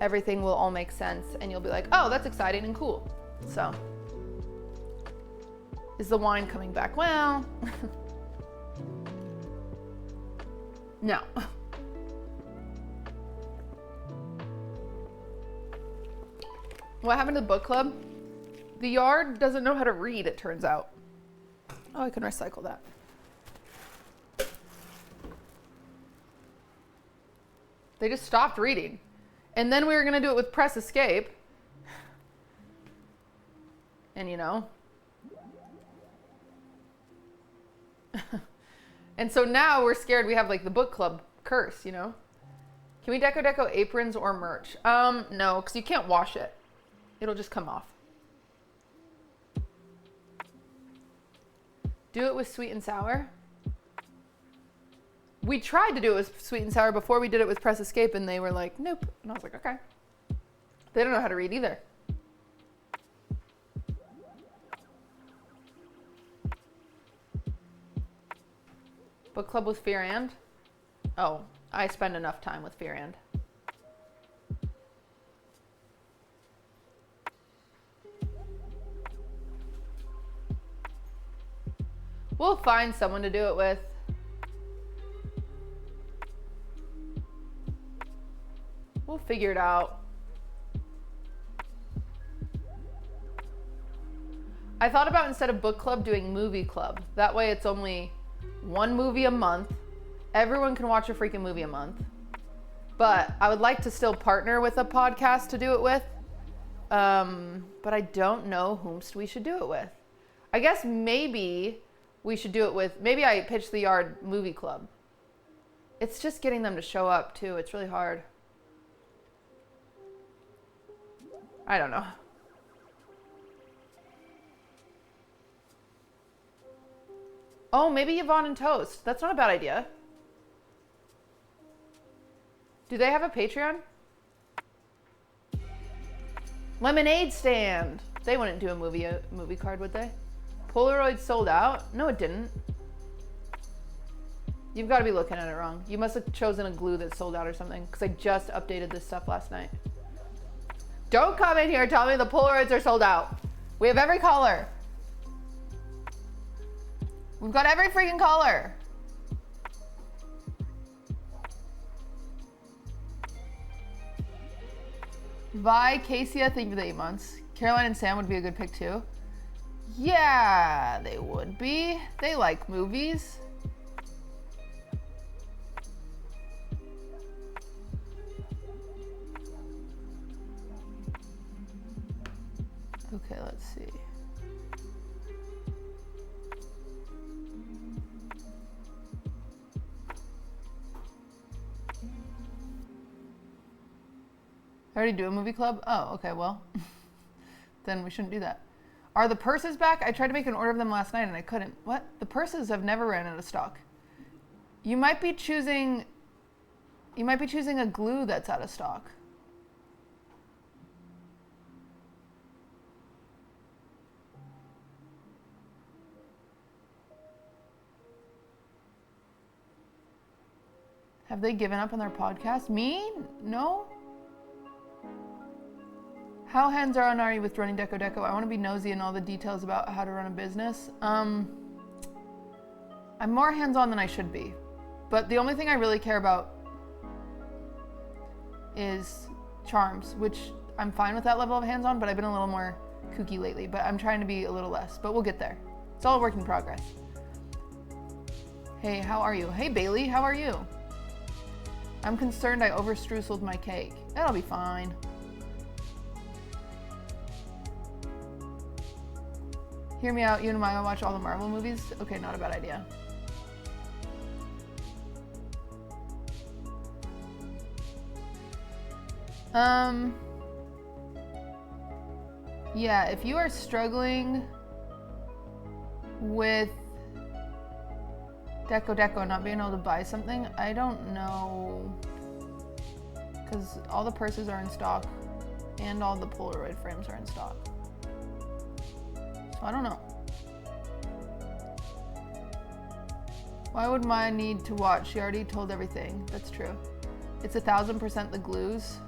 everything will all make sense and you'll be like, oh, that's exciting and cool. So, is the wine coming back? Well, no. What happened to the book club? The yard doesn't know how to read, it turns out. Oh, I can recycle that. They just stopped reading. And then we were gonna do it with press escape. And you know. And so now we're scared we have like the book club curse, you know? Can we deco aprons or merch? No, because you can't wash it. It'll just come off. Do it with sweet and sour. We tried to do it with sweet and sour before we did it with press escape and they were like, nope. And I was like, okay. They don't know how to read either. Book club with Fear and? Oh, I spend enough time with Fear and. We'll find someone to do it with. We'll figure it out. I thought about instead of book club doing movie club. That way it's only one movie a month. Everyone can watch a freaking movie a month. But I would like to still partner with a podcast to do it with. But I don't know whomst we should do it with. I guess maybe we should do it with, maybe I pitch the Yard Movie Club. It's just getting them to show up too. It's really hard. I don't know. Oh, maybe Yvonne and Toast. That's not a bad idea. Do they have a Patreon? Lemonade Stand. They wouldn't do a movie card, would they? Polaroid sold out? No, it didn't. You've got to be looking at it wrong. You must have chosen a glue that sold out or something, because I just updated this stuff last night. Don't come in here and tell me the Polaroids are sold out. We have every color. We've got every freaking color. Vi, Casey, thank you for the 8 months. Caroline and Sam would be a good pick too. Yeah, they would be. They like movies. Okay, let's see. I already do a movie club? Oh, okay, well, then we shouldn't do that. Are the purses back? I tried to make an order of them last night and I couldn't. What? The purses have never ran out of stock. You might be choosing a glue that's out of stock. Have they given up on their podcast? Me? No? How hands-on are you with running Deco Deco? I want to be nosy in all the details about how to run a business. I'm more hands-on than I should be. But the only thing I really care about is charms, which I'm fine with that level of hands-on, but I've been a little more kooky lately. But I'm trying to be a little less, but we'll get there. It's all a work in progress. Hey, how are you? Hey, Bailey, how are you? I'm concerned I overstrouseled my cake. That'll be fine. Hear me out, you and Maya watch all the Marvel movies? Okay, not a bad idea. Yeah, if you are struggling with Deco Deco not being able to buy something, I don't know, because all the purses are in stock and all the Polaroid frames are in stock. So I don't know. Why would Maya need to watch? She already told everything. That's true. It's 1000% the glues.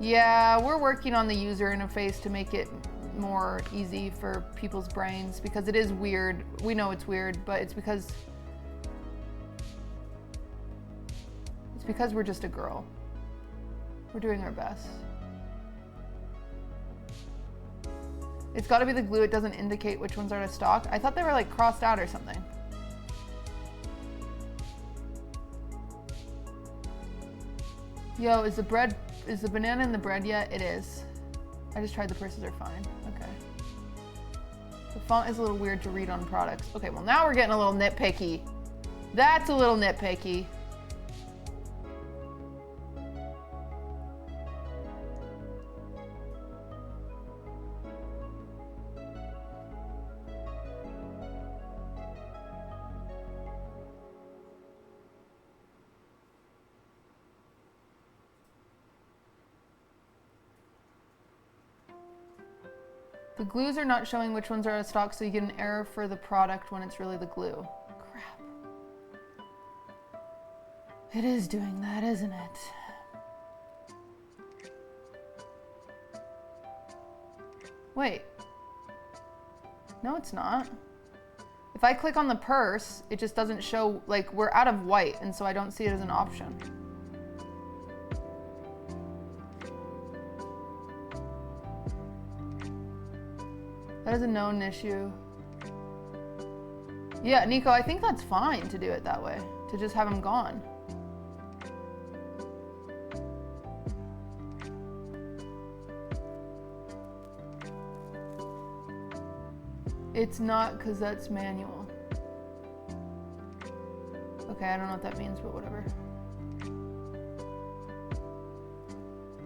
Yeah, we're working on the user interface to make it more easy for people's brains because it is weird. We know it's weird, but it's because we're just a girl. We're doing our best. It's got to be the glue. It doesn't indicate which ones are out of stock. I thought they were like crossed out or something. Yo, is the banana in the bread yet? It is. I just tried the purses are fine. Okay. The font is a little weird to read on products. Okay, well now we're getting a little nitpicky. That's a little nitpicky. The glues are not showing which ones are out of stock, so you get an error for the product when it's really the glue. Crap. It is doing that, isn't it? Wait. No, it's not. If I click on the purse, it just doesn't show, like, we're out of white, and so I don't see it as an option. That is a known issue. Yeah, Nico, I think that's fine to do it that way, to just have them gone. It's not, because that's manual. Okay, I don't know what that means, but whatever.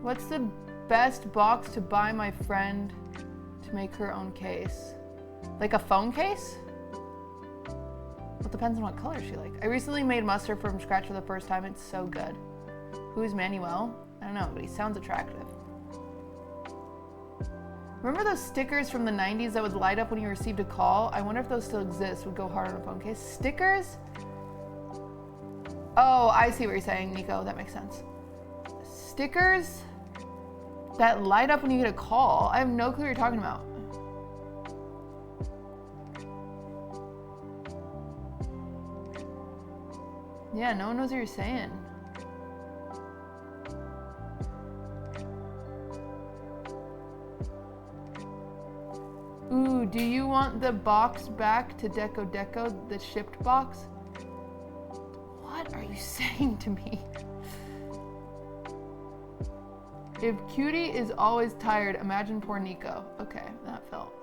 What's the best box to buy my friend to make her own case? Like a phone case? Well, it depends on what color she likes. I recently made mustard from scratch for the first time. It's so good. Who's Manuel? I don't know, but he sounds attractive. Remember those stickers from the 90s that would light up when you received a call? I wonder if those still exist. Would go hard on a phone case. Stickers? Oh, I see what you're saying, Nico. That makes sense. Stickers that light up when you get a call? I have no clue what you're talking about. Yeah, no one knows what you're saying. Ooh, do you want the box back to Deco Deco, the shipped box? What are you saying to me? If Cutie is always tired, imagine poor Nico. Okay, that felt.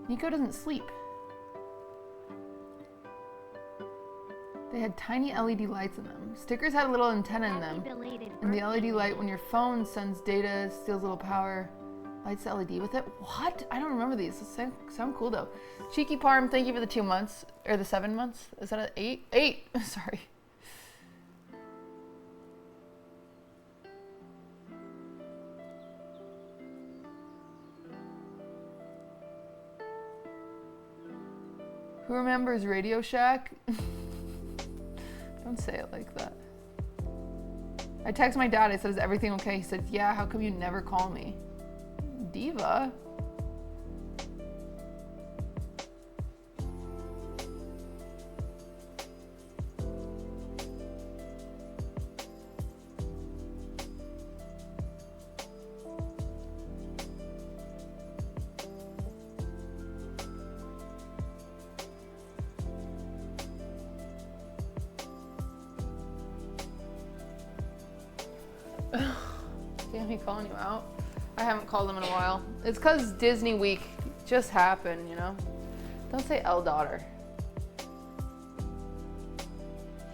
Nico doesn't sleep. They had tiny LED lights in them. Stickers had a little antenna in them. And the LED light, when your phone sends data, steals a little power. Lights the LED with it. What? I don't remember these. They sound cool though. Cheeky Parm, thank you for the 2 months. Or the 7 months. Is that an 8? 8! Sorry. Who remembers Radio Shack? Don't say it like that. I text my dad. I said, is everything okay? He said, yeah, how come you never call me? Diva? Damn, he calling you out? I haven't called him in a while. It's because Disney Week just happened, you know? Don't say L daughter.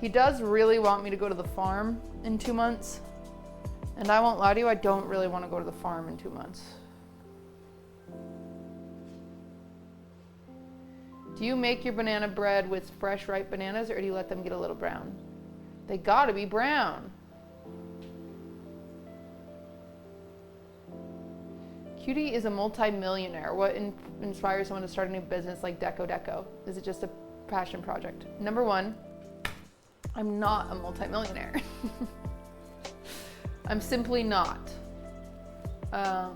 He does really want me to go to the farm in 2 months. And I won't lie to you, I don't really want to go to the farm in 2 months. Do you make your banana bread with fresh ripe bananas or do you let them get a little brown? They gotta be brown. QT is a multi-millionaire. What inspires someone to start a new business like Deco? Is it just a passion project? Number one, I'm not a multi-millionaire. I'm simply not. I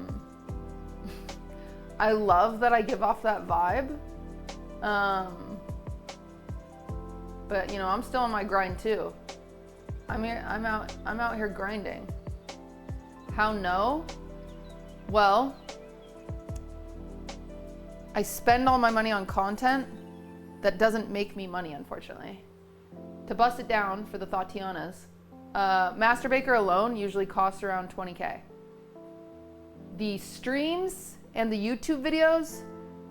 love that I give off that vibe. But you know, I'm still on my grind too. I'm out here grinding. How no? Well, I spend all my money on content that doesn't make me money, unfortunately. To bust it down for the Thotianas, Master Baker alone usually costs around 20K. The streams and the YouTube videos,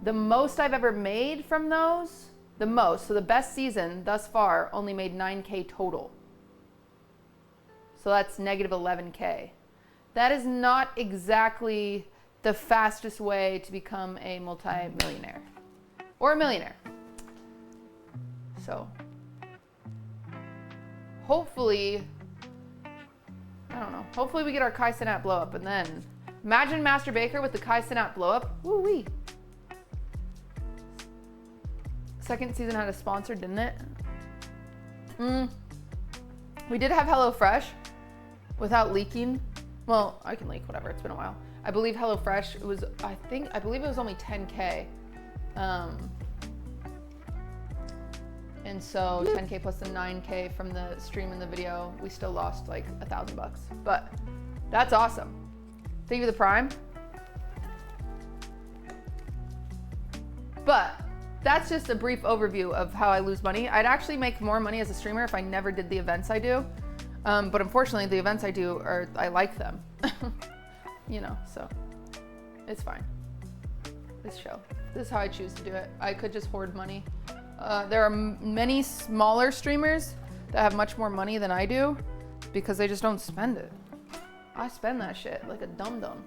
the most I've ever made from those, so the best season thus far only made 9K total. So that's negative 11K. That is not exactly the fastest way to become a multi-millionaire or a millionaire. So hopefully, I don't know, hopefully we get our Kai Cenat blow up and then imagine Master Baker with the Kai Cenat blow up. Woo-wee. Second season had a sponsor, didn't it? We did have HelloFresh without leaking. Well, I can leak, whatever, it's been a while. I believe HelloFresh, it was, I believe it was only 10K. And so 10K plus the 9K from the stream and the video, we still lost like $1,000. But that's awesome. Thank you for the Prime. But that's just a brief overview of how I lose money. I'd actually make more money as a streamer if I never did the events I do. But unfortunately, the events I do I like them, you know, so it's fine. This is how I choose to do it. I could just hoard money. There are many smaller streamers that have much more money than I do because they just don't spend it. I spend that shit like a dum-dum.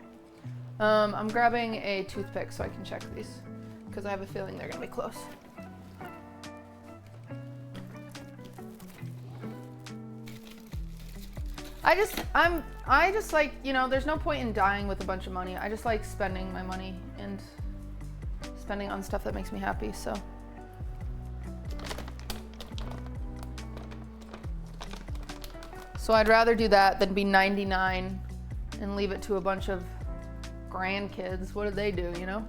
I'm grabbing a toothpick so I can check these because I have a feeling they're gonna be close. I just like, you know, there's no point in dying with a bunch of money. I just like spending my money and spending on stuff that makes me happy, so. So I'd rather do that than be 99 and leave it to a bunch of grandkids. What do they do, you know?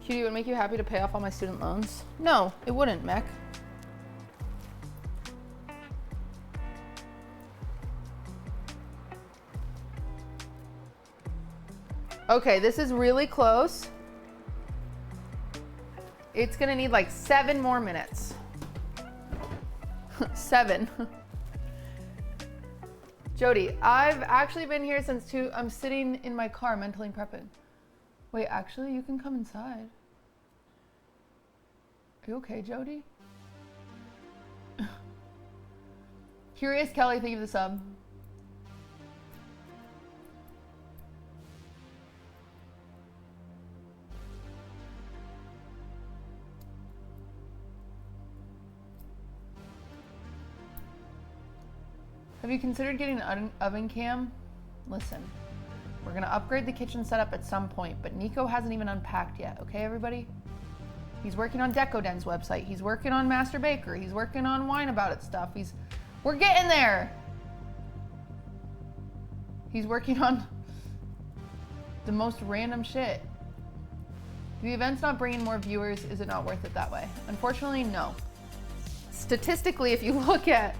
QT, would make you happy to pay off all my student loans? No, it wouldn't, Mech. Okay, this is really close. It's gonna need like 7 more minutes. 7. Jody, I've actually been here since 2. I'm sitting in my car mentally prepping. Wait, actually, you can come inside. Are you okay, Jody? Curious Kelly, thank you for the sub. Have you considered getting an oven cam? Listen, we're gonna upgrade the kitchen setup at some point, but Nico hasn't even unpacked yet, okay everybody? He's working on DecoDen's website. He's working on Master Baker. He's working on Wine About It stuff. We're getting there. He's working on the most random shit. The event's not bringing more viewers. Is it not worth it that way? Unfortunately, no. Statistically, if you look at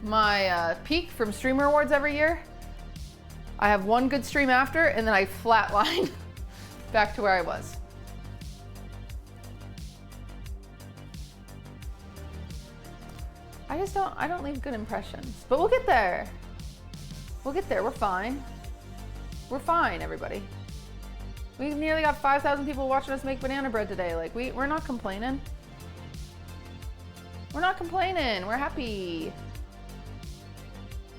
my peak from Streamer Awards every year, I have one good stream after, and then I flatline back to where I was. I don't leave good impressions, but we'll get there. We'll get there, we're fine. We're fine, everybody. We nearly got 5,000 people watching us make banana bread today. Like, we're not complaining. We're not complaining, we're happy.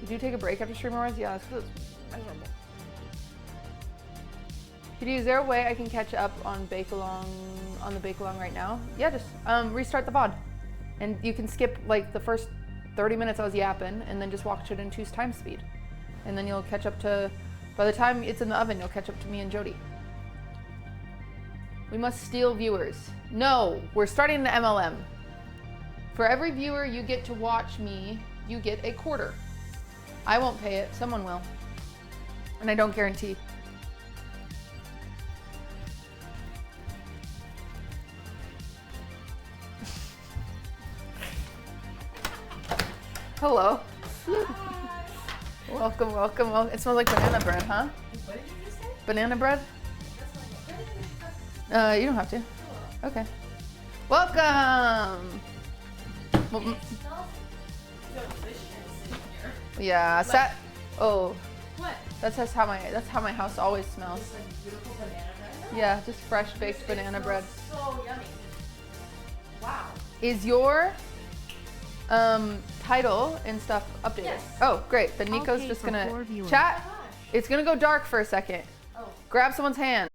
Did you take a break after Stream Awards? Yeah, it's because it's miserable. Is there a way I can catch up on the Bake Along right now? Yeah, just restart the VOD. And you can skip like the first 30 minutes I was yapping and then just watch it in 2's time speed. And then you'll catch up to, by the time it's in the oven, you'll catch up to me and Jody. We must steal viewers. No, we're starting the MLM. For every viewer you get to watch me, you get a quarter. I won't pay it, someone will. And I don't guarantee. Hello. Welcome, welcome, welcome. It smells like banana bread, huh? What did you just say? Banana bread? You don't have to. Okay. Welcome. Well, yeah, oh. What? That's how my house always smells. It's like beautiful banana bread. Yeah, just fresh baked banana bread. So yummy. Wow. Is your title and stuff updated? Yes. Oh, great. Then Nico's Okay just for gonna 4 viewers. chat. Oh my gosh. It's gonna go dark for a second. Oh. Grab someone's hand.